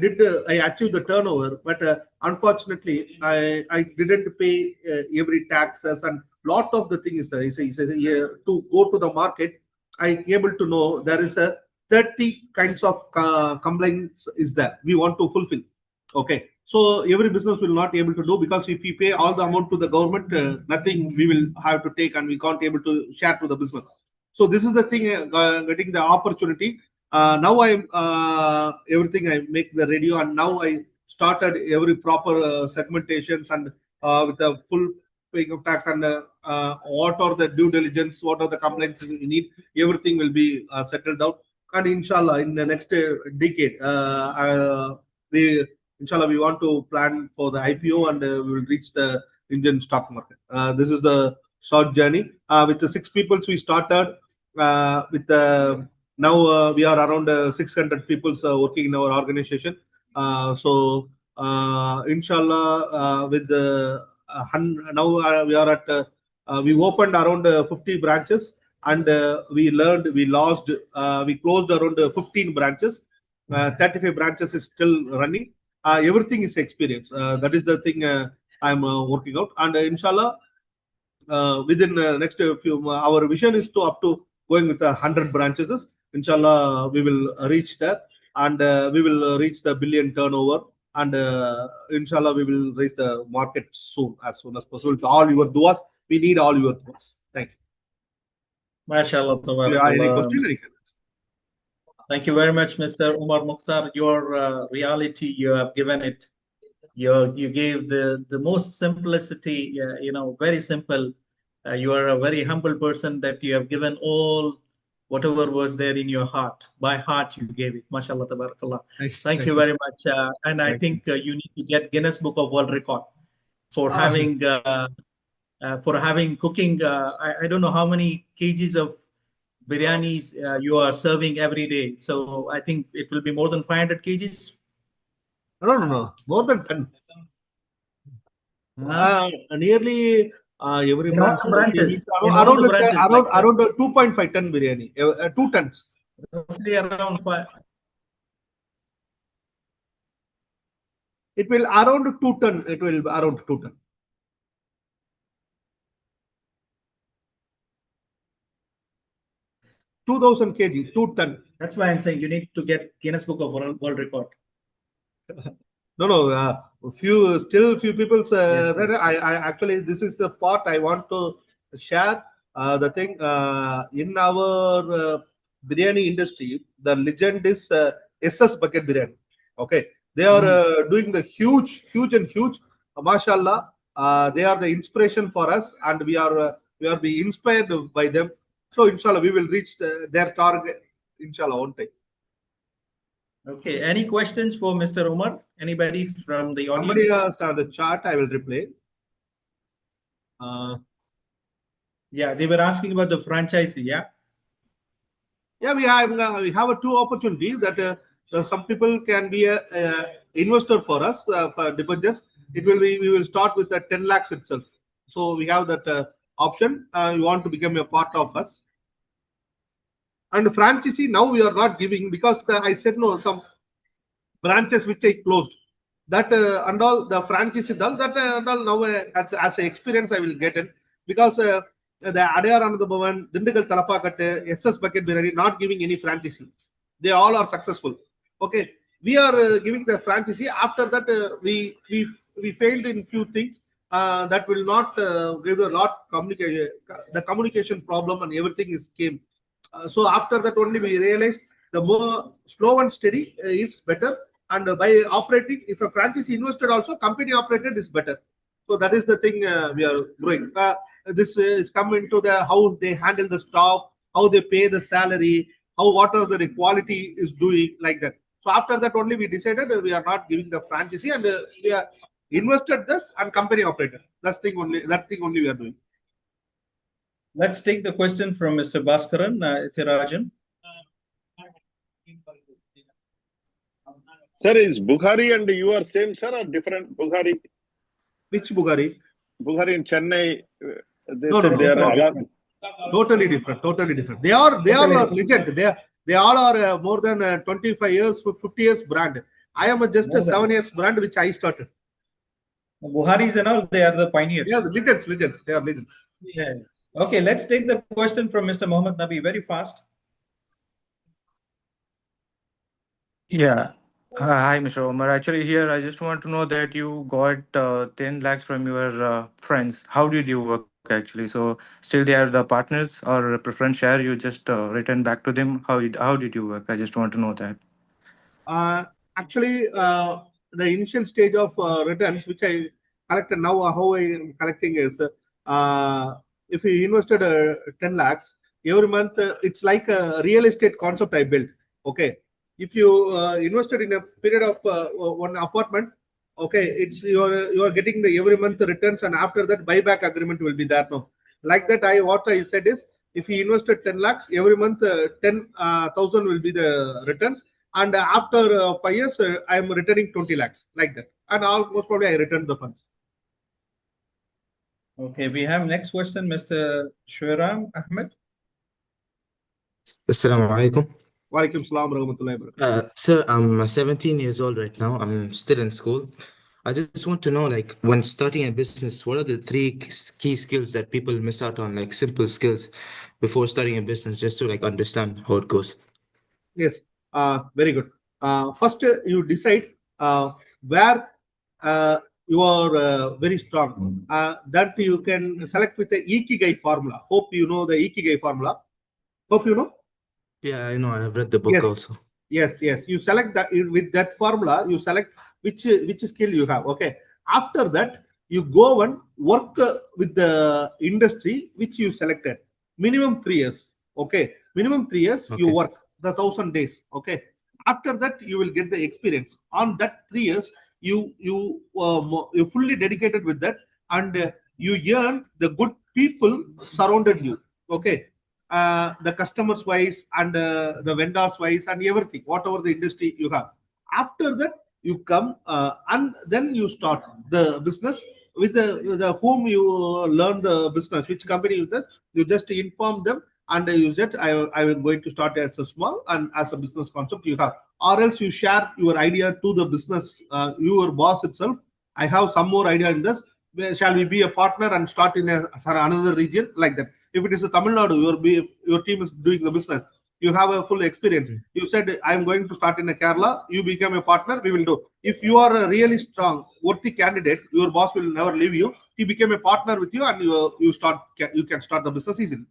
did I achieved the turnover, but unfortunately I didn't pay every taxes, and lot of the thing is there. To go to the market, I able to know there is a 30 kinds of complaints is there we want to fulfill. Okay, so every business will not able to do, because if we pay all the amount to the government, nothing we will have to take, and we can't able to share to the business. So this is the thing, getting the opportunity. Now I everything I make the radio, and now I started every proper segmentations, and with the full paying of tax, and what are the due diligence, what are the complaints you need, everything will be settled out. And inshallah, in the next decade, we inshallah we want to plan for the IPO, and we will reach the Indian stock market. This is the short journey. With the 6 people we started. With the now we are around 600 people working in our organization. So inshallah, with the now we are at we opened around 50 branches, and we learned, we lost, we closed around 15 branches. 35 branches is still running. Everything is experience. That is the thing I'm working out, and inshallah, within next few, our vision is to up to going with 100 branches. Inshallah, we will reach that, and we will reach the billion turnover, and inshallah, we will reach the market soon as possible. With all your duas, we need all your duas. Thank you. MashaAllah, Any tabarakallah. question? Thank you very much, Mr. Umar Mukhtar. Your reality, you have given it. You gave the most simplicity, very simple. You are a very humble person, that you have given all whatever was there in your heart. By heart, you gave it. MashaAllah, tabarakallah. Thank you very much. And I think you need to get Guinness Book of World Record for having cooking. I don't know how many kgs of biryanis you are serving every day. So I think it will be more than 500 kgs. No, more than 10. Nearly every branch around 2.5 ton biryani, 2 tons. Roughly around 5. It will around 2 ton. It will be around 2 ton. 2,000 kg, 2 ton. That's why I'm saying you need to get Guinness Book of World Record. No. Few people. I actually, this is the part I want to share. The thing in our biryani industry, the legend is SS bucket biryani. Okay, They are doing the huge. Mashallah, they are the inspiration for us, and we are being inspired by them. So, inshallah, we will reach their target, inshallah, on time. Okay. Any questions for Mr. Omar? Anybody from the audience? Somebody asked on the chat. I will reply. Yeah, they were asking about the franchisee. Yeah. Yeah, we have a two opportunities that some people can be a investor for us for debentures. It will be, we will start with the 10 lakhs itself. So we have that option. You want to become a part of us. And franchisee now we are not giving because I said no, some branches which I closed. That and all the franchise that and all now as an experience I will get it because the Adayar and the Bhavan, Dindigal Talapakatte, SS Bucket Biryani not giving any franchisee. They all are successful. Okay, we are giving the franchisee. After that, we failed in few things. That will not give a lot communication. The communication problem and everything is came. So after that only we realized the more slow and steady is better. And by operating, if a franchise invested also, company operated is better. So that is the thing we are growing. This is come into the how they handle the staff, how they pay the salary, how whatever the quality is doing like that. So after that only we decided we are not giving the franchisee and we are invested this and company operated. That thing only we are doing. Let's take the question from Mr. Bhaskaran Ithirajan. Sir, is Bukhari and you are same, sir, or different Bukhari? Which Bukhari? Bukhari in Chennai. They No, said they are totally different. Totally different. They are legend. They all are more than 25 years, 50 years brand. I am just a 7 years brand which I started. Buharis and all, they are the pioneers. Yeah, legends. They are legends. Yeah. Okay, let's take the question from Mr. Mohammed Nabi very fast. Yeah. Hi, Mr. Omar. Actually, here I just want to know that you got 10 lakhs from your friends. How did you work actually? So still they are the partners or a preference share? You just return back to them. How did you work? I just want to know that. Actually, the initial stage of returns, which I collected now, how I am collecting is if you invested 10 lakhs every month, it's like a real estate concept I built. Okay. If you invested in a period of one apartment, okay, it's you are getting the every month returns, and after that buyback agreement will be there. No, like that. What I said is, if you invested 10 lakhs every month, 10,000 will be the returns, and after 5 years, I am returning 20 lakhs like that, and most probably I returned the funds. Okay, we have next question, Mr. Shweram Ahmed. Assalamu alaikum. Walaikum salam rahmatullahi wabarakatuh. Sir, I'm 17 years old right now. I'm still in school. I just want to know, like, when starting a business, what are the 3 key skills that people miss out on, like simple skills before starting a business, just to like understand how it goes? Yes, very good. First, you decide where you are very strong. That you can select with the Ikigai formula. Hope you know the Ikigai formula. Hope you know. Yeah, I know. I have read the book also. Yes. You select that with that formula. You select which skill you have. Okay. After that, you go and work with the industry which you selected. Minimum 3 years. Okay. Minimum 3 years. Okay. You work the 1,000 days. Okay. After that, you will get the experience. On that 3 years, you fully dedicated with that, and you earn the good people surrounded you. Okay. The customers wise and the vendors wise and everything, whatever the industry you have. After that, you come and then you start the business with the whom you learn the business, which company you just inform them, and you said I am going to start as a small and as a business concept you have, or else you share your idea to the business, your boss itself. I have some more idea in this. Shall we be a partner and start in another region like that? If it is a Tamil Nadu, your team is doing the business. You have a full experience. You said, I am going to start in a Kerala. You become a partner. We will do. If you are a really strong, worthy candidate, your boss will never leave you. He became a partner with you, and you can start the business easily.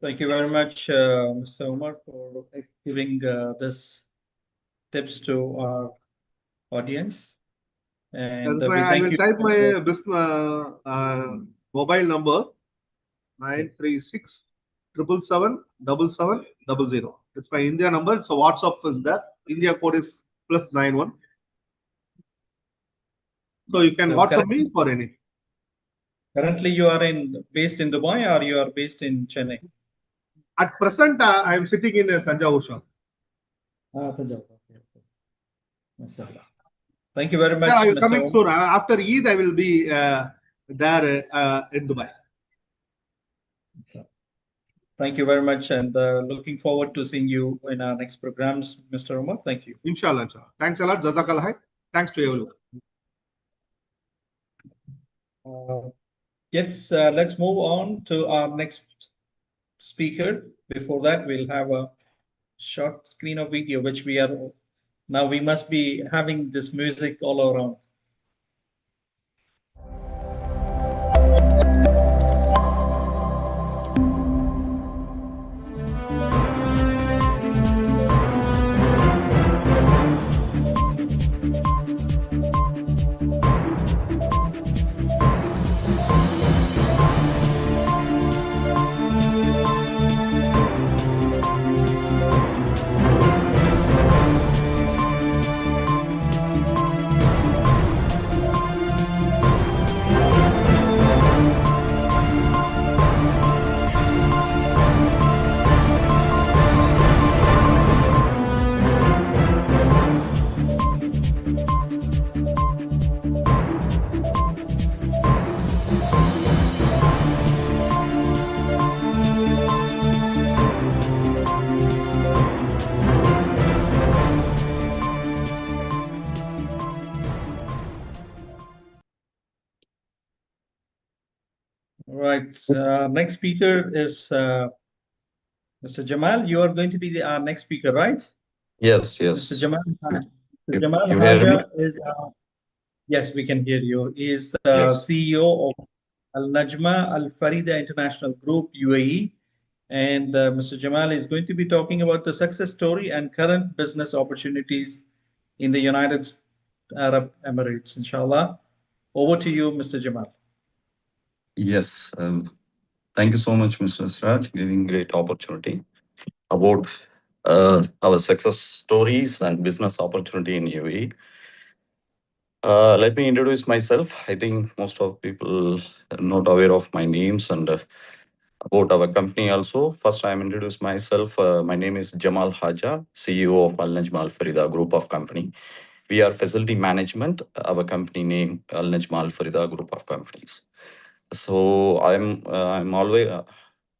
Thank you very much, Mr. Omar, for giving this tips to our audience. And That's why we I thank will you. type my business mobile number 936 777 It's my India number. It's a WhatsApp is there. India code is +91. So you can So WhatsApp me for any. Currently, you are based in Dubai or you are based in Chennai? At present, I am sitting in Tanjavur shop. Tanjavur. Okay. Thank you very much, Yeah, I will Mr. coming Omar. soon. After Eid, I will be there in Dubai. Thank you very much, and looking forward to seeing you in our next programs, Mr. Omar. Thank you. Inshallah, inshallah. Thanks a lot. Jazakallah. Thanks to everyone. Yes, let's move on to our next speaker. Before that, we'll have a short screen of video, which we are now. We must be having this music all around. Right. Next speaker is Mr. Jamal. You are going to be our next speaker, right? Yes, Mr. yes. Jamal. Mr. Jamal You hear me? Haja is. Yes, we can hear you. He is the Yes. CEO of Al Najma Al Farida International Group, UAE. And Mr. Jamal is going to be talking about the success story and current business opportunities in the United Arab Emirates, inshallah. Over to you, Mr. Jamal. Yes, thank you so much, Mr. Sraj, giving great opportunity about our success stories and business opportunity in UAE. Let me introduce myself. I think most of people are not aware of my names and about our company also. First, I am introduce myself. My name is Jamal Haja, CEO of Al Najma Al Farida Group of Company. We are facility management. Our company name Al Najma Al Farida Group of Companies. So I'm always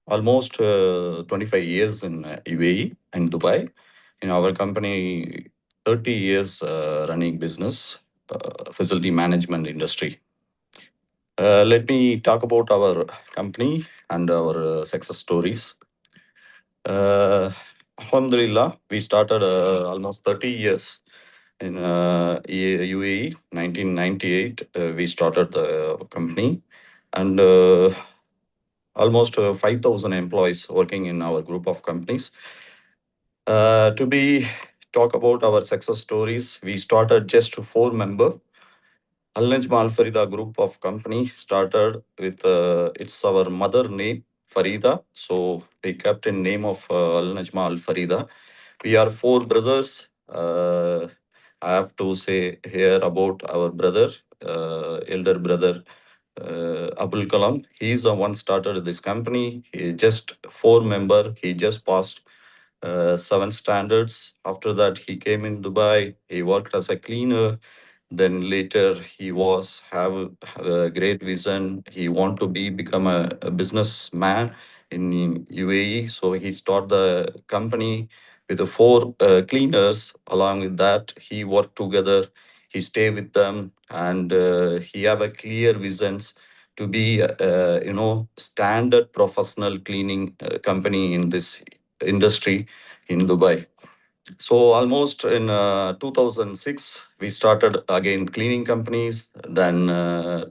almost 25 years in UAE and Dubai. In our company, 30 years running business, facility management industry. Let me talk about our company and our success stories. Alhamdulillah, we started almost 30 years in UAE. 1998, we started the company, and almost 5,000 employees working in our group of companies. To be talk about our success stories, we started just 4 member. Al Najma Al Farida group of company started with it's our mother name Farida, so we kept in name of Al Najma Al Farida. We are 4 brothers. I have to say here about our brother, elder brother Abul Kalam. He's the one started this company. He just 4 member. He just passed 7 standards. After that, he came in Dubai. He worked as a cleaner. Then later, he was have a great vision. He want to become a businessman in UAE. So he started the company with the 4 cleaners. Along with that, he worked together. He stay with them, and he have a clear visions to be standard professional cleaning company in this industry in Dubai. So almost in 2006, we started again cleaning companies. Then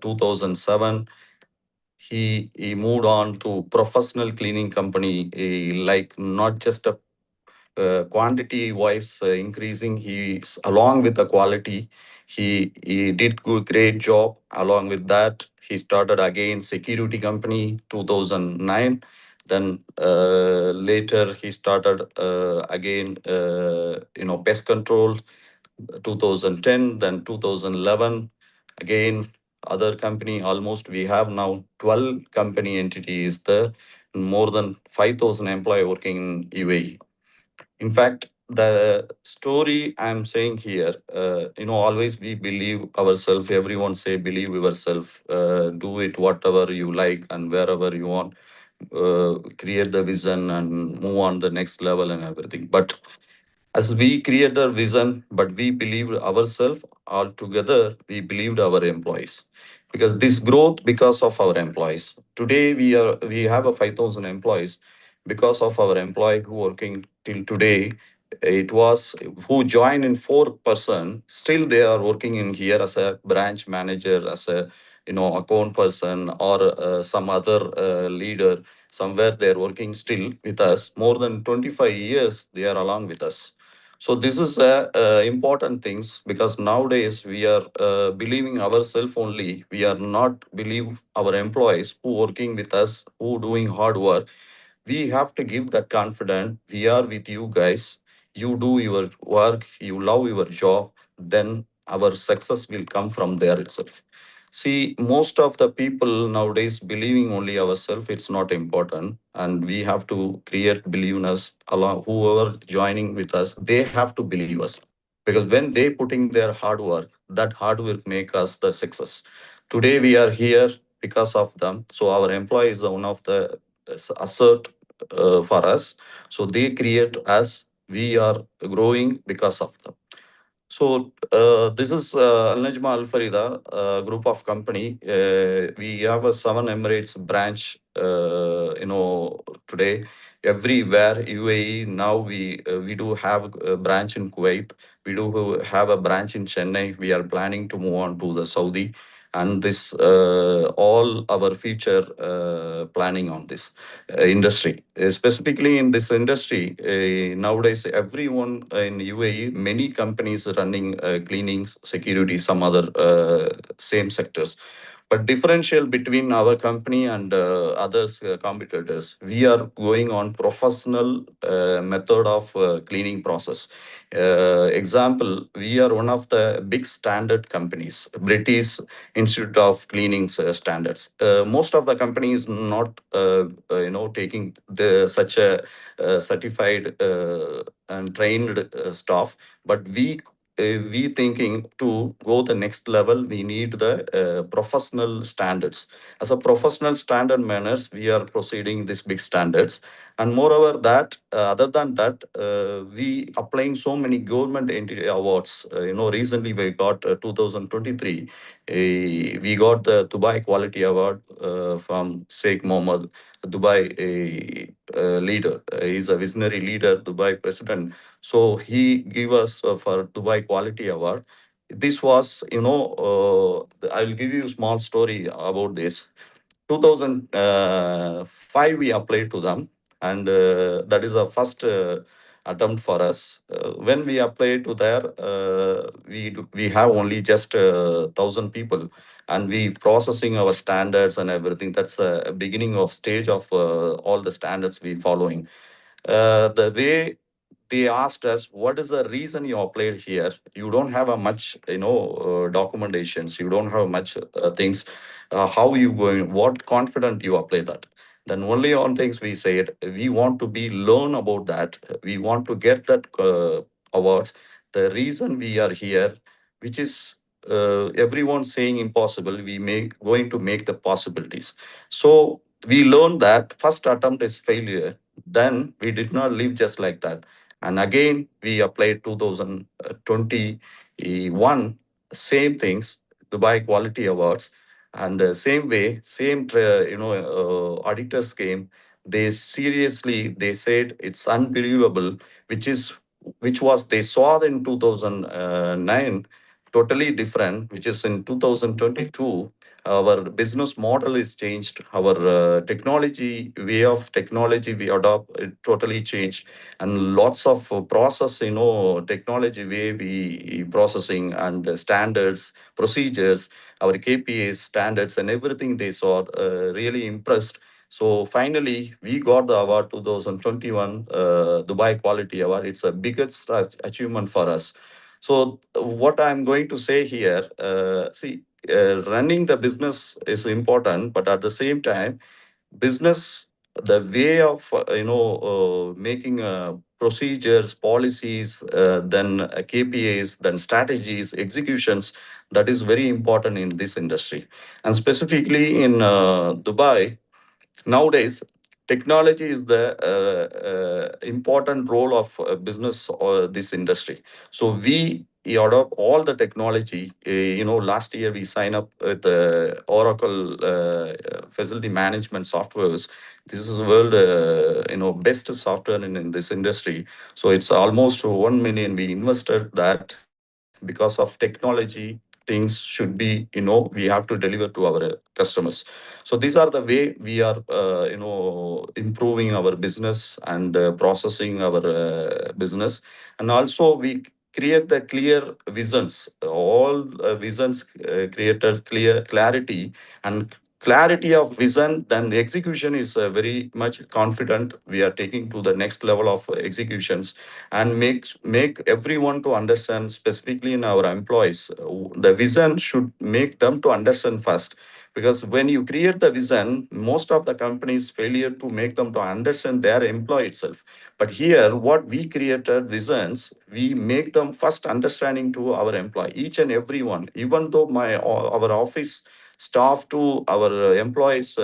2007, he moved on to professional cleaning company, like not just a quantity wise increasing. He's along with the quality. He did good, great job. Along with that, he started again security company 2009. Then later he started again pest control 2010. Then 2011 again other company. Almost we have now 12 company entities there, more than 5,000 employee working in UAE. In fact, the story I'm saying here, always we believe ourselves. Everyone say believe yourself, do it whatever you like and wherever you want, create the vision and move on the next level and everything. But as we create the vision, but we believe ourselves all together, we believed our employees. Because this growth because of our employees. Today we have a 5,000 employees because of our employee who working till today. It was who joined in 4%. Still they are working in here as a branch manager, as a account person or some other leader. Somewhere they're working still with us. More than 25 years they are along with us. So this is important things, because nowadays we are believing ourselves only. We are not believe our employees who working with us, who doing hard work. We have to give that confidence. We are with you guys. You do your work. You love your job. Then our success will come from there itself. See, most of the people nowadays believing only ourselves, it's not important. And we have to create believe in us. Along whoever joining with us, they have to believe us. Because when they putting their hard work, that hard work make us the success. Today we are here because of them. So our employee is one of the assert for us. So they create us. We are growing because of them. So this is Al Najma Al Farida group of company. We have a 7 Emirates branch. Today everywhere UAE. Now we do have a branch in Kuwait. We do have a branch in Chennai. We are planning to move on to the Saudi, and this all our future planning on this industry. Specifically in this industry, nowadays everyone in UAE, many companies are running cleaning, security, some other same sectors. But differential between our company and others competitors, we are going on professional method of cleaning process. Example, we are one of the big standard companies, British Institute of Cleaning standards. Most of the companies not taking the such a certified and trained staff, but we thinking to go the next level. We need the professional standards. As a professional standard manners, we are proceeding these big standards. And moreover that other than that, we applying so many government entity awards. Recently we got 2023, we got the Dubai Quality Award from Sheikh Mohammed, Dubai leader. He's a visionary leader, Dubai president. So he gave us for Dubai Quality Award. This was, I'll give you a small story about this. 2005, we applied to them, and that is the first attempt for us. When we applied to there, we have only just 1,000 people, and we processing our standards and everything. That's a beginning of stage of all the standards we following. The way they asked us, what is the reason you applied here? You don't have a much documentations, you don't have much things. How you going, what confident you apply that? Then only on things we said, we want to be learn about that, we want to get that awards. The reason we are here, which is everyone saying impossible, we make going to make the possibilities. So we learned that first attempt is failure. Then we did not live just like that. And again, we applied 2021, same things, Dubai Quality Awards. And the same way, same, auditors came. They seriously, they said it's unbelievable, which was, they saw in 2009, totally different, which is in 2022. our business model is changed, our technology, way of technology we adopt, it totally changed, and lots of process, technology way we processing and standards, procedures, our KPIs, standards, and everything they saw really impressed. So finally, we got the award 2021 Dubai Quality Award. It's a biggest achievement for us. So what I'm going to say here, see, running the business is important, but at the same time, business, the way of making procedures, policies, then KPIs, then strategies, executions, that is very important in this industry. And specifically in Dubai, nowadays, technology is the important role of business or this industry. So we adopt all the technology. Last year we signed up with Oracle facility management softwares. This is world best software in this industry. So it's almost 1 million we invested that, because of technology things should be, we have to deliver to our customers. So these are the way we are improving our business and processing our business. And also we create the clear visions, all visions created clear clarity, and clarity of vision, then the execution is very much confident. We are taking to the next level of executions, and make everyone to understand, specifically in our employees. The vision should make them to understand first, because when you create the vision, most of the companies failure to make them to understand their employee itself. But here, what we created visions, we make them first understanding to our employee, each and every one. Even though our office staff to our employees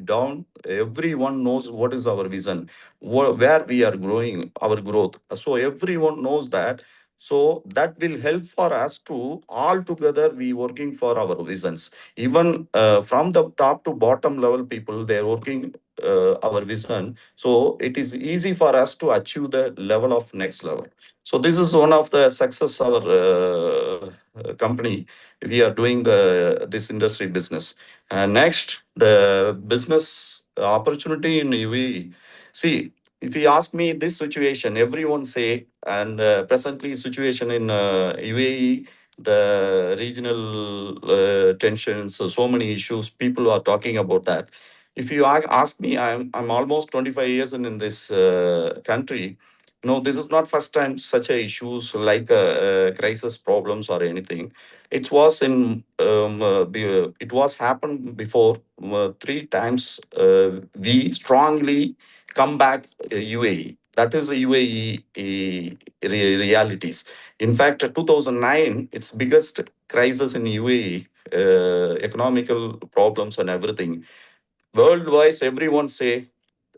down, everyone knows what is our vision, where we are growing, our growth. So everyone knows that. So that will help for us to all together we working for our visions. Even from the top to bottom level people, they are working our vision. So it is easy for us to achieve the level of next level. So this is one of the success our company. We are doing this industry business. Next, the business opportunity in UAE. See, if you ask me this situation, everyone say, and presently situation in UAE, the regional tensions, so many issues, people are talking about that. If you ask me, I'm almost 25 years in this country. No, this is not first time such a issues like crisis problems or anything. It was it was happened before 3 times. We strongly come back UAE. That is the UAE realities. In fact, 2009, its biggest crisis in UAE, economical problems and everything. Worldwide, everyone say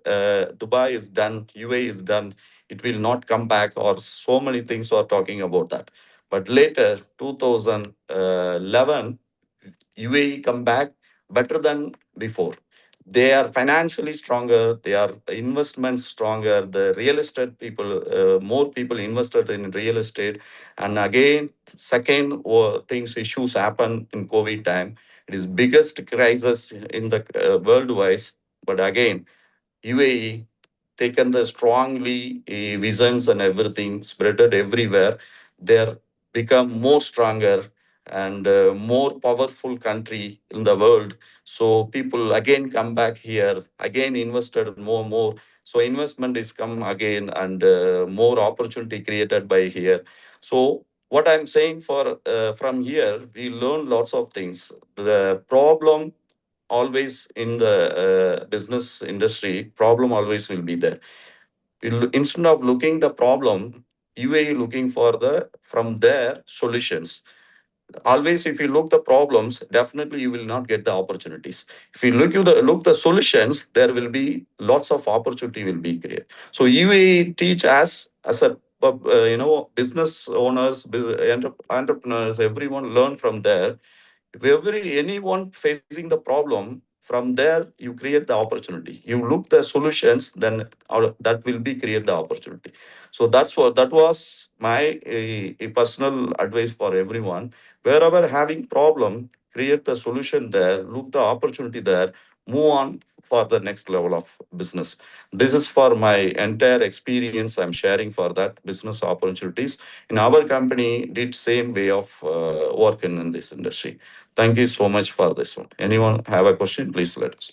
Dubai is done, UAE is done, it will not come back, or so many things are talking about that. But later, 2011, UAE come back better than before. They are financially stronger, they are investments stronger, the real estate people, more people invested in real estate. And again, second things, issues happen in COVID time. It is biggest crisis in the worldwide. But again, UAE taken the strongly visions and everything, spreaded everywhere. They're become more stronger and more powerful country in the world. So people again come back here, again invested more. So investment is come again, and more opportunity created by here. So what I'm saying for from here, we learn lots of things. The problem always in the business industry, problem always will be there. Instead of looking the problem, UAE looking for the from their solutions. Always, if you look the problems, definitely you will not get the opportunities. If you look the solutions, there will be lots of opportunity will be created. So UAE teach us as a business owners, entrepreneurs, everyone learn from there. If anyone facing the problem, from there you create the opportunity. You look the solutions, then that will be create the opportunity. So that was my personal advice for everyone. Wherever having problem, create the solution there, look the opportunity there, move on for the next level of business. This is for my entire experience I'm sharing for that business opportunities. In our company, did same way of working in this industry. Thank you so much for this one. Anyone have a question? Please let us.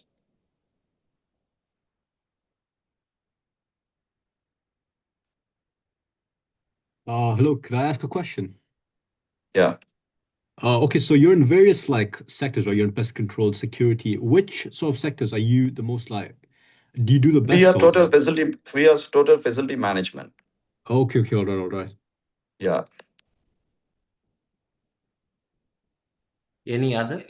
Hello, could I ask a question? Yeah. Okay, so you're in various like sectors, right? You're in pest control, security. Which sort of sectors are you the most like? Do you do the We are best on? total facility management. Okay, okay, all right. Yeah. Any other?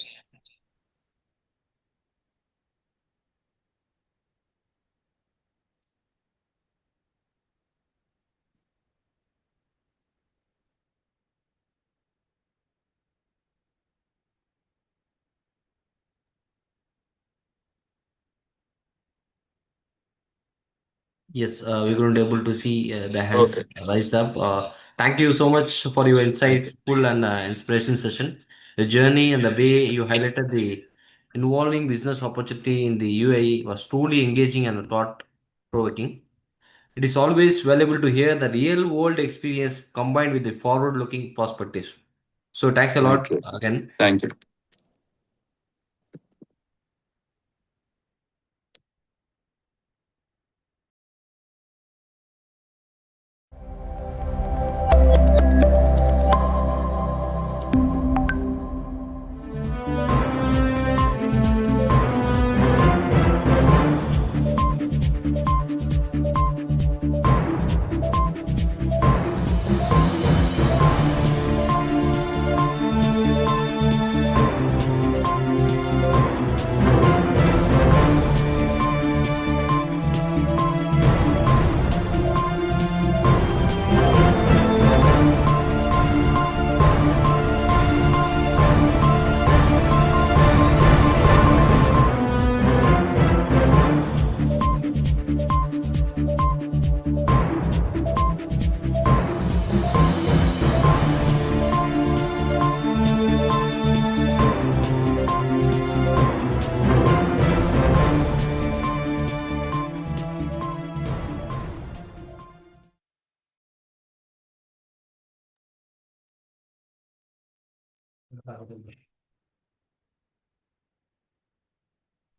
Yes, we're going to be able to see the hands raised up. Thank you so much for your insightful and inspiration session. The journey and the way you highlighted the involving business opportunity in the UAE was truly engaging and thought-provoking. It is always valuable to hear the real-world experience combined with the forward-looking perspectives. So thanks a lot again. Thank you.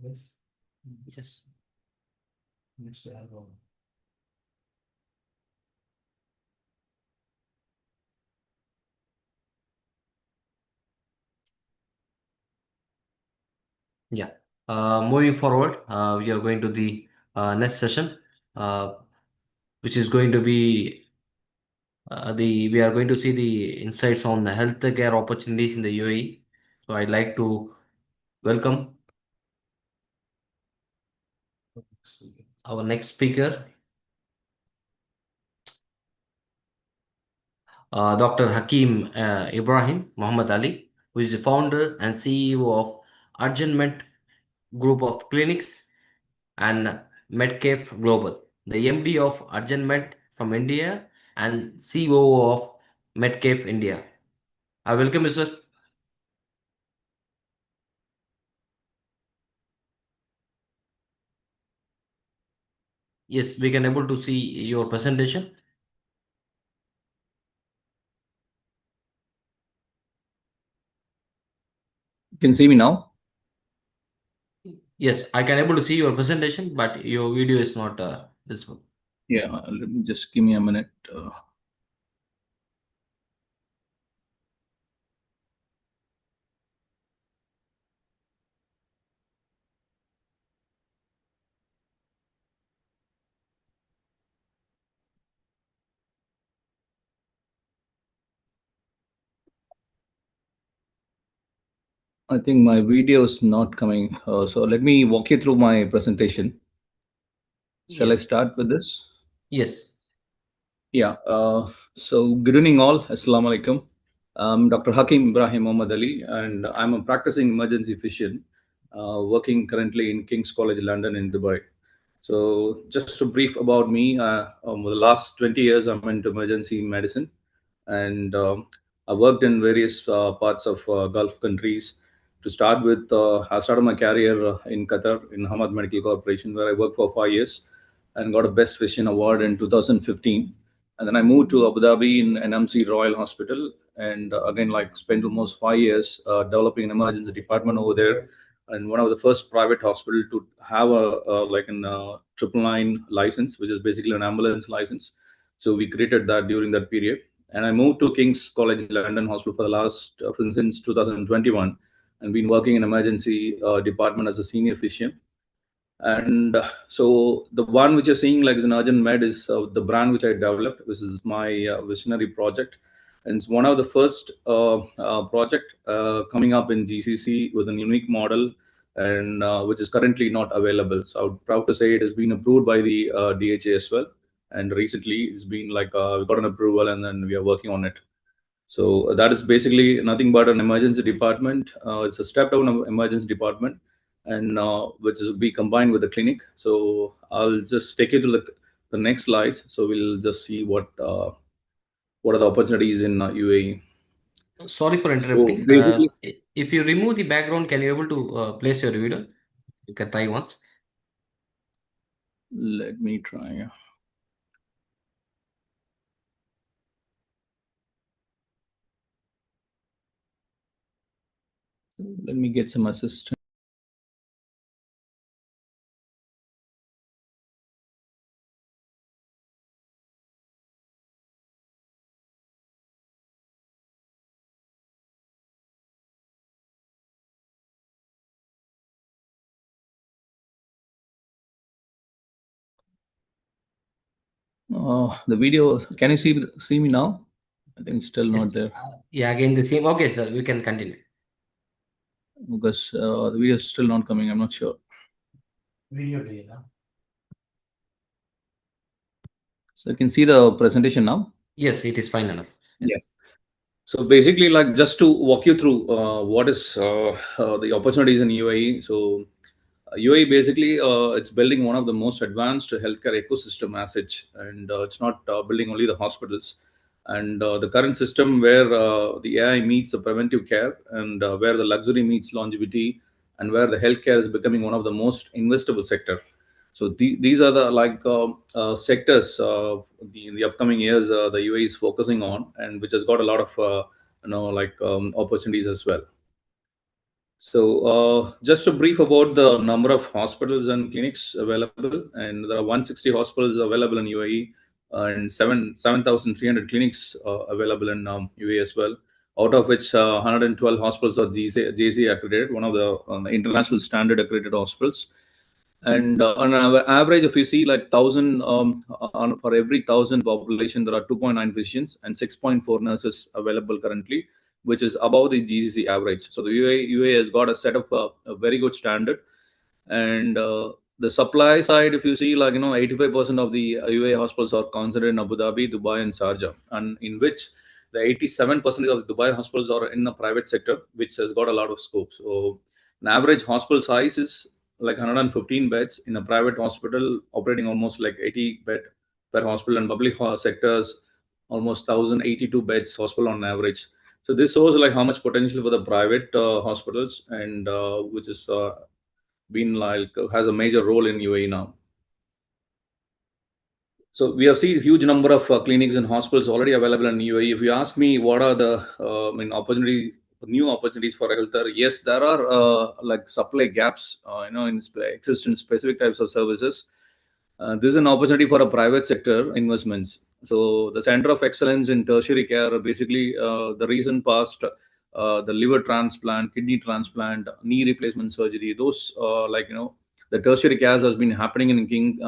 Yes. Yes. Next album. Yeah. Moving forward, we are going to the next session, which is going to be we are going to see the insights on the healthcare opportunities in the UAE. So I'd like to welcome our next speaker, Dr. Hakim Ibrahim Muhammad Ali, who is the founder and CEO of Argenment Group of Clinics and Medcafe Global, the MD of Argenment from India and COO of Medcafe India. I welcome you, sir. Yes, we can able to see your presentation. You can see me now? Yes, I can able to see your presentation, but your video is not visible. Yeah, let me just give me a minute. I think my video is not coming. So let me walk you through my presentation. Shall I Yes. start with this? Yes. Yeah. So good evening, all. Assalamu alaikum. I'm Dr. Hakim Ibrahim Muhammad Ali, and I'm a practicing emergency physician, working currently in King's College London in Dubai. So just a brief about me. The last 20 years, I'm into emergency medicine, and I worked in various parts of Gulf countries, To start with, I started my career in Qatar in Hamad Medical Corporation, where I worked for 5 years and got a Best Physician Award in 2015. And then I moved to Abu Dhabi in NMC Royal Hospital, and again, like spent almost 5 years developing an emergency department over there, and one of the first private hospital to have a triple line license, which is basically an ambulance license. So we created that during that period, and I moved to King's College London Hospital for the last since 2021, and been working in emergency department as a senior physician. And so the one which you're seeing like is an urgent med is the brand which I developed. This is my visionary project, and it's one of the first project coming up in GCC with an unique model, and which is currently not available. So I'm proud to say it has been approved by the DHA as well, and recently it's been like we got an approval, and then we are working on it. So that is basically nothing but an emergency department. It's a step down of emergency department, and which is be combined with the clinic. So I'll just take you to the next slides. So we'll just see what are the opportunities in UAE. Sorry for So interrupting. basically, If you remove the background, can you able to place your video? You can try once. let me try. Let me get some assistance. The video, can you see me now? I think it's still not Yes. there Yeah, again the same. Okay, sir, we can continue. because the video is still not coming. I'm not sure. Video data. So you can see the presentation now. Yes, it is fine enough. Yes. Yeah. So basically, like just to walk you through what is the opportunities in UAE. So UAE basically it's building one of the most advanced healthcare ecosystem as such, and it's not building only the hospitals. And the current system where the AI meets the preventive care, and where the luxury meets longevity, and where the healthcare is becoming one of the most investable sector. So these are the sectors in the upcoming years the UAE is focusing on, and which has got a lot of opportunities as well. So just to brief about the number of hospitals and clinics available, and there are 160 hospitals available in UAE, and 7,300 clinics available in UAE as well. Out of which 112 hospitals are JC accredited, one of the international standard accredited hospitals. And on an average, if you see like 1,000 for every 1,000 population, there are 2.9 physicians and 6.4 nurses available currently, which is above the GCC average. So the UAE has got a set of a very good standard. And the supply side, if you see, 85% of the UAE hospitals are concentrated in Abu Dhabi, Dubai, and Sharjah, and in which the 87% of the Dubai hospitals are in the private sector, which has got a lot of scope. So an average hospital size is like 115 beds in a private hospital, operating almost like 80 bed per hospital, and public sectors almost 1,082 beds hospital on average. So this shows like how much potential for the private hospitals, and which is been like has a major role in UAE now. So we have seen huge number of clinics and hospitals already available in UAE. If you ask me what are the new opportunities for healthcare, yes, there are like supply gaps, exist in specific types of services. This is an opportunity for a private sector investments. So the Center of Excellence in Tertiary Care, basically the recent past, the liver transplant, kidney transplant, knee replacement surgery, those the tertiary cares has been happening in King,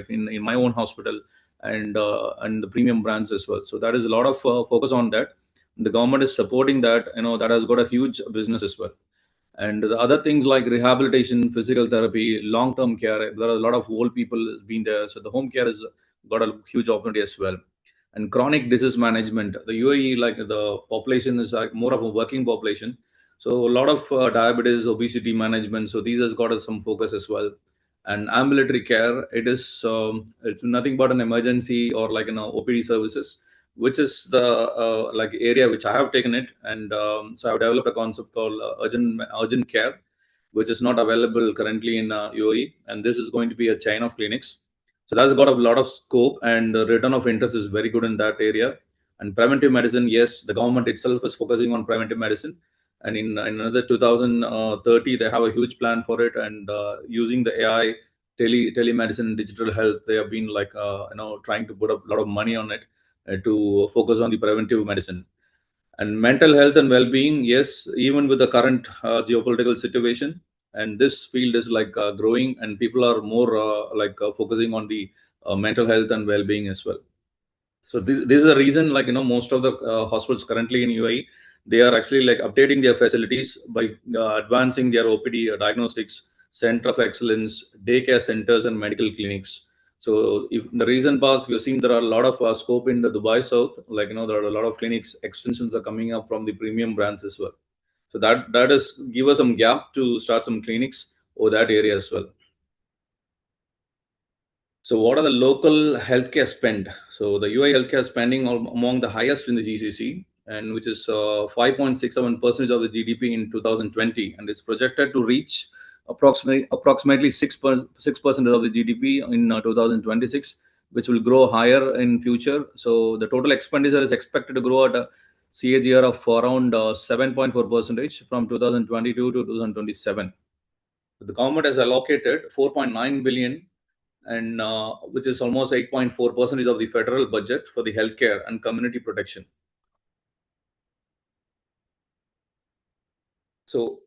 in my own hospital, and the premium brands as well. So that is a lot of focus on that. The government is supporting that. That has got a huge business as well. And the other things like rehabilitation, physical therapy, long-term care, there are a lot of old people being there. So the home care has got a huge opportunity as well. And chronic disease management. The UAE, like the population is like more of a working population. So a lot of diabetes, obesity management. So these has got some focus as well. And ambulatory care, it's nothing but an emergency or like OPD services. which is the like area which I have taken it, and so I've developed a concept called urgent care, which is not available currently in UAE, and this is going to be a chain of clinics. So that's got a lot of scope, and the return of interest is very good in that area. And preventive medicine, yes, the government itself is focusing on preventive medicine, and in another 2030 they have a huge plan for it, and using the AI, telemedicine, digital health, they have been like trying to put up a lot of money on it to focus on the preventive medicine. And mental health and well-being, yes, even with the current geopolitical situation, and this field is like growing, and people are more focusing on the mental health and well-being as well. So this is the reason, like most of the hospitals currently in UAE, they are actually like updating their facilities by advancing their OPD diagnostics, center of excellence, daycare centers, and medical clinics. So if the recent past, we've seen there are a lot of scope in the Dubai South, like there are a lot of clinics extensions are coming up from the premium brands as well. So that is give us some gap to start some clinics over that area as well. So what are the local healthcare spend? So the UAE healthcare spending among the highest in the GCC, and which is 5.67% of the GDP in 2020, and it's projected to reach approximately 6% of the GDP in 2026, which will grow higher in future. So the total expenditure is expected to grow at a CAGR of around 7.4% from 2022 to 2027. The government has allocated 4.9 billion, and which is almost 8.4% of the federal budget for the healthcare and community protection. So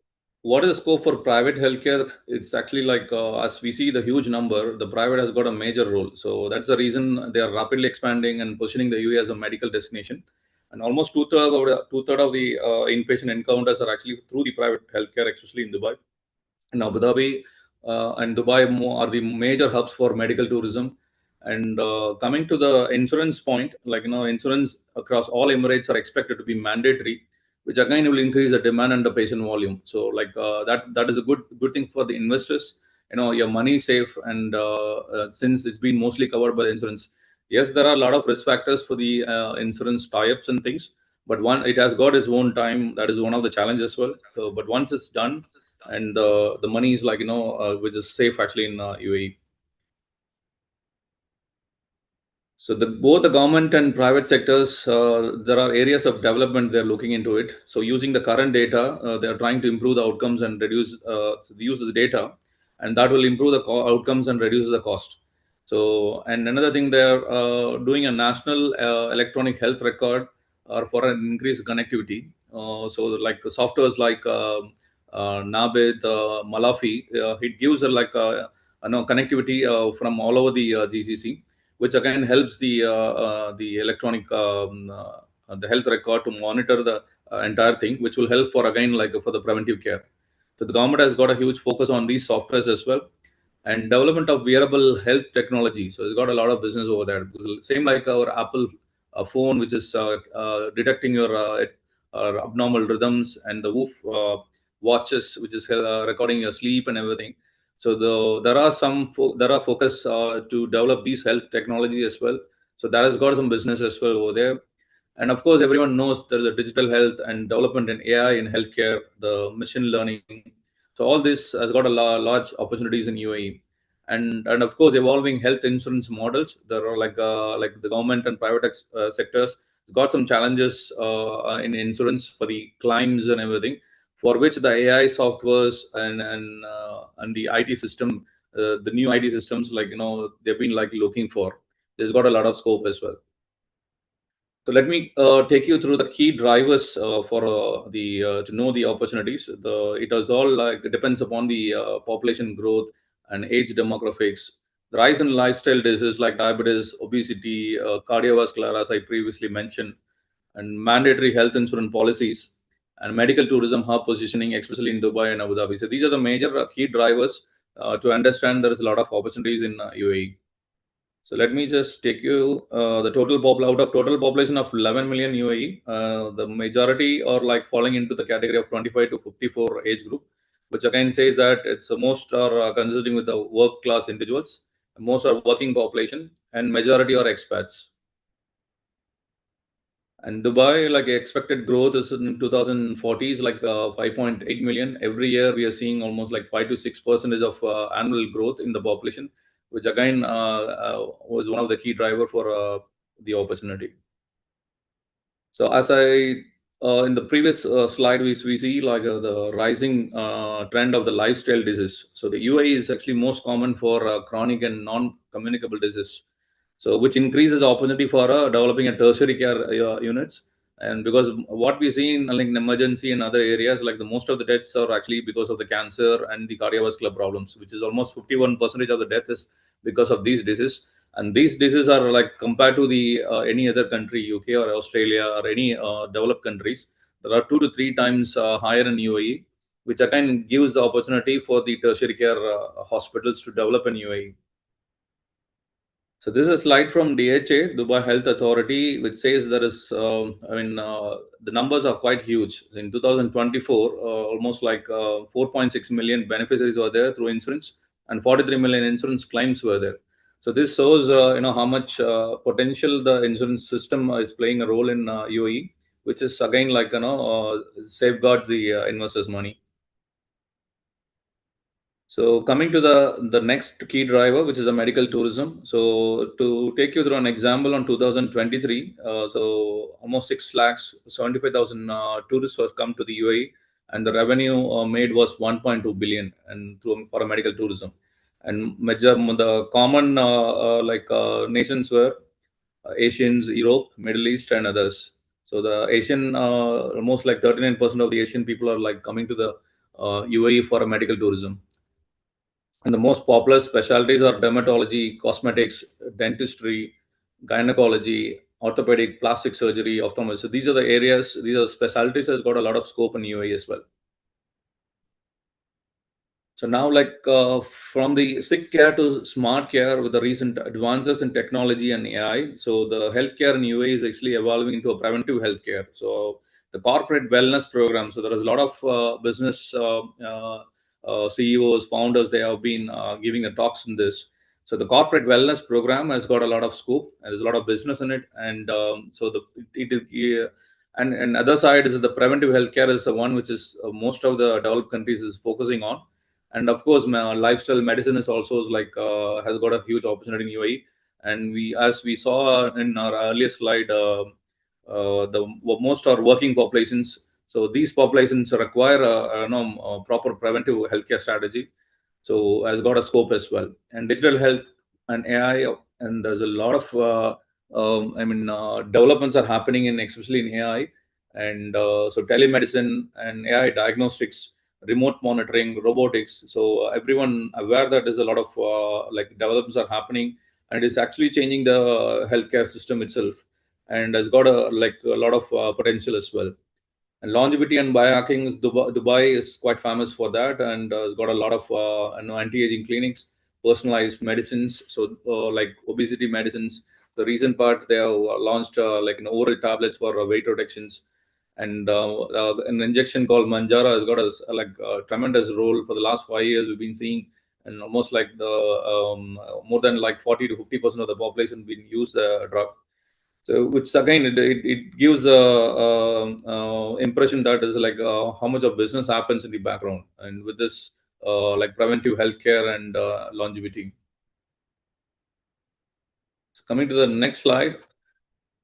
what is the scope for private healthcare? It's actually like, as we see the huge number, the private has got a major role. So that's the reason they are rapidly expanding and positioning the UAE as a medical destination. And almost two-thirds of the inpatient encounters are actually through the private healthcare, especially in Dubai. And Abu Dhabi and Dubai are the major hubs for medical tourism. And coming to the insurance point, like insurance across all Emirates are expected to be mandatory, which again will increase the demand and the patient volume. So like that is a good thing for the investors. Your money is safe, and since it's been mostly covered by the insurance. Yes, there are a lot of risk factors for the insurance tie-ups and things, but it has got its own time. That is one of the challenges as well. So, but once it's done, and the money is like which is safe actually in UAE. So both the government and private sectors, there are areas of development they're looking into it. So using the current data, they are trying to improve the outcomes and reduce use this data, and that will improve the outcomes and reduce the cost. So, and another thing, they're doing a national electronic health record for an increased connectivity. So like softwares like Nabid, Malafi, it gives connectivity from all over the GCC, which again helps the electronic the health record to monitor the entire thing, which will help for again like for the preventive care. So the government has got a huge focus on these softwares as well, and development of wearable health technology. So it's got a lot of business over there. Same like our Apple phone, which is detecting your abnormal rhythms, and the Woof watches, which is recording your sleep and everything. So there are focus to develop these health technology as well. So that has got some business as well over there. And of course, everyone knows there is a digital health and development in AI in healthcare, the machine learning. So all this has got a large opportunities in UAE, and of course, evolving health insurance models. There are like the government and private sectors. It's got some challenges in insurance for the claims and everything, for which the AI softwares and the IT system, the new IT systems, like they've been like looking for. There's got a lot of scope as well. So let me take you through the key drivers for to know the opportunities. It is all like it depends upon the population growth and age demographics. The rise in lifestyle diseases like diabetes, obesity, cardiovascular, as I previously mentioned, and mandatory health insurance policies, and medical tourism hub positioning, especially in Dubai and Abu Dhabi. So these are the major key drivers to understand there is a lot of opportunities in UAE. So let me just take you the out of total population of 11 million UAE, the majority are like falling into the category of 25 to 54 age group, which again says that it's most are consisting with the work class individuals, most are working population, and majority are expats. And Dubai, like expected growth is in 2040 is like 5.8 million. Every year we are seeing almost like 5 to 6% of annual growth in the population, which again was one of the key driver for the opportunity. So as I in the previous slide, we see like the rising trend of the lifestyle disease. So the UAE is actually most common for chronic and non-communicable disease. So which increases opportunity for developing a tertiary care units. And because what we see in like in emergency and other areas, like the most of the deaths are actually because of the cancer and the cardiovascular problems, which is almost 51% of the death is because of these diseases. And these diseases are like compared to the any other country, UK or Australia or any developed countries, there are 2 to 3 times higher in UAE, which again gives the opportunity for the tertiary care hospitals to develop in UAE. So this is a slide from DHA, Dubai Health Authority, which says there is, the numbers are quite huge. In 2024, almost like 4.6 million beneficiaries were there through insurance, and 43 million insurance claims were there. So this shows, how much potential the insurance system is playing a role in UAE, which is again like, safeguards the investors' money. So coming to the next key driver, which is a medical tourism. So to take you through an example on 2023, so almost 6,75,000 tourists have come to the UAE, and the revenue made was 1.2 billion and for a medical tourism. And the common nations were Asians, Europe, Middle East, and others. So the Asian, almost like 39% of the Asian people are like coming to the UAE for a medical tourism. And the most popular specialties are dermatology, cosmetics, dentistry, gynecology, orthopedic, plastic surgery, ophthalmology. So these are the areas, these are specialties that's got a lot of scope in UAE as well. So now, from the sick care to smart care with the recent advances in technology and AI, so the healthcare in UAE is actually evolving into a preventive healthcare. So the corporate wellness program. So there is a lot of business CEOs, founders. They have been giving the talks in this. So the corporate wellness program has got a lot of scope, and there's a lot of business in it. And and other side is the preventive healthcare is the one which is most of the developed countries is focusing on. And of course, lifestyle medicine is also has got a huge opportunity in UAE. And as we saw in our earlier slide, the most are working populations. So these populations require a proper preventive healthcare strategy. So has got a scope as well. And digital health and AI, and there's a lot of developments are happening in especially in AI, and so telemedicine and AI diagnostics, remote monitoring, robotics. So everyone aware that there's a lot of developments are happening, and it's actually changing the healthcare system itself, and has got a lot of potential as well. And longevity and biohacking, Dubai is quite famous for that, and has got a lot of anti-aging clinics, personalized medicines. So like obesity medicines. The recent part they have launched oral tablets for weight reductions, and an injection called Manjara has got a tremendous role for the last 5 years. We've been seeing, and almost like more than like 40 to 50% of the population been use the drug. So, which again, it gives a impression that is how much of business happens in the background, and with this preventive healthcare and longevity. So coming to the next slide.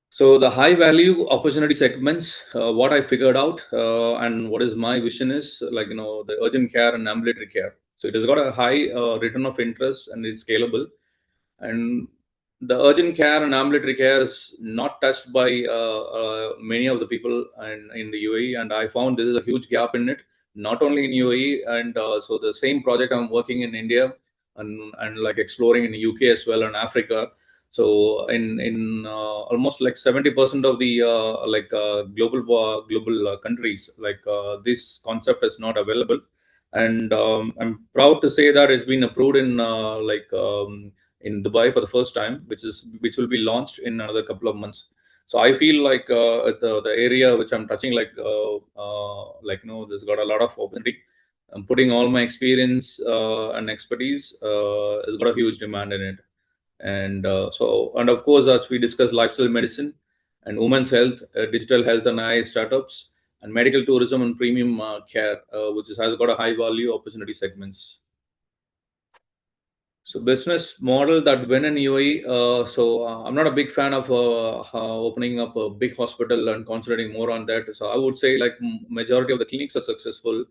So the high value opportunity segments, what I figured out and what is my vision is the urgent care and ambulatory care. So it has got a high return of interest and it's scalable. And the urgent care and ambulatory care is not touched by many of the people in the UAE, and I found this is a huge gap in it. Not only in UAE, and so the same project I'm working in India and like exploring in the UK as well and Africa. So in almost like 70% of the global countries, this concept is not available, and I'm proud to say that it's been approved in Dubai for the first time, which will be launched in another couple of months. So I feel like the area which I'm touching, there's got a lot of opportunity. I'm putting all my experience and expertise has got a huge demand in it. And and of course, as we discussed, lifestyle medicine. and women's health, digital health and AI startups, and medical tourism and premium care, has got a high value opportunity segments. So business model that win in UAE. I'm not a big fan of opening up a big hospital and concentrating more on that. So I would say like majority of the clinics are successful,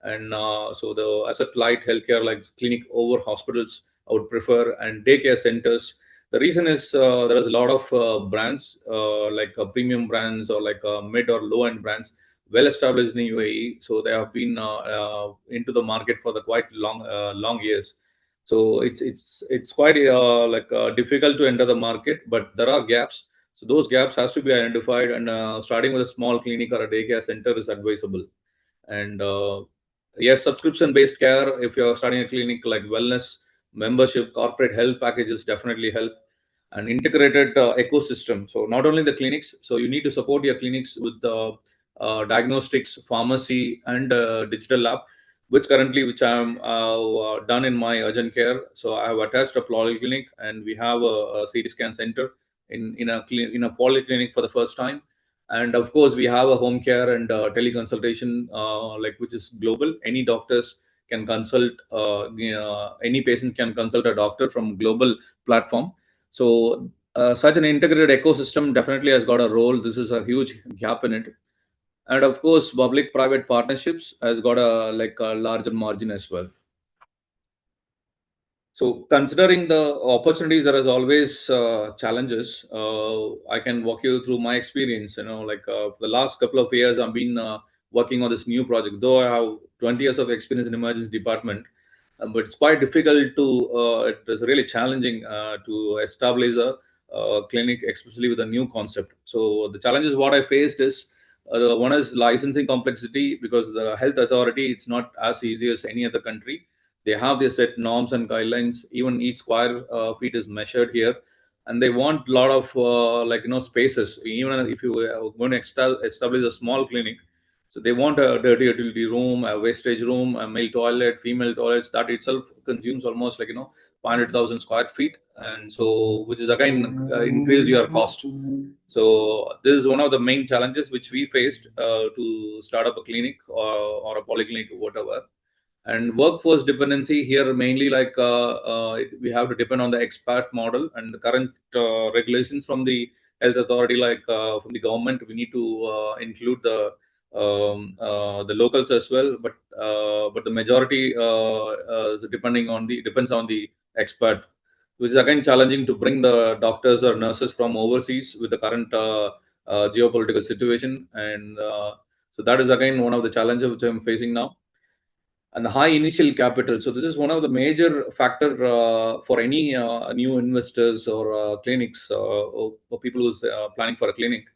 and so the asset light healthcare like clinic over hospitals I would prefer, and daycare centers. The reason is there is a lot of brands like premium brands or like mid or low end brands well established in UAE. So they have been into the market for the quite long years. So it's quite difficult to enter the market, but there are gaps. So those gaps has to be identified, and starting with a small clinic or a daycare center is advisable. And yes, subscription based care, if you're starting a clinic, like wellness, membership, corporate health packages definitely help. An integrated ecosystem. So not only the clinics, so you need to support your clinics with the diagnostics, pharmacy, and digital lab, which I am done in my urgent care. So I have attached a polyclinic, and we have a CT scan center in a polyclinic for the first time. And of course, we have a home care and teleconsultation, which is global. Any doctors can consult, any patient can consult a doctor from global platform. So such an integrated ecosystem definitely has got a role. This is a huge gap in it. And of course, public-private partnerships has got a larger margin as well. So considering the opportunities, there is always challenges. I can walk you through my experience. For the last couple of years, I've been working on this new project. Though I have 20 years of experience in emergency department, but it's quite difficult to. It is really challenging to establish a clinic, especially with a new concept. So the challenges what I faced is one is licensing complexity, because the health authority, it's not as easy as any other country. They have their set norms and guidelines. Even each square feet is measured here, and they want a lot of spaces. Even if you are going to establish a small clinic, so they want a dirty utility room, a wastage room, a male toilet, female toilets. That itself consumes almost 500,000 square feet, and so which is again increase your cost. So this is one of the main challenges which we faced to start up a clinic or a polyclinic, whatever. And workforce dependency here mainly we have to depend on the expat model, and the current regulations from the health authority, from the government, we need to include the locals as well, but the majority depends on the expat, which is again challenging to bring the doctors or nurses from overseas with the current geopolitical situation. And so that is again one of the challenges which I'm facing now. And the high initial capital. So this is one of the major factor for any new investors or clinics or people who's planning for a clinic.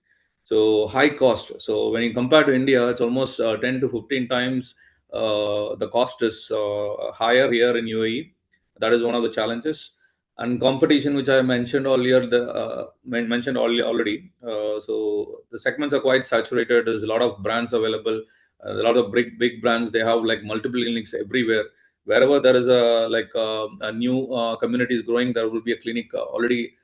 So high cost. So when you compare to India, it's almost 10 to 15 times the cost is higher here in UAE. That is one of the challenges. And competition, which I mentioned earlier, already. So the segments are quite saturated. There's a lot of brands available. A lot of big brands. They have like multiple clinics everywhere. Wherever there is a new community is growing, there will be a clinic already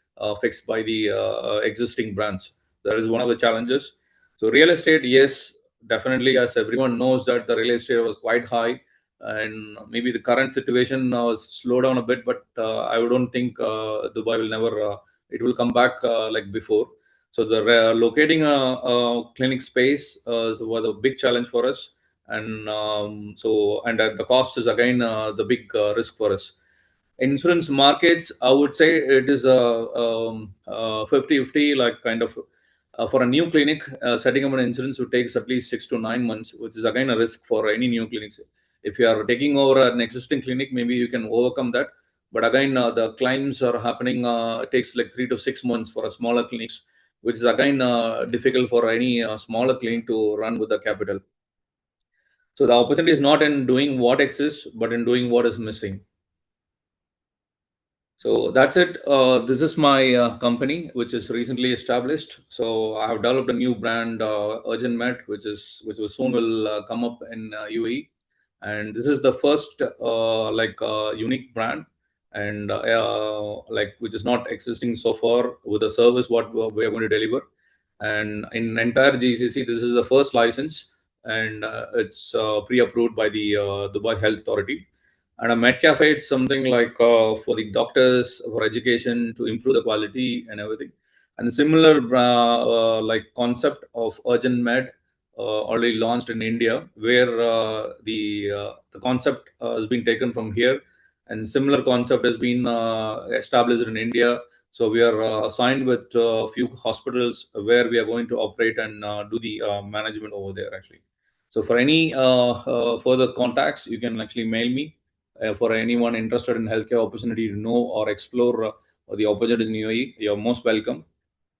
fixed by the existing brands. That is one of the challenges. So real estate, yes, definitely, as everyone knows that the real estate was quite high, and maybe the current situation now slow down a bit, but I don't think Dubai will never it will come back like before. So the locating a clinic space was a big challenge for us, and the cost is again the big risk for us. Insurance markets, I would say it is a 50-50, like kind of for a new clinic, setting up an insurance would takes at least 6 to 9 months, which is again a risk for any new clinics. If you are taking over an existing clinic, maybe you can overcome that. But again, the claims are happening. It takes like 3 to 6 months for a smaller clinics, which is again difficult for any smaller clinic to run with the capital. So the opportunity is not in doing what exists, but in doing what is missing. So that's it. This is my company, which is recently established. So I have developed a new brand, Urgent Med, which will soon will come up in UAE, and this is the first unique brand, and which is not existing so far with the service what we are going to deliver. And in entire GCC, this is the first license, and it's pre-approved by the Dubai Health Authority. And a med cafe, it's something like for the doctors, for education, to improve the quality and everything. And similar like concept of urgent med already launched in India, where the concept has been taken from here, and similar concept has been established in India. So we are signed with a few hospitals where we are going to operate and do the management over there actually. So for any further contacts, you can actually mail me. For anyone interested in healthcare opportunity to know or explore the opportunities in UAE, you're most welcome.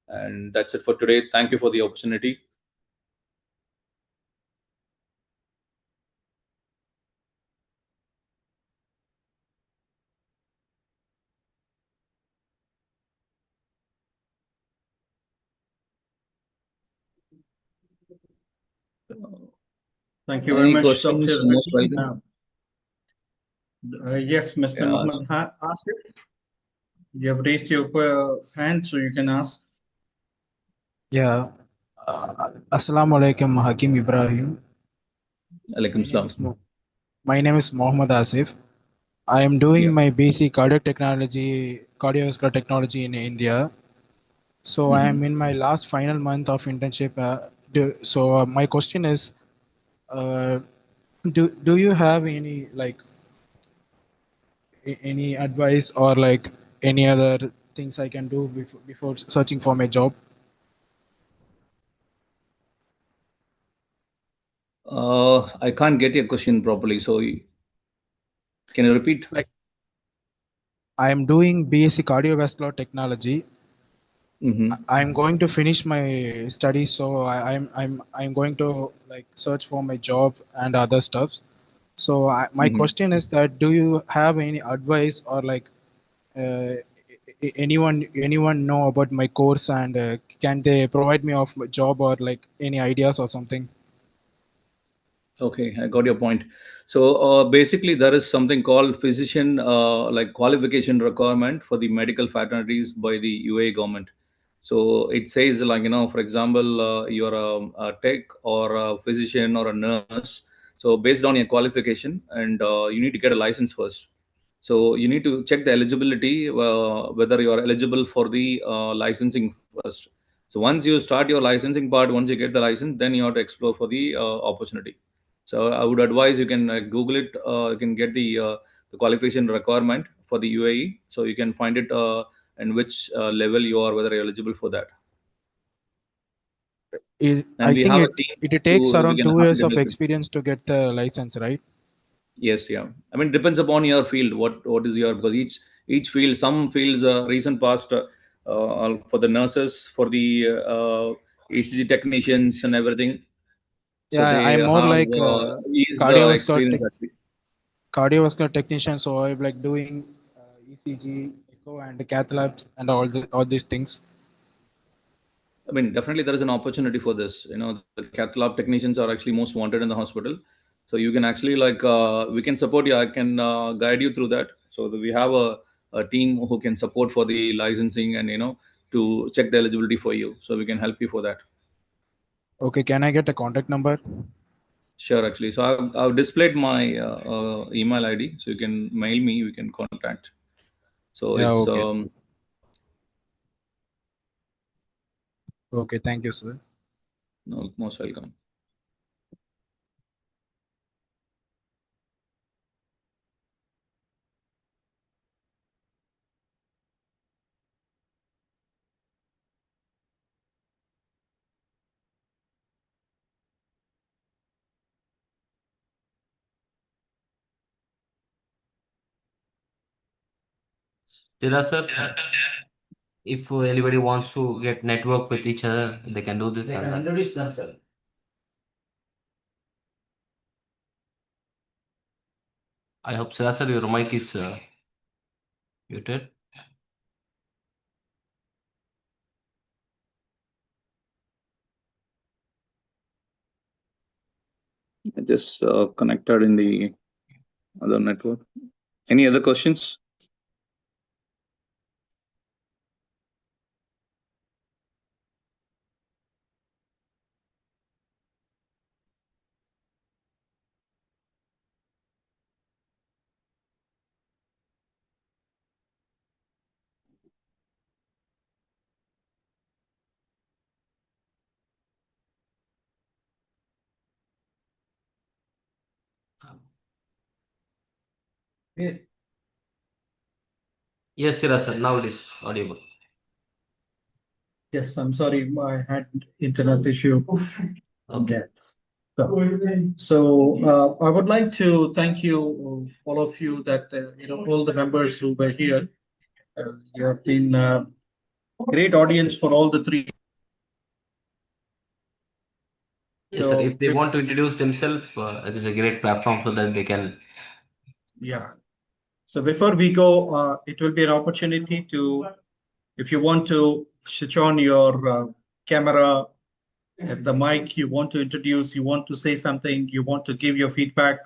And that's it for today. Thank you for the opportunity. Thank you very Any much, questions? Dr. Most Hakim. welcome. Yes, Mr. Yes. Muhammad Asif, you have raised your hand, so you can ask. Yeah. Assalamu alaikum, Hakim Ibrahim. Alaikum salam. My name is Mohammed Asif. I am doing my basic cardiovascular technology in India. So I am in my last final month of internship. So my question is, do you have any like any advice or like any other things I can do before searching for my job? I can't get your question properly. So can you repeat? Like, I am doing BSc cardiovascular technology. I'm going to finish my studies, so I'm going to like search for my job and other stuffs. So my question is that do you have any advice or like uh, anyone know about my course and can they provide me of a job or like any ideas or something? Okay, I got your point. So basically, there is something called physician like qualification requirement for the medical fraternities by the UAE government. So it says like for example, you're a tech or a physician or a nurse. So based on your qualification, and you need to get a license first. So you need to check the eligibility whether you are eligible for the licensing first. So once you start your licensing part, once you get the license, then you have to explore for the opportunity. So I would advise you can Google it. You can get the qualification requirement for the UAE, so you can find it and which level you are, whether you're eligible for that. And I we think have a team it takes we around can 2 years happy to of help you. experience to get the license, right? Yes, yeah. I mean, depends upon your field. What is your, because each field, some fields recent past for the nurses, for the ECG technicians and everything. So Yeah, they I'm more have like is the cardiovascular experience actually. cardiovascular technician, so I'm like doing ECG, echo, and cath labs and all these things. I mean, definitely there is an opportunity for this. The cath lab technicians are actually most wanted in the hospital. So you can actually like we can support you. I can guide you through that. So that we have a team who can support for the licensing and to check the eligibility for you. So we can help you for that. Okay, can I get a contact number? Sure, actually. So I've displayed my email ID. So you can mail me. We can contact. So Yeah, it's okay. Okay, thank you, sir. no, most welcome. Sir, if anybody wants to get network with each other, they can do this. They and can introduce themselves. I hope, sir, your mic is muted. I just connected in the other network. Any other questions? Yes, Siraj sir. Now it is audible. Yes, I'm sorry, I had internet issue. Okay. So I would like to thank you, all of you, that all the members who were here. You have been great audience for all the three. Yes, sir. So If they want to introduce themselves, it is a great platform so that they can. yeah. So before we go, it will be an opportunity to, if you want to switch on your camera at the mic, you want to introduce, you want to say something, you want to give your feedback,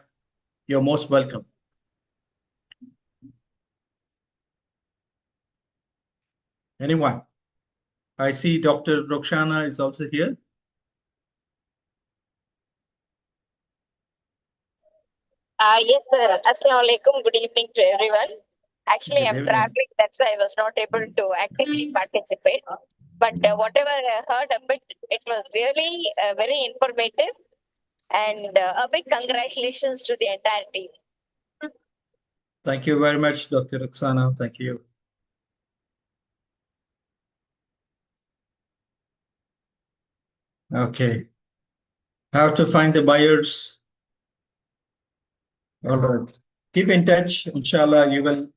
you're most welcome. Anyone? I see Dr. Roxana is also here. Yes, sir. Assalamu alaikum. Good evening to everyone. Actually, Good I'm evening. traveling. That's why I was not able to actively participate. But whatever I heard of it, it was really very informative. And a big congratulations to the entire team. Thank you very much, Dr. Roxana. Thank you. Okay. How to find the buyers? All right. Keep in touch. Inshallah, you will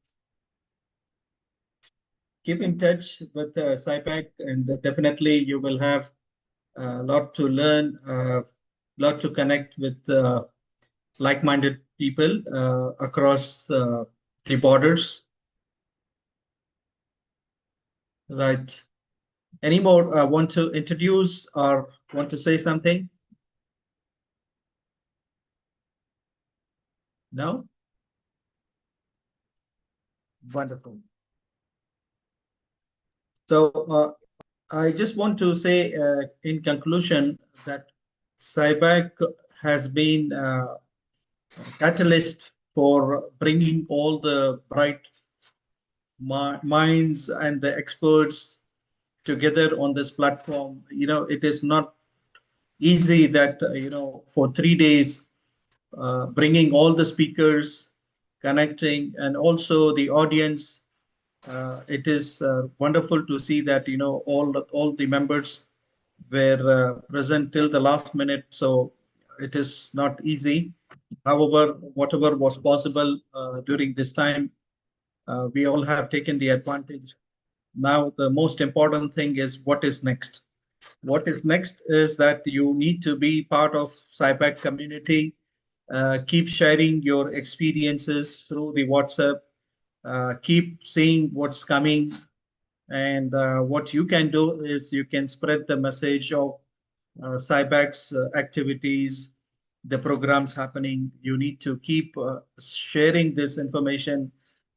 keep in touch with Sibec, and definitely you will have a lot to learn, a lot to connect with like-minded people across the borders. Right. Any more want to introduce or want to say something? No? Wonderful. So I just want to say in conclusion that Sibec has been a catalyst for bringing all the bright minds and the experts together on this platform. It is not easy that, for 3 days, bringing all the speakers, connecting, and also the audience. It is wonderful to see that, all the members were present till the last minute. So it is not easy. However, whatever was possible during this time, we all have taken the advantage. Now, the most important thing is what is next. What is next is that you need to be part of Sibec community. Keep sharing your experiences through the WhatsApp. Keep seeing what's coming. And what you can do is you can spread the message of Sibec's activities, the programs happening. You need to keep sharing this information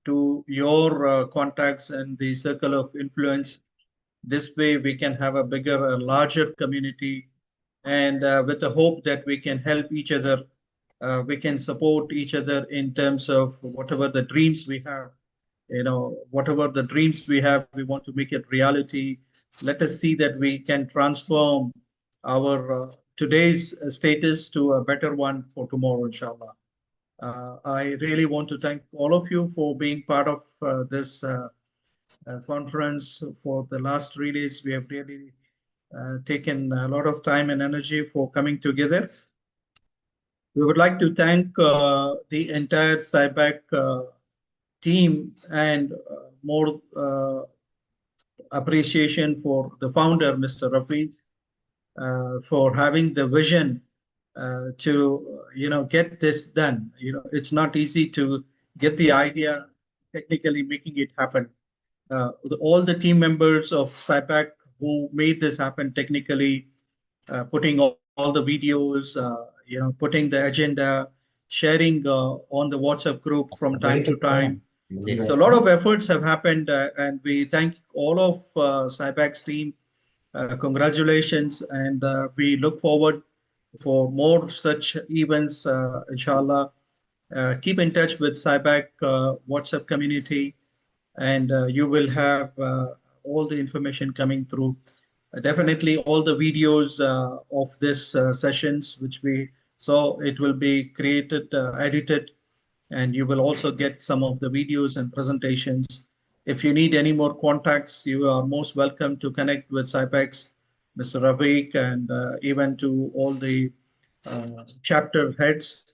to your contacts and the circle of influence. This way, we can have a bigger, larger community, and with the hope that we can help each other, we can support each other in terms of whatever the dreams we have. Whatever the dreams we have, we want to make it reality. Let us see that we can transform our today's status to a better one for tomorrow, inshallah. I really want to thank all of you for being part of this conference for the last 3 days. We have really taken a lot of time and energy for coming together. We would like to thank the entire Sibec team, and more appreciation for the founder, Mr. Rafi, for having the vision to get this done. It's not easy to get the idea, technically making it happen. All the team members of Sibec who made this happen technically, putting all the videos, putting the agenda, sharing on the WhatsApp group from time to time. So a lot of efforts have happened, and we thank all of Sibec's team. Congratulations, and we look forward for more such events, inshallah. Keep in touch with Sibec WhatsApp community, and you will have all the information coming through. Definitely all the videos of this sessions which we saw, it will be created, edited, and you will also get some of the videos and presentations. If you need any more contacts, you are most welcome to connect with Sibex, Mr. Ravik, and even to all the chapter heads.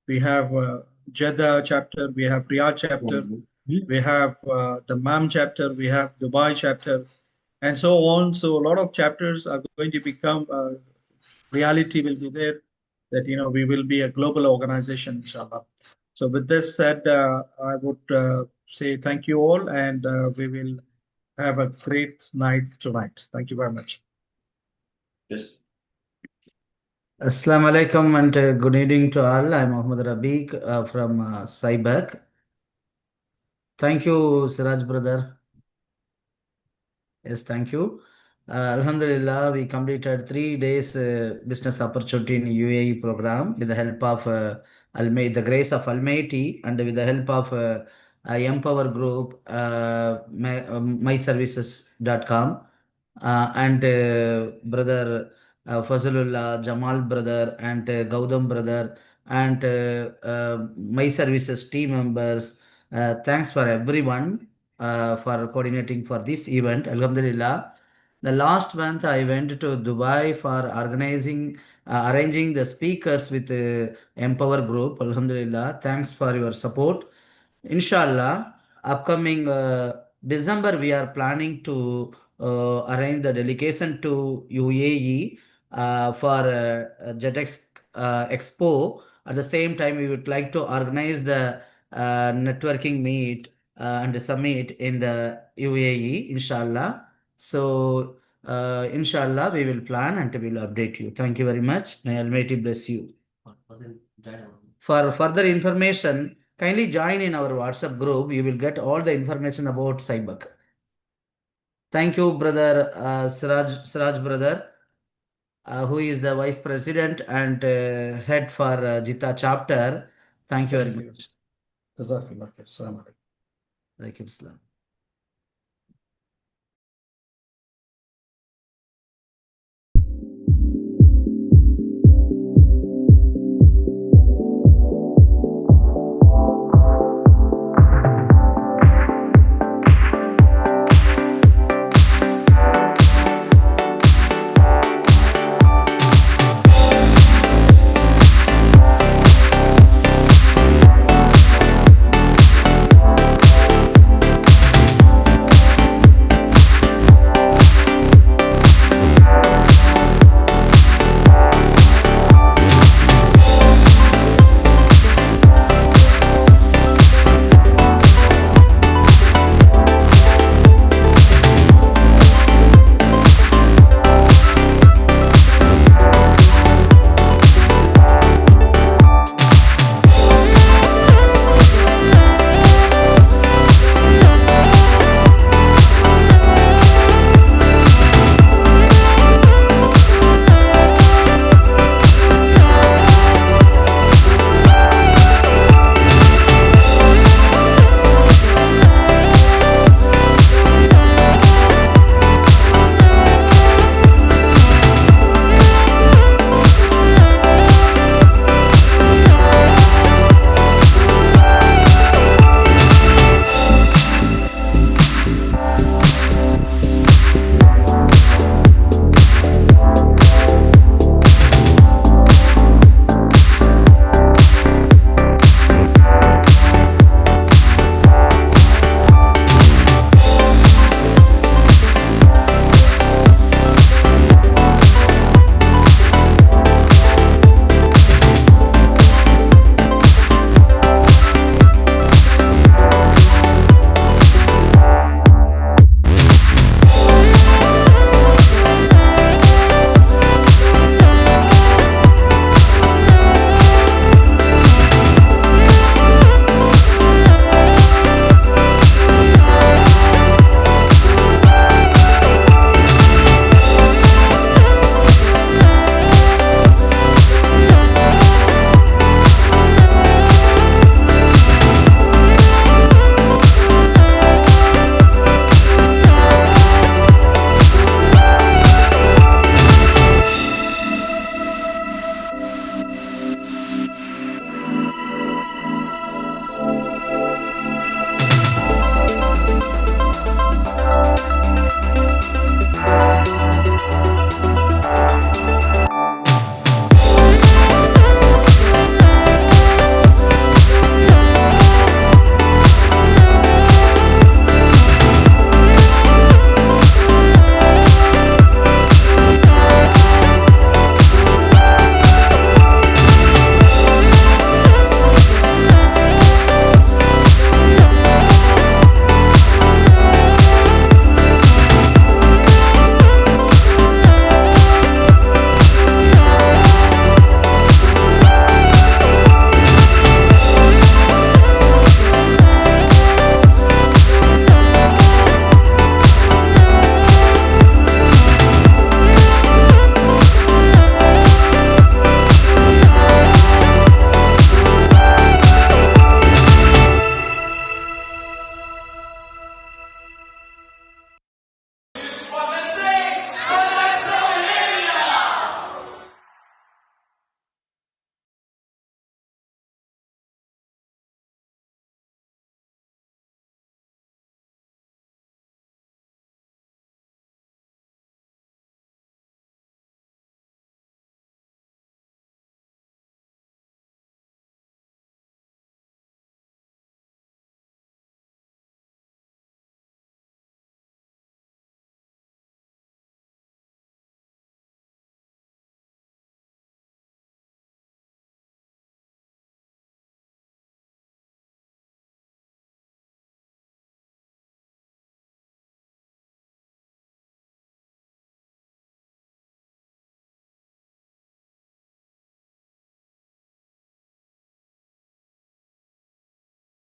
We have Jeddah chapter, we have Riyadh chapter, we have the MAM chapter, we have Dubai chapter, and so on. So a lot of chapters are going to become reality will be there, that we will be a global organization, inshallah. So with this said, I would say thank you all, and we will have a great night tonight. Thank you very much. Yes. Assalamu alaikum and good evening to all. I'm Muhammad Rabiq from Sibec. Thank you, Siraj brother. Yes, thank you. Alhamdulillah, we completed 3 days business opportunity in UAE program with the help of the grace of Almighty, and with the help of Empower Group, myservices.com, and brother Fazlullah, Jamal brother, and Gautam brother, and My Services team members. Thanks for everyone for coordinating for this event. Alhamdulillah. The last month I went to Dubai for arranging the speakers with Empower Group. Alhamdulillah. Thanks for your support. Inshallah, upcoming December we are planning to arrange the delegation to UAE for JETEX Expo. At the same time, we would like to organize the networking meet and the summit in the UAE, inshallah. So, inshallah, we will plan and we will update you. Thank you very much. May Almighty bless you. For further information, kindly join in our WhatsApp group. You will get all the information about Sibec. Thank you, brother Siraj brother, who is the vice president and head for Jita chapter. Thank you very much. Jazakallah khair. Assalamu alaikum. Alaikum salam.